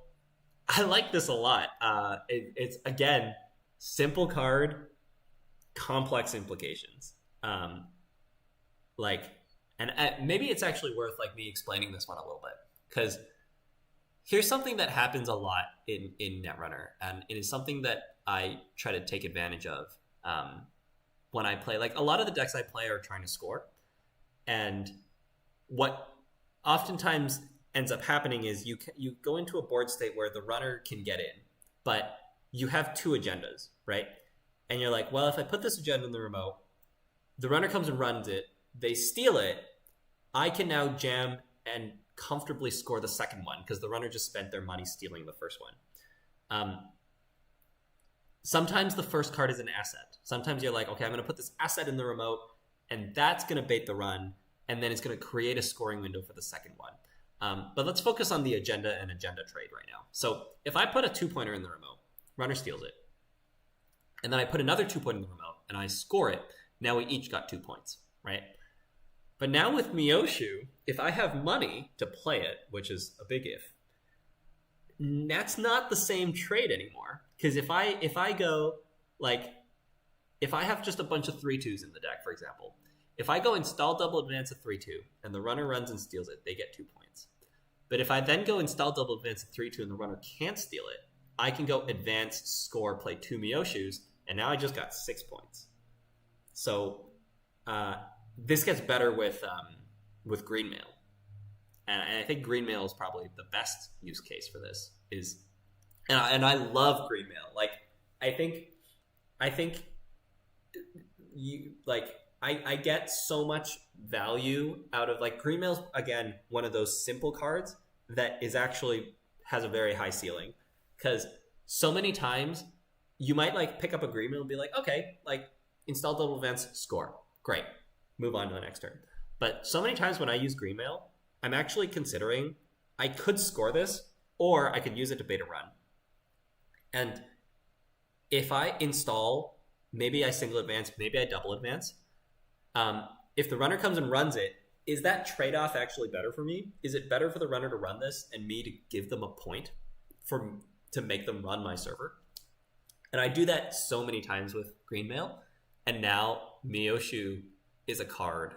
I like this a lot. It's again, simple card, complex implications. Maybe it's actually worth like me explaining this one a little bit, because here's something that happens a lot in Netrunner, and it is something that I try to take advantage of when I play. Like a lot of the decks I play are trying to score, and what oftentimes ends up happening is you go into a board state where the runner can get in, but you have 2 agendas, right? and you're like, well, if I put this agenda in the remote, the runner comes and runs it, they steal it, I can now jam and comfortably score the second one because the runner just spent their money stealing the first one. Sometimes the first card is an asset. Sometimes you're like, okay, I'm going to put this asset in the remote, and that's going to bait the run, and then it's going to create a scoring window for the second one. But let's focus on the agenda and agenda trade right now. So if I put a 2-pointer in the remote, runner steals it, and then I put another 2-pointer in the remote, and I score it, now we each got 2 points, right? But now with Miyoshu, if I have money to play it, which is a big if, that's not the same trade anymore. Because if I go, like, if I have just a bunch of 3-2s in the deck, for example, if I go install double advance a 3-2 and the runner runs and steals it, they get 2 points. But if I then go install double advance a 3-2 and the runner can't steal it, I can go advance, score, play 2 Miyoshus, and now I just got 6 points. So this gets better with Greenmail. And I think Greenmail is probably the best use case for this. And I love Greenmail. Like, I think you like I get so much value out of, like, Greenmail's again one of those simple cards that is actually has a very high ceiling, because so many times you might like pick up a Greenmail and be like, okay, like, install double advance, score, great, move on to the next turn. But so many times when I use Greenmail, I'm actually considering I could score this, or I could use it to bait a run. And if I install, maybe I single advance, maybe I double advance, if the runner comes and runs it, is that trade-off actually better for me? Is it better for the runner to run this and me to give them a point to make them run my server? And I do that so many times with Greenmail, and now Miyoshu is a card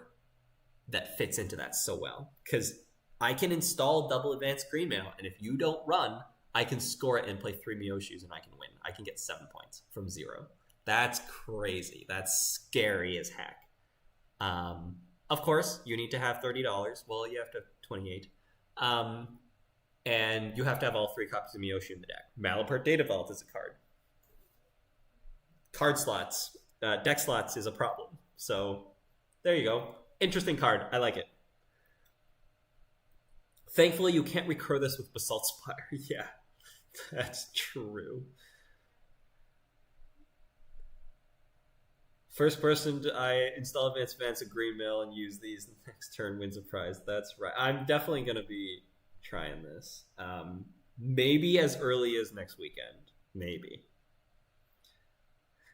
that fits into that so well, because I can install double advance Greenmail, and if you don't run, I can score it and play 3 Miyoshus and I can win. I can get 7 points from 0. That's crazy. That's scary as heck. Of course, you need to have $30. Well, you have to have 28. And you have to have all 3 copies of Miyoshu in the deck. Malapert Data Vault is a card. Card slots, deck slots is a problem. So there you go. Interesting card. I like it. Thankfully, you can't recur this with Basalt Spire. Yeah, that's true. First person I install Advanced of Greenmail and use these next turn wins a prize. That's right. I'm definitely going to be trying this. Maybe as early as next weekend. Maybe.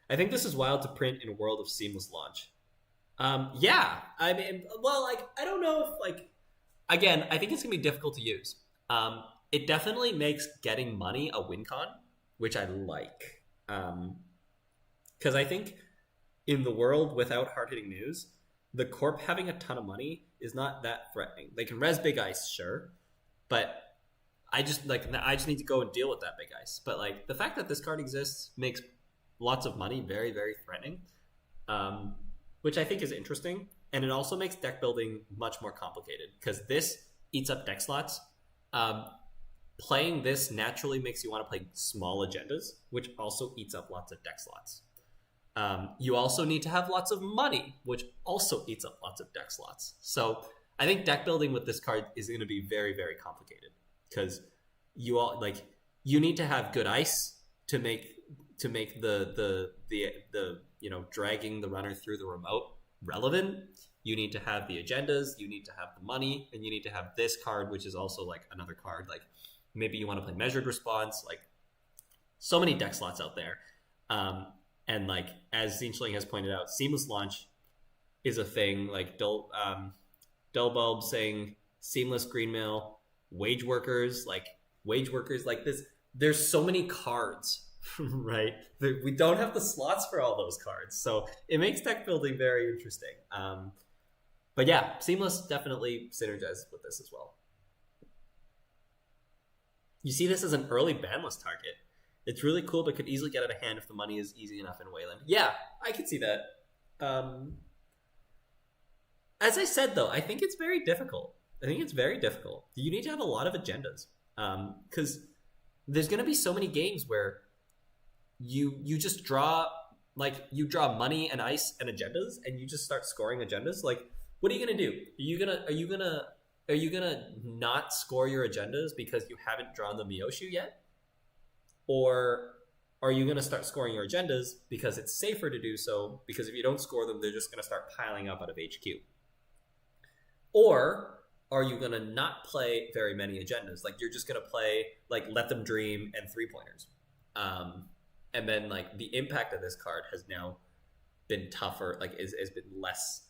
I think this is wild to print in a world of seamless launch. Yeah. I mean, well, like, I don't know if, like, again, I think it's going to be difficult to use. It definitely makes getting money a win con, which I like. Because I think in the world without hard-hitting news, the Corp having a ton of money is not that threatening. They can res Big Ice, sure, but I just need to go and deal with that Big Ice. But, like, the fact that this card exists makes lots of money very, very threatening, which I think is interesting. And it also makes deck building much more complicated, because this eats up deck slots. Playing this naturally makes you want to play small agendas, which also eats up lots of deck slots. You also need to have lots of money, which also eats up lots of deck slots. So I think deck building with this card is going to be very, very complicated, because you need to have good ice to make the dragging the runner through the remote relevant. You need to have the agendas, you need to have the money, and you need to have this card, which is also like another card. Like, maybe you want to play measured response. Like, so many deck slots out there. And, like, as Zinchling has pointed out, seamless launch is a thing. Like, Delbulb saying seamless Greenmail, wage workers like this. There's so many cards, right? We don't have the slots for all those cards. So it makes deck building very interesting. But yeah, seamless definitely synergizes with this as well. You see this as an early banless target. It's really cool, but could easily get out of hand if the money is easy enough in Wayland. Yeah, I can see that. As I said, though, I think it's very difficult. You need to have a lot of agendas, because there's going to be so many games where you just draw like you draw money and ice and agendas, and you just start scoring agendas. Like, what are you gonna do? Are you gonna not score your agendas because you haven't drawn the Mioshu yet, or are you gonna start scoring your agendas because it's safer to do so? Because if you don't score them, they're just gonna start piling up out of HQ. Or are you gonna not play very many agendas? Like, you're just gonna play like Let Them Dream and 3-pointers. And then like the impact of this card has now been tougher, like has been less,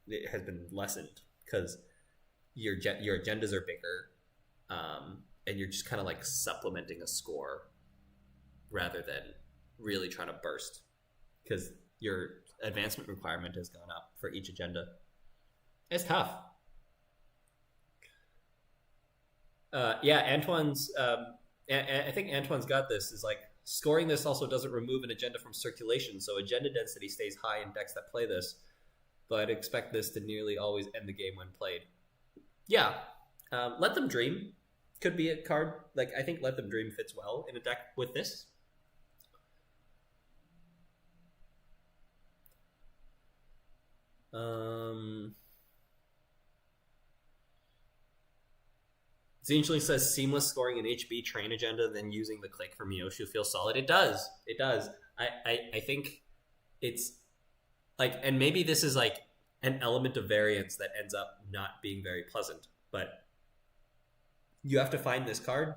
it has been lessened because your agendas are bigger, and you're just kind of like supplementing a score rather than really trying to burst, because your advancement requirement has gone up for each agenda. It's tough. Yeah, Antoine's I think Antoine's got this, is like, scoring this also doesn't remove an agenda from circulation, so agenda density stays high in decks that play this, but I'd expect this to nearly always end the game when played. Yeah, Let Them Dream could be a card. Like, I think Let Them Dream fits well in a deck with this. Zinchling says seamless scoring an HB train agenda, then using the click for Mioshu feels solid. It does. It does. I think it's like, and maybe this is like an element of variance that ends up not being very pleasant, but you have to find this card.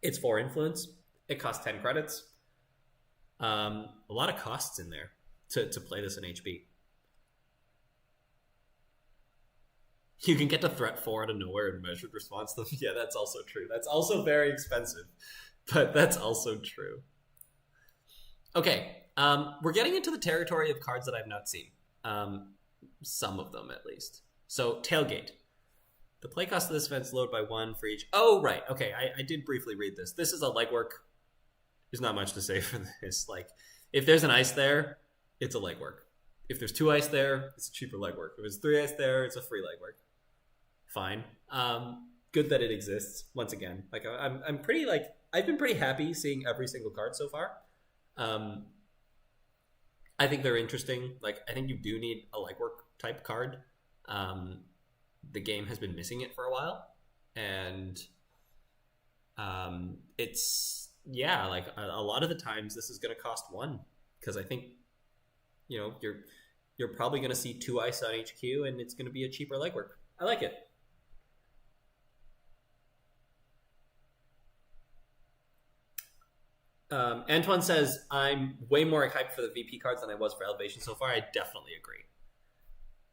It's 4 influence. It costs 10 credits. A lot of costs in there to play this in HB. You can get to threat 4 out of nowhere and measured response to them. Yeah, that's also true. That's also very expensive, but that's also true. Okay, we're getting into the territory of cards that I've not seen. Some of them, at least. So, Tailgate. The play cost of this event's lowered by 1 for each. Oh, right. Okay, I did briefly read this. This is a legwork. There's not much to say for this. Like, if there's an ice there, it's a legwork. If there's 2 ice there, it's a cheaper legwork. If there's 3 ice there, it's a free legwork. Fine. Good that it exists. Once again, like, I'm pretty, like, I've been pretty happy seeing every single card so far. I think they're interesting. Like, I think you do need a legwork type card. The game has been missing it for a while, and it's, yeah, like a lot of the times this is going to cost 1, because I think, you know, you're probably going to see 2 ice on HQ, and it's going to be a cheaper legwork. I like it. Antoine says, I'm way more hyped for the VP cards than I was for Elevation so far. I definitely agree.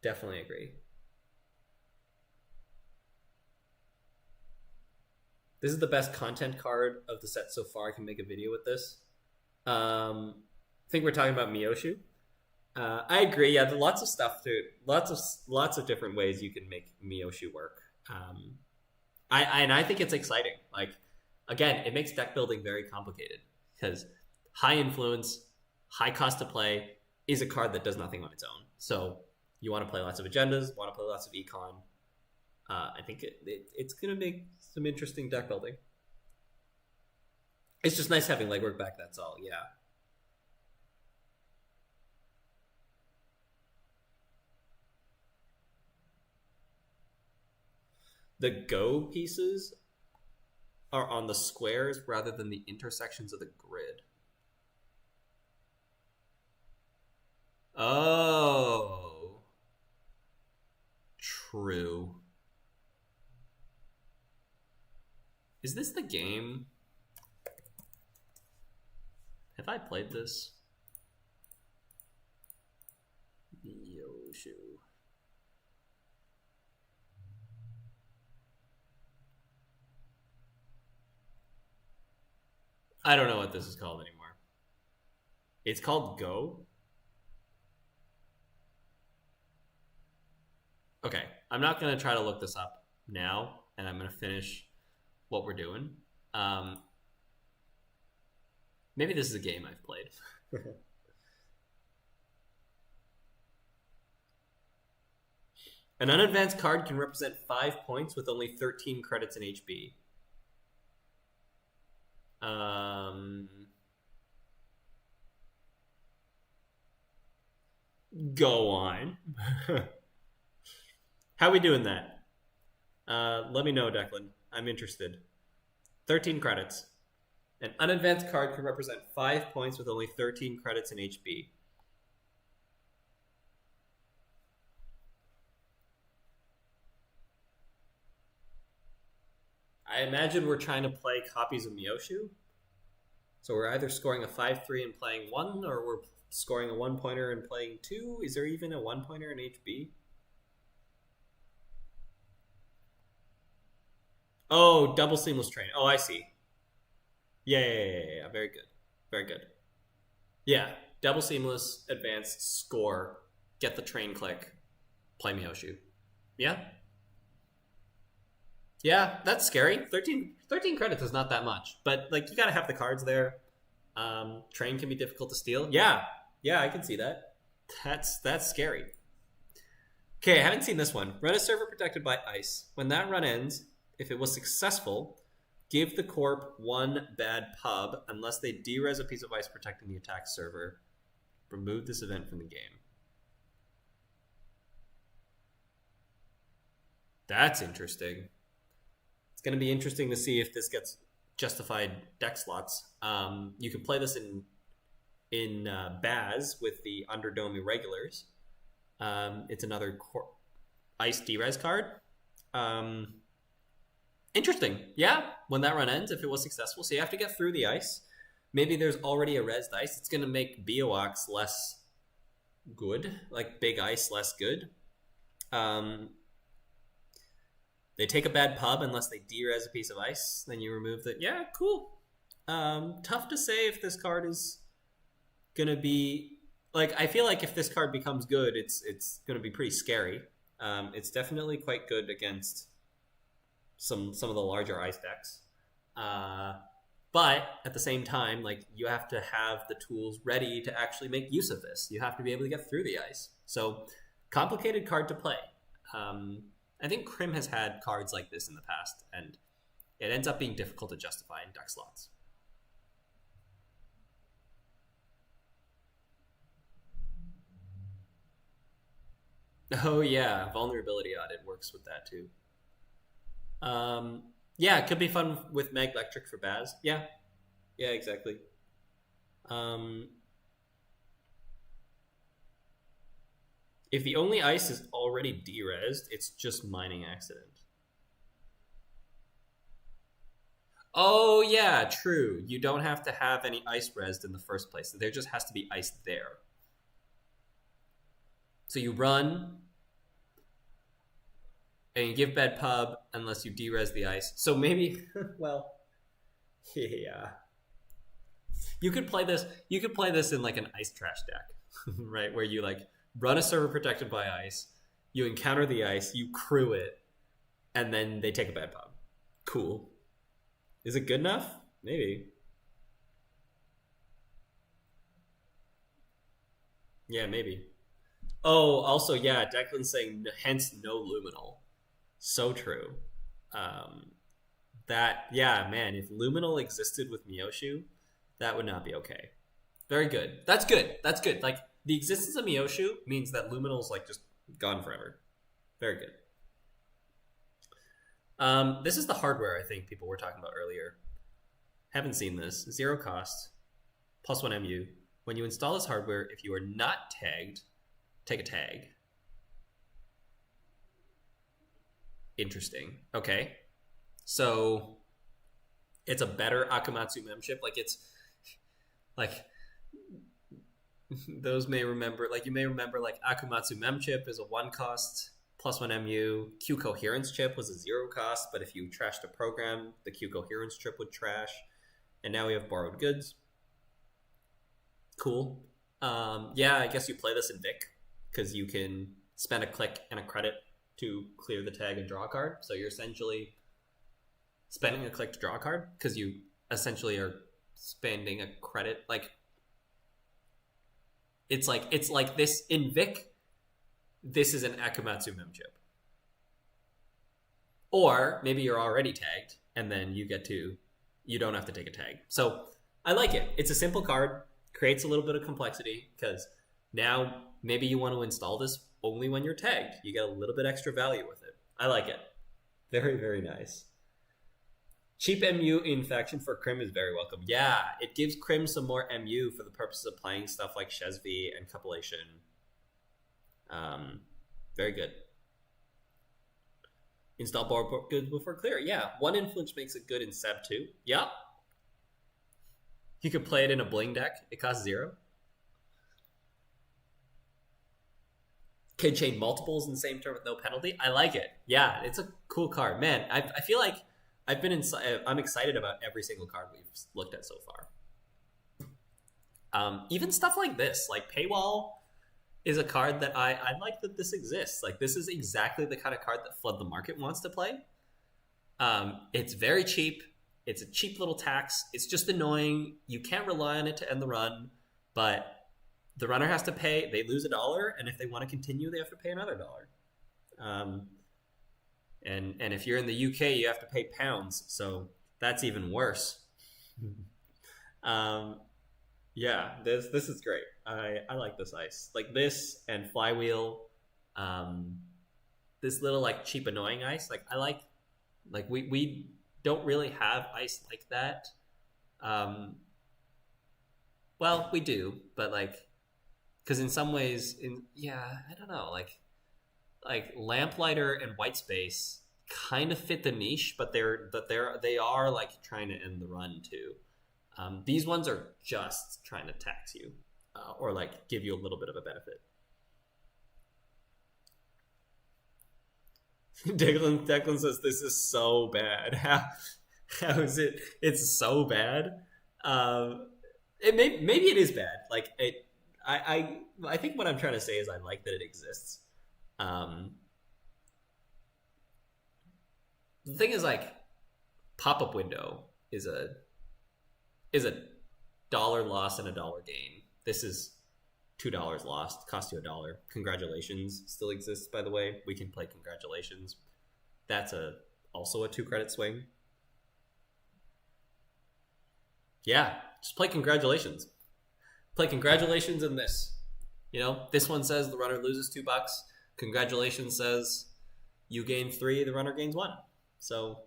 Definitely agree. This is the best content card of the set so far. I can make a video with this. I think we're talking about Mioshu. I agree. Yeah, there's lots of stuff to lots of different ways you can make Mioshu work. I think it's exciting. Like, again, it makes deck building very complicated, because high influence, high cost to play is a card that does nothing on its own. So you want to play lots of agendas, want to play lots of econ. I think it's going to make some interesting deck building. It's just nice having legwork back, that's all, yeah. The go pieces are on the squares rather than the intersections of the grid. Oh. True. Is this the game? Have I played this? Mioshu. I don't know what this is called anymore. It's called Go? Okay, I'm not going to try to look this up now, and I'm going to finish what we're doing. Maybe this is a game I've played. An unadvanced card can represent 5 points with only 13 credits in HB. Go on. How we doing that? Let me know, Declan. I'm interested. 13 credits. An unadvanced card can represent 5 points with only 13 credits in HB. I imagine we're trying to play copies of Mioshu. So we're either scoring a 5-3 and playing 1, or we're scoring a 1-pointer and playing 2. Is there even a 1-pointer in HB? Oh, double seamless train. Oh, I see. Yeah. Very good. Very good. Yeah, double seamless, advanced, score, get the train click, play Mioshu. Yeah? Yeah, that's scary. 13 credits is not that much. But, like, you gotta have the cards there. Train can be difficult to steal. Yeah, I can see that. That's scary. Okay, I haven't seen this one. Run a server protected by ice. When that run ends, if it was successful, give the corp 1 bad pub unless they derez a piece of ice protecting the attack server. Remove this event from the game. That's interesting. It's going to be interesting to see if this gets justified deck slots. You can play this in Baz with the Underdome Irregulars. It's another ice derez card. Interesting. Yeah, when that run ends, if it was successful. So you have to get through the ice. Maybe there's already a rezzed ice. It's going to make Biowax less good, like big ice less good. They take a bad pub unless they derez a piece of ice. Then you remove the... Yeah, cool. Tough to say if this card is going to be... Like, I feel like if this card becomes good, it's going to be pretty scary. It's definitely quite good against some of the larger ice decks. But at the same time, like, you have to have the tools ready to actually make use of this. You have to be able to get through the ice. So, complicated card to play. I think Krim has had cards like this in the past, and it ends up being difficult to justify in deck slots. Oh yeah, vulnerability audit works with that too. Yeah, it could be fun with Mag Electric for Baz. Yeah, exactly. Um, if the only ice is already derezed, it's just mining accident. Oh yeah, true. You don't have to have any ice rezzed in the first place. There just has to be ice there. So you run, and you give bad pub unless you derez the ice. So maybe, well, yeah. You could play this. You could play this in like an ice trash deck, right? Where you like run a server protected by ice, you encounter the ice, you crew it, and then they take a bad pub. Cool. Is it good enough? Maybe. Yeah, maybe. Oh, also, yeah, Declan's saying hence no luminal. So true. Yeah, man, if luminal existed with Mioshu, that would not be okay. Very good. That's good. That's good. Like, the existence of Mioshu means that luminal's like just gone forever. Very good. This is the hardware I think people were talking about earlier. Haven't seen this. 0 cost, +1 MU. When you install this hardware, if you are not tagged, take a tag. Interesting. Okay. So it's a better Akamatsu memchip. Like, it's like those may remember, like, you may remember, like, Akumatsu memchip is a 1 cost +1 MU. Q coherence chip was a 0 cost, but if you trashed a program, the Q coherence chip would trash. And now we have borrowed goods. Cool. Yeah, I guess you play this in Vic because you can spend a click and a credit to clear the tag and draw a card. So you're essentially spending a click to draw a card because you essentially are spending a credit. Like, it's like this in Vic. This is an Akamatsu memchip. Or maybe you're already tagged and then you don't have to take a tag. So I like it. It's a simple card, creates a little bit of complexity because Now, maybe you want to install this only when you're tagged. You get a little bit extra value with it. I like it. Very, very nice. Cheap MU in faction for Crim is very welcome. Yeah, it gives Crim some more MU for the purposes of playing stuff like Shesvi and Compilation. Very good. Install bar goods before clear. Yeah, one influence makes it good in Seb too. Yeah. You could play it in a bling deck. It costs 0. Can chain multiples in the same turn with no penalty. I like it. Yeah, it's a cool card. Man, I feel like I'm excited about every single card we've looked at so far. Even stuff like this, like Paywall is a card that I like that this exists. Like, this is exactly the kind of card that Flood the Market wants to play. It's very cheap. It's a cheap little tax. It's just annoying. You can't rely on it to end the run, but the runner has to pay. They lose $1, and if they want to continue, they have to pay another $1. And if you're in the UK, you have to pay pounds, so that's even worse. Yeah, this is great. I like this ice. Like this and Flywheel, this little like cheap annoying ice. Like I like we don't really have ice like that. Well, we do, but like, because in some ways, I don't know, like Lamplighter and White Space kind of fit the niche, but they are like trying to end the run too. These ones are just trying to tax you, or like give you a little bit of a benefit. Declan says this is so bad. How is it? It's so bad. Maybe it is bad. Like it. I think what I'm trying to say is I like that it exists. The thing is, like, pop-up window is a $1 loss and $1 gain. This is $2 lost, cost you $1. Congratulations still exists, by the way. We can play congratulations. That's also a 2-credit swing. Yeah, just play congratulations. Play congratulations in this. You know, this one says the runner loses $2. Congratulations says you gain 3, the runner gains 1. So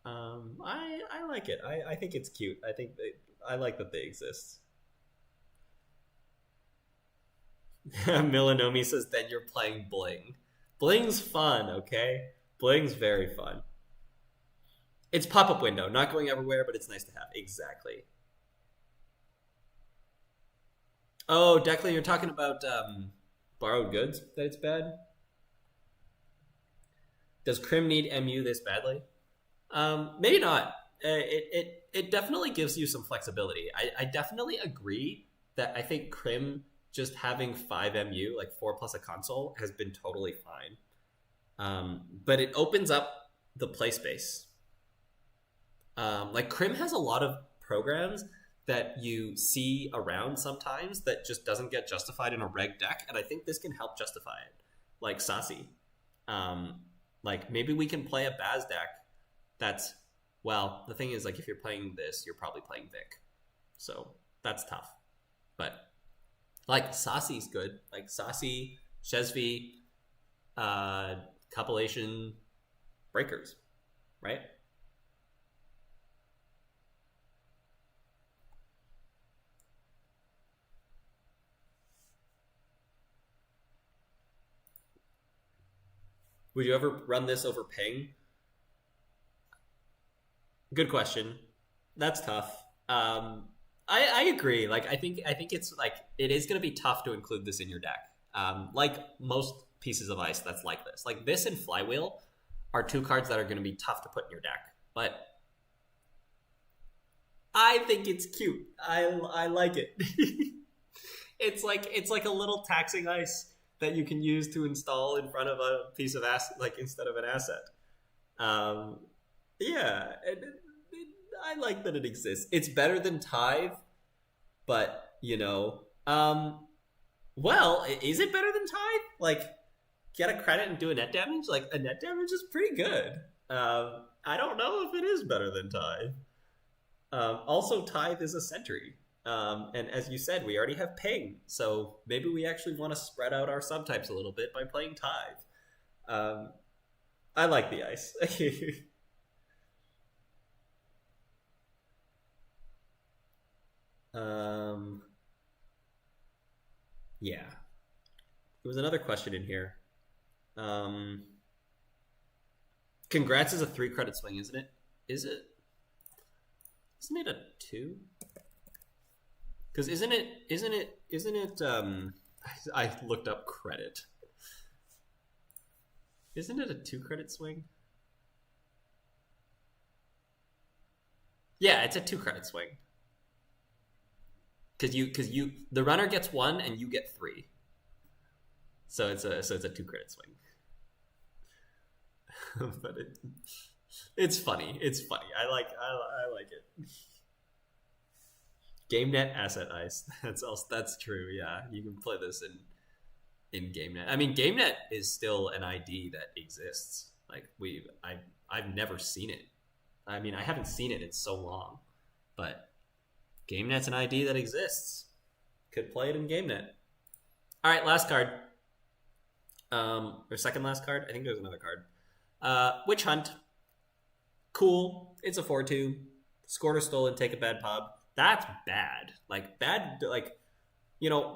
I like it. I think it's cute. I like that they exist. Milanomi says then you're playing Bling. Bling's fun, okay? Bling's very fun. It's pop-up window, not going everywhere, but it's nice to have. Exactly. Oh, Declan, you're talking about borrowed goods, that it's bad? Does Crim need MU this badly? Maybe not. It definitely gives you some flexibility. I definitely agree that I think Crim just having 5 MU, like 4 plus a console, has been totally fine. But it opens up the play space. Like Crim has a lot of programs that you see around sometimes that just doesn't get justified in a reg deck, and I think this can help justify it. Like Sassy. Like maybe we can play a Baz deck that's, well, the thing is, like, if you're playing this, you're probably playing Vic. So that's tough. But like Sassy's good. Like Sassy, Shesvi, Compilation, Breakers, right? Would you ever run this over ping? Good question. That's tough. I agree. Like I think it's like it is going to be tough to include this in your deck. Like most pieces of ice that's like this. Like this and Flywheel are 2 cards that are going to be tough to put in your deck. But I think it's cute. I like it. It's like a little taxing ice that you can use to install in front of a piece of asset, like instead of an asset. Yeah, I like that it exists. It's better than Tithe, but you know, well, is it better than Tithe? Like, get a credit and do a net damage? Like, a net damage is pretty good. I don't know if it is better than Tithe. Also, Tithe is a sentry. And as you said, we already have ping, so maybe we actually want to spread out our subtypes a little bit by playing tithe. I like the ice. Yeah. There was another question in here. Congrats is a 3 credit swing, isn't it? Is it? Isn't it a 2? Because isn't it, I looked up credit. Isn't it a 2 credit swing? Yeah, it's a 2 credit swing. Because the runner gets 1 and you get 3. So it's a 2 credit swing. But it's funny. It's funny. I like it. GameNet Asset Ice. That's true. Yeah, you can play this in GameNet. I mean, GameNet is still an ID that exists. Like I've never seen it. I mean, I haven't seen it in so long, but GameNet's an ID that exists. Could play it in GameNet. All right, last card. Or second last card. I think there's another card. Witch Hunt. Cool. It's a 4/2. Scored or stolen, take a bad pub. That's bad.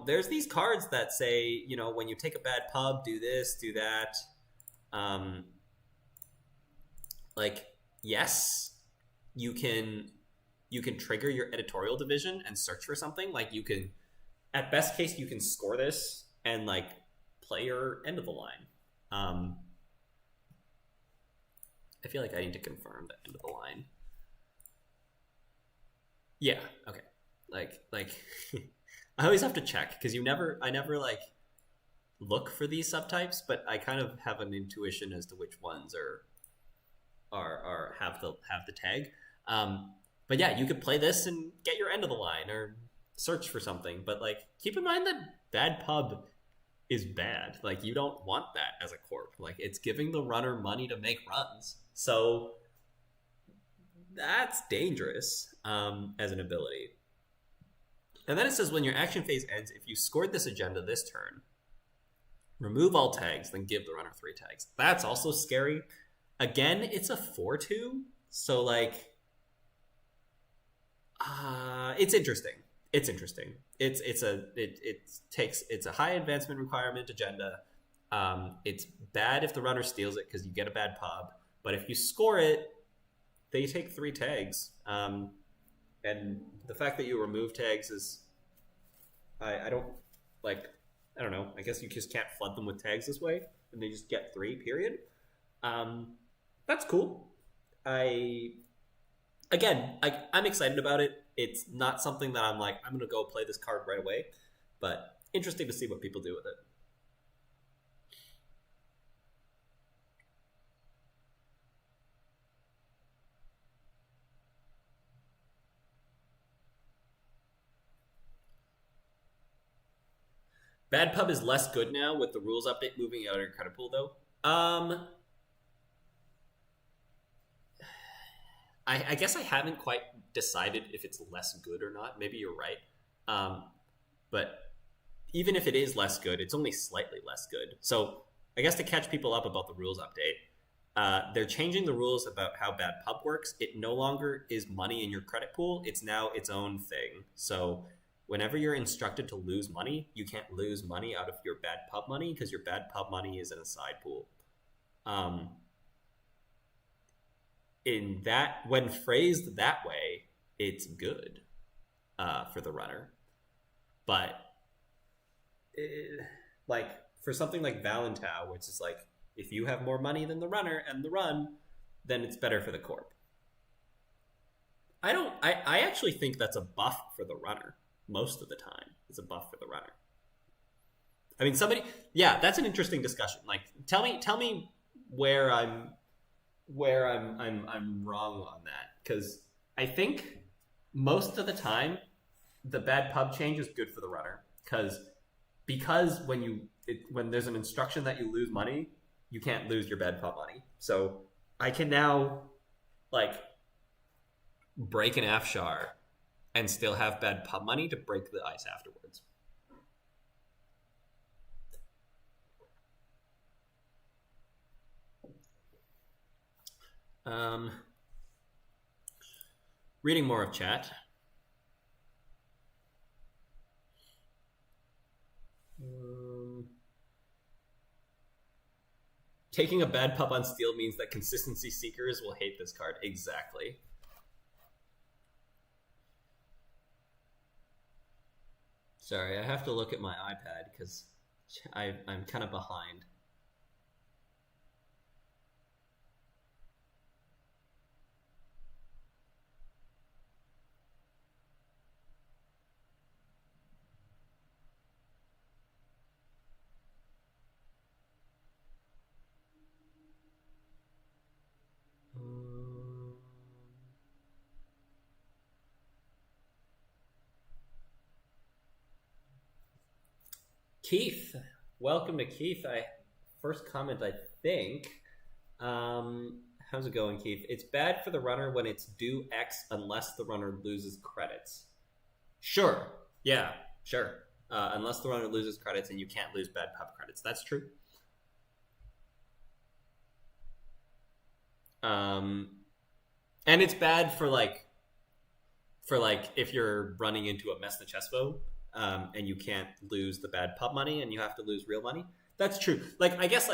There's these cards that say, when you take a bad pub, do this, do that. Yes, you can trigger your editorial division and search for something. Like, you can, at best case, you can score this and play your end of the line. I feel like I need to confirm the end of the line. Yeah, okay. I always have to check because I never look for these subtypes, but I kind of have an intuition as to which ones have the tag. But yeah, you could play this and get your end of the line or search for something. But keep in mind that bad pub is bad. You don't want that as a corp. It's giving the runner money to make runs. So that's dangerous as an ability. And then it says when your action phase ends, if you scored this agenda this turn, remove all tags, then give the runner 3 tags. That's also scary. Again, it's a 4/2, so it's interesting. It's interesting. It's a high advancement requirement agenda. It's bad if the runner steals it because you get a bad pub. But if you score it, they take 3 tags. And the fact that you remove tags is, I don't know. I guess you just can't flood them with tags this way, and they just get 3. Period. That's cool. I'm excited about it. It's not something that I'm going to go play this card right away, but interesting to see what people do with it. Bad pub is less good now with the rules update moving out of your credit pool, though. I guess I haven't quite decided if it's less good or not. Maybe you're right. But even if it is less good, it's only slightly less good. So I guess to catch people up about the rules update, they're changing the rules about how bad pub works. It no longer is money in your credit pool. It's now its own thing. So whenever you're instructed to lose money, you can't lose money out of your bad pub money because your bad pub money is in a side pool. When phrased that way, it's good for the runner. But for something like Valentau, which is if you have more money than the runner and the run, then it's better for the corp. I actually think that's a buff for the runner. Most of the time, it's a buff for the runner. I mean, that's an interesting discussion. Tell me where I'm wrong on that, because I think most of the time the bad pub change is good for the runner because when there's an instruction that you lose money, you can't lose your bad pub money. So I can now break an Afshar and still have bad pub money to break the ice afterwards. Reading more of chat. Taking a bad pub on steel means that consistency seekers will hate this card. Exactly. Sorry, I have to look at my iPad because I'm kind of behind. Keith, welcome to Keith. First comment, I think. How's it going, Keith? It's bad for the runner when it's due X unless the runner loses credits. Sure. Yeah, sure. Unless the runner loses credits, and you can't lose bad pub credits. That's true. And it's bad for if you're running into a mess the chessvo, and you can't lose the bad pub money and you have to lose real money. That's true. I guess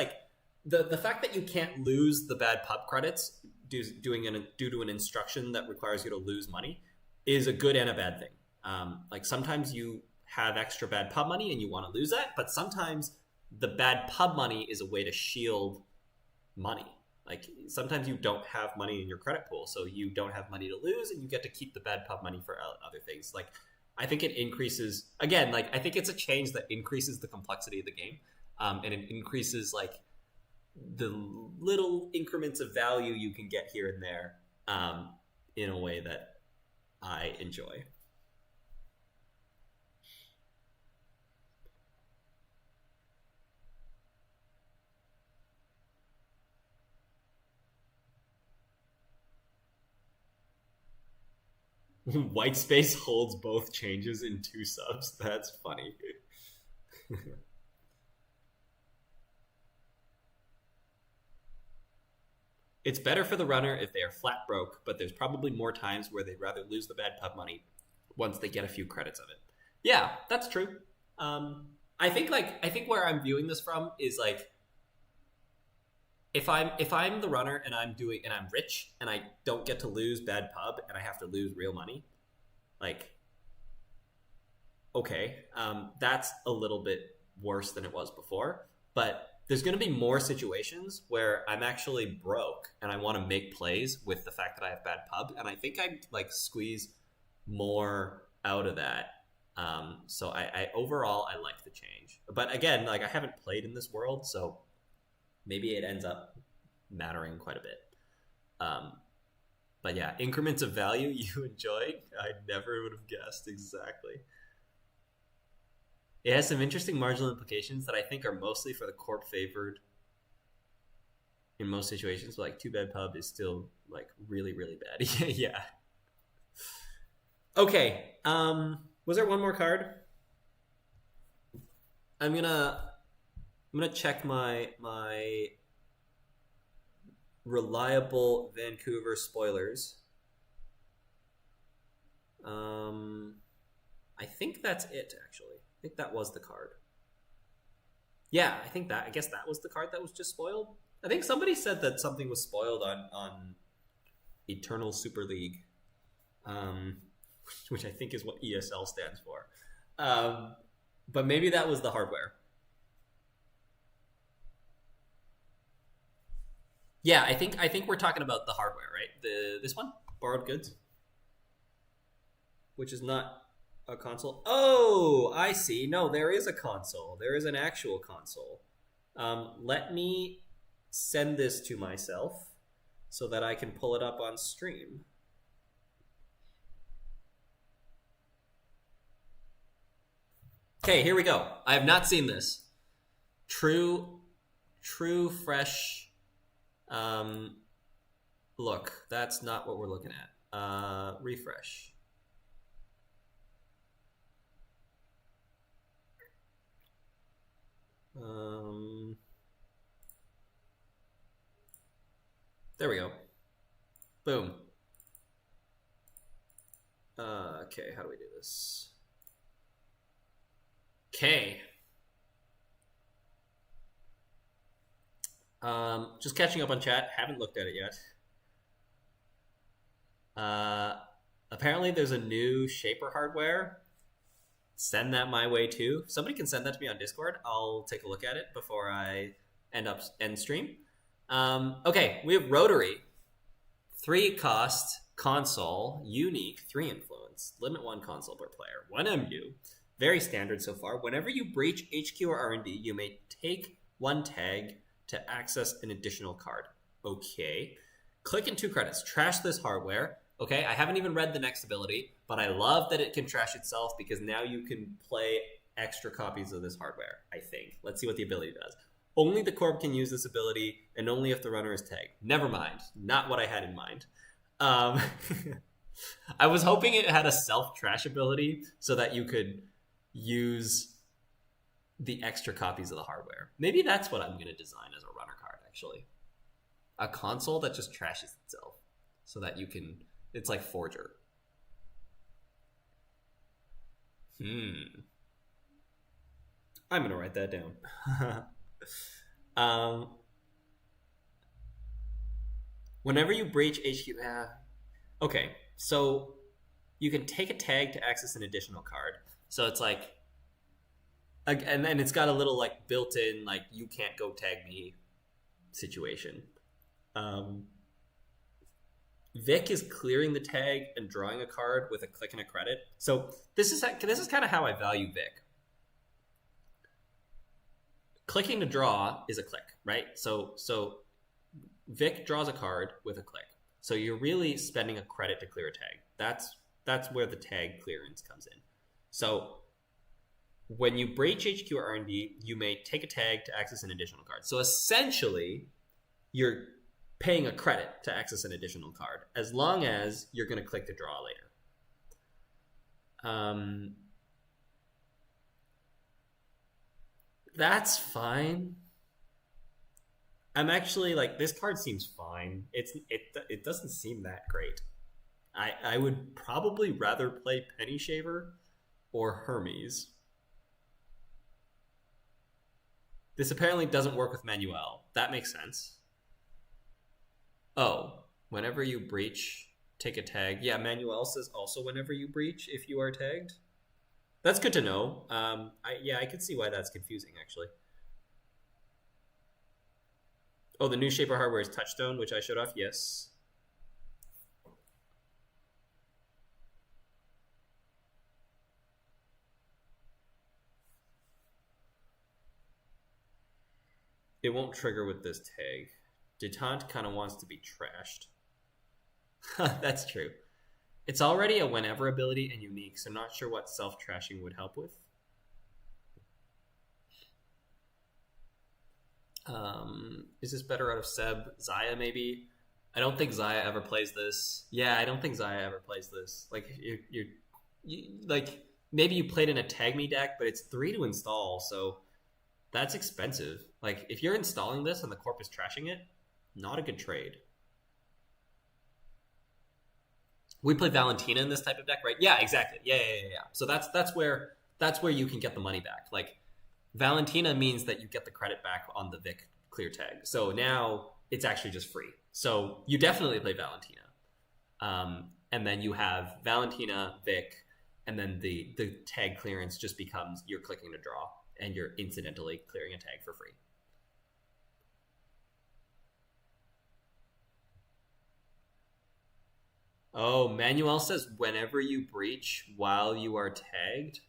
the fact that you can't lose the bad pub credits due to an instruction that requires you to lose money is a good and a bad thing. Sometimes you have extra bad pub money and you want to lose that, but sometimes the bad pub money is a way to shield money. Sometimes you don't have money in your credit pool, so you don't have money to lose, and you get to keep the bad pub money for other things. I think it increases, again, I think it's a change that increases the complexity of the game, and it increases the little increments of value you can get here and there, in a way that I enjoy. White space holds both changes in 2 subs. That's funny. It's better for the runner if they are flat broke, but there's probably more times where they'd rather lose the bad pub money once they get a few credits of it. Yeah, that's true. I think where I'm viewing this from is if I'm the runner and I'm rich and I don't get to lose bad pub and I have to lose real money, okay, that's a little bit worse than it was before. But there's going to be more situations where I'm actually broke and I want to make plays with the fact that I have bad pub, and I think I'd squeeze more out of that. So I overall I like the change, but again, I haven't played in this world, so maybe it ends up mattering quite a bit. But yeah, increments of value you enjoy, I never would have guessed. Exactly. It has some interesting marginal implications that I think are mostly for the corp favored in most situations, but 2 bad pub is still really, really bad. Yeah. Okay. Was there one more card? I'm gonna check my reliable Vancouver spoilers. I think that's it, actually. I think that was the card. Yeah, I guess that was the card that was just spoiled. I think somebody said that something was spoiled on Eternal Super League, which I think is what ESL stands for. But maybe that was the hardware. Yeah, I think we're talking about the hardware, right? This one, borrowed goods, which is not a console. Oh, I see. No, there is a console. There is an actual console. Let me send this to myself so that I can pull it up on stream. Okay, here we go. I have not seen this. True fresh. Look, that's not what we're looking at. Refresh. There we go. Boom. Okay, how do we do this? Okay. Just catching up on chat. Haven't looked at it yet. Apparently there's a new shaper hardware. Send that my way too. Somebody can send that to me on Discord. I'll take a look at it before I end stream. Okay, we have rotary. 3 cost, console, unique, 3 influence, limit 1 console per player, 1 MU. Very standard so far. Whenever you breach HQ or R&D, you may take 1 tag to access an additional card. Okay. Click in 2 credits. Trash this hardware. Okay, I haven't even read the next ability, but I love that it can trash itself because now you can play extra copies of this hardware, I think. Let's see what the ability does. Only the corp can use this ability, and only if the runner is tagged. Never mind. Not what I had in mind. I was hoping it had a self-trash ability so that you could use the extra copies of the hardware. Maybe that's what I'm going to design as a runner card, actually. A console that just trashes itself so that you can... It's like Forger. I'm going to write that down. Whenever you breach HQ... okay, so you can take a tag to access an additional card. So it's like... And then it's got a little like built-in, like, you can't go tag me situation. Vic is clearing the tag and drawing a card with a click and a credit. So this is kind of how I value Vic. Clicking to draw is a click, right? So Vic draws a card with a click. So you're really spending a credit to clear a tag. That's where the tag clearance comes in. So when you breach HQ or R&D, you may take a tag to access an additional card. So essentially, you're paying a credit to access an additional card, as long as you're going to click to draw later. That's fine. I'm actually like, this card seems fine. It doesn't seem that great. I would probably rather play Penny Shaver or Hermes. This apparently doesn't work with Manuel. That makes sense. Oh, whenever you breach, take a tag. Yeah, Manuel says also whenever you breach, if you are tagged. That's good to know. I could see why that's confusing, actually. Oh, the new shaper hardware is Touchstone, which I showed off. Yes. It won't trigger with this tag. Detente kind of wants to be trashed. That's true. It's already a whenever ability and unique, so I'm not sure what self-trashing would help with. Is this better out of Seb? Zaya, maybe? I don't think Zaya ever plays this. Yeah, I don't think Zaya ever plays this. Like, you like, maybe you played in a Tag Me deck, but it's 3 to install, so that's expensive. Like, if you're installing this and the corp is trashing it, not a good trade. We play Valentina in this type of deck, right? Yeah, exactly. Yeah. So that's where you can get the money back. Like, Valentina means that you get the credit back on the Vic clear tag. So now it's actually just free. So you definitely play Valentina. And then you have Valentina, Vic, and then the tag clearance just becomes you're clicking to draw and you're incidentally clearing a tag for free. Oh, Manuel says whenever you breach while you are tagged.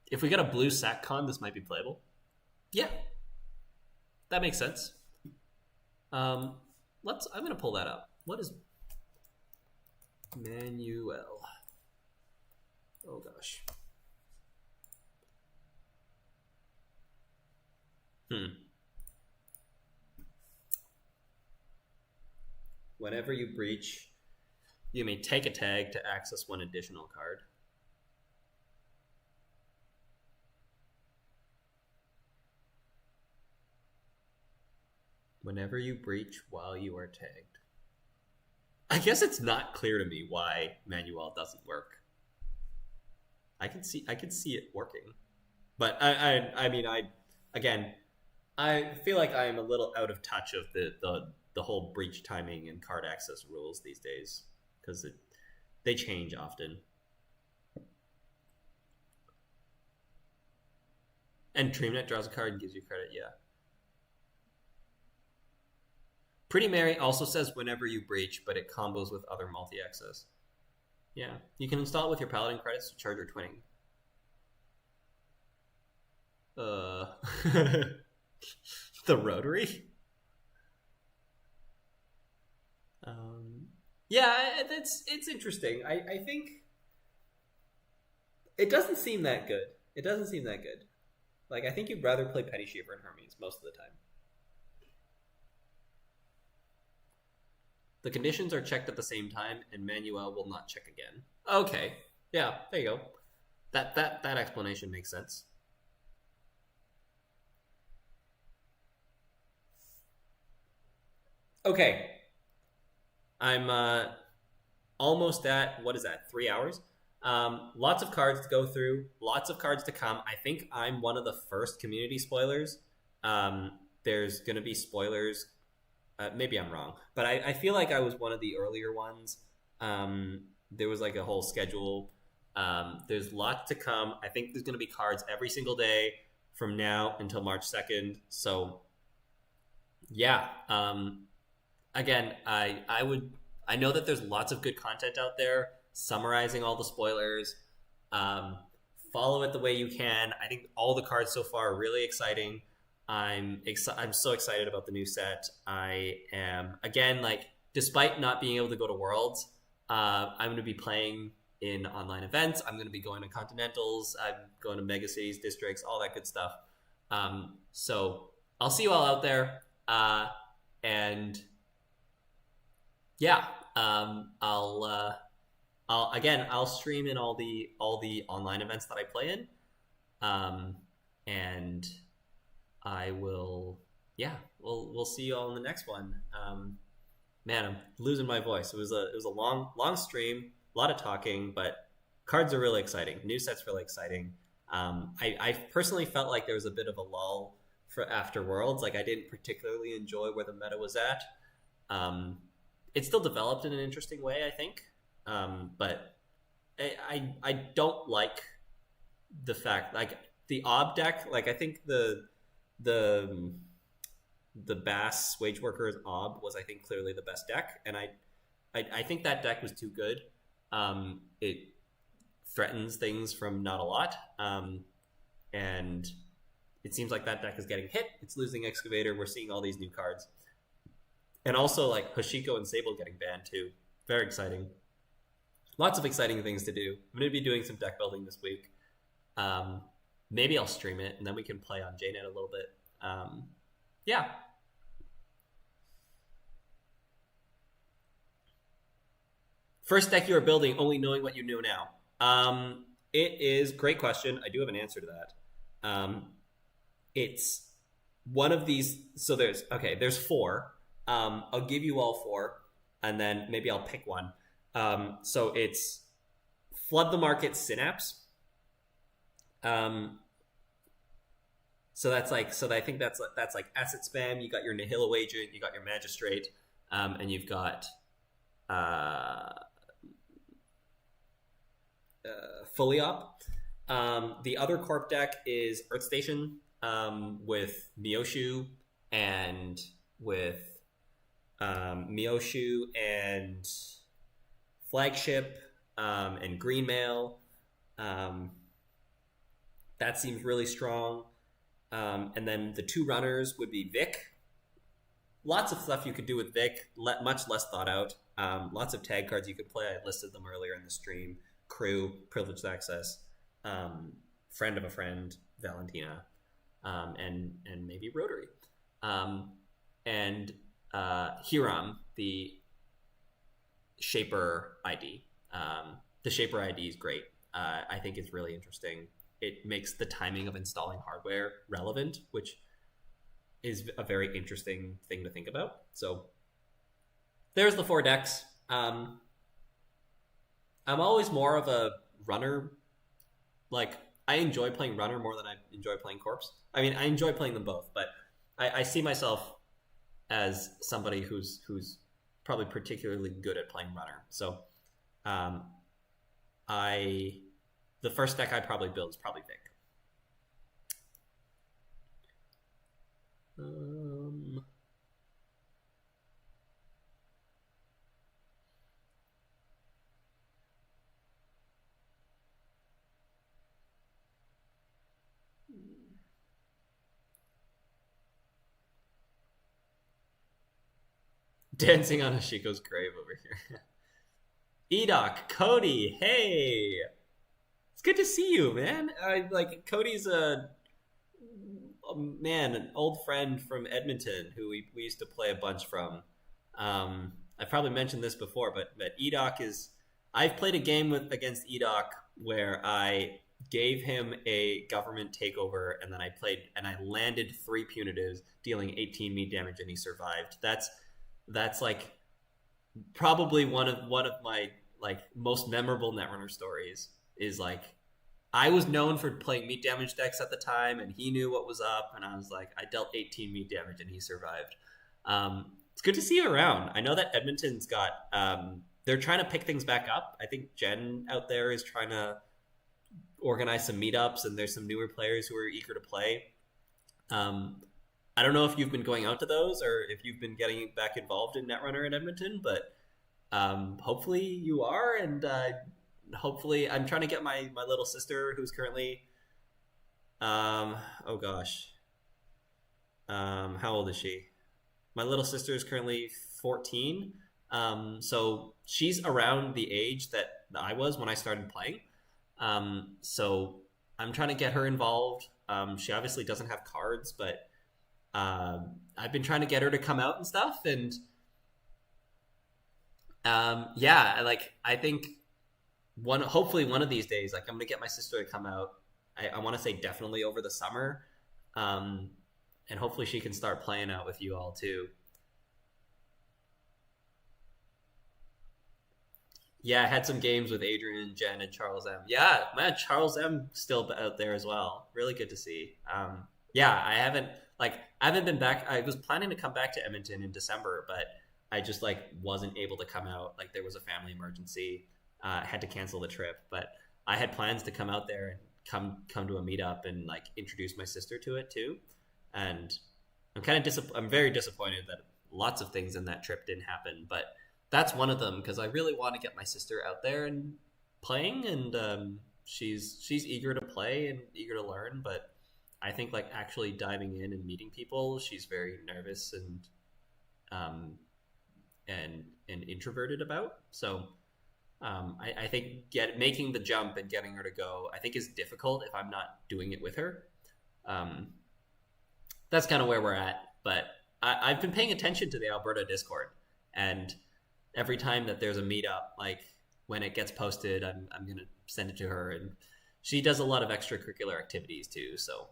If we get a blue SacCon, this might be playable. Yeah, that makes sense. I'm gonna pull that up. What is Manuel? Oh gosh. Whenever you breach, you may take a tag to access one additional card. Whenever you breach while you are tagged. I guess it's not clear to me why Manuel doesn't work. I can see it working, but I mean, I feel like I'm a little out of touch of the whole breach timing and card access rules these days because they change often. And DreamNet draws a card and gives you credit. Yeah. Pretty Mary also says whenever you breach, but it combos with other multi-access. Yeah, you can install it with your Paladin credits to charge your twinning. The rotary? Yeah, it's interesting. I think it doesn't seem that good. It doesn't seem that good. Like, I think you'd rather play Petty Shaver and Hermes most of the time. The conditions are checked at the same time, and Manuel will not check again. Okay, yeah, there you go. That explanation makes sense. Okay, I'm almost at, what is that, 3 hours? Lots of cards to go through, lots of cards to come. I think I'm one of the first community spoilers. There's going to be spoilers. Maybe I'm wrong, but I feel like I was one of the earlier ones. There was like a whole schedule. There's lots to come. I think there's going to be cards every single day from now until March 2nd. So yeah, again, I know that there's lots of good content out there summarizing all the spoilers. Follow it the way you can. I think all the cards so far are really exciting. I'm so excited about the new set. I am, again, like, despite not being able to go to Worlds, I'm going to be playing in online events. I'm going to be going to Continentals. I'm going to Mega Cities, Districts, all that good stuff. So I'll see you all out there. And yeah, I'll stream in all the online events that I play in. And I will, we'll see you all in the next one. Man, I'm losing my voice. It was a long stream, a lot of talking, but cards are really exciting. New set's really exciting. I personally felt like there was a bit of a lull for after Worlds. Like, I didn't particularly enjoy where the meta was at. It still developed in an interesting way, I think. But I don't like the fact, like, the Ob deck, like, I think the Bass Wage Workers Ob was, I think, clearly the best deck, and I think that deck was too good. It threatens things from not a lot, and it seems like that deck is getting hit. It's losing Excavator. We're seeing all these new cards, and also like Hashiko and Sable getting banned too. Very exciting. Lots of exciting things to do. I'm going to be doing some deck building this week. Maybe I'll stream it, and then we can play on JNet a little bit. Yeah. First deck you are building, only knowing what you know now. It is, great question. I do have an answer to that. It's one of these. So there's four. I'll give you all four, and then maybe I'll pick one. So it's Flood the Market Synapse. So I think that's like asset spam. You got your Nihilo Agent, you got your Magistrate, and you've got Fully Up. The other corp deck is Earth Station, with Mioshu and Flagship, and Greenmail. That seems really strong. And then the two runners would be Vic. Lots of stuff you could do with Vic, much less thought out. Lots of tag cards you could play. I listed them earlier in the stream. Crew, Privileged Access, Friend of a Friend, Valentina, and maybe Rotary. And Hiram, the Shaper ID. The Shaper ID is great. I think it's really interesting. It makes the timing of installing hardware relevant, which is a very interesting thing to think about. So there's the 4 decks. I'm always more of a runner. Like, I enjoy playing runner more than I enjoy playing corpse. I mean, I enjoy playing them both, but I see myself as somebody who's probably particularly good at playing runner. So the first deck I'd probably build is probably Vic. Dancing on Hashiko's grave over here. Edoc, Cody, hey! It's good to see you, man. Cody's an old friend from Edmonton who we used to play a bunch from. I probably mentioned this before, but Edoc is... I've played a game against Edoc where I gave him a government takeover, and then I landed 3 punitives, dealing 18 meat damage, and he survived. That's like probably one of my like most memorable Netrunner stories. Is like, I was known for playing meat damage decks at the time, and he knew what was up, and I was like, I dealt 18 meat damage and he survived. It's good to see you around. I know that Edmonton's got they're trying to pick things back up. I think Jen out there is trying to organize some meetups, and there's some newer players who are eager to play. I don't know if you've been going out to those or if you've been getting back involved in Netrunner in Edmonton, but hopefully you are, and hopefully I'm trying to get my little sister, who's currently how old is she? My little sister is currently 14, so she's around the age that I was when I started playing. So I'm trying to get her involved. She obviously doesn't have cards, but I've been trying to get her to come out and stuff, and I think hopefully one of these days, like, I'm gonna get my sister to come out. I want to say definitely over the summer, and hopefully she can start playing out with you all too. Yeah, I had some games with Adrian, Jen, and Charles M. Yeah, man, Charles M still out there as well. Really good to see. I haven't been back. I was planning to come back to Edmonton in December, but I just wasn't able to come out. Like, there was a family emergency. Had to cancel the trip, but I had plans to come out there and come to a meetup and introduce my sister to it too. And I'm very disappointed that lots of things in that trip didn't happen, but that's one of them, because I really want to get my sister out there and playing, and she's eager to play and eager to learn, but I think actually diving in and meeting people, she's very nervous and introverted about. So I think making the jump and getting her to go, I think, is difficult if I'm not doing it with her. That's kind of where we're at. But I've been paying attention to the Alberta Discord, and every time that there's a meetup, when it gets posted, I'm gonna send it to her, and she does a lot of extracurricular activities too. So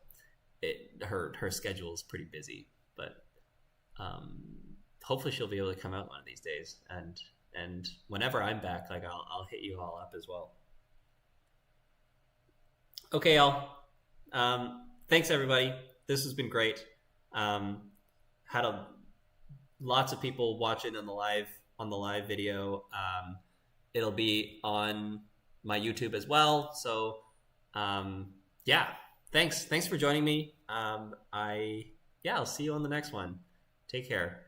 her schedule is pretty busy, but hopefully she'll be able to come out one of these days, and whenever I'm back, I'll hit you all up as well. Okay, y'all. Thanks everybody. This has been great. Had lots of people watching on the live video. It'll be on my YouTube as well. So thanks for joining me. I'll see you on the next one. Take care.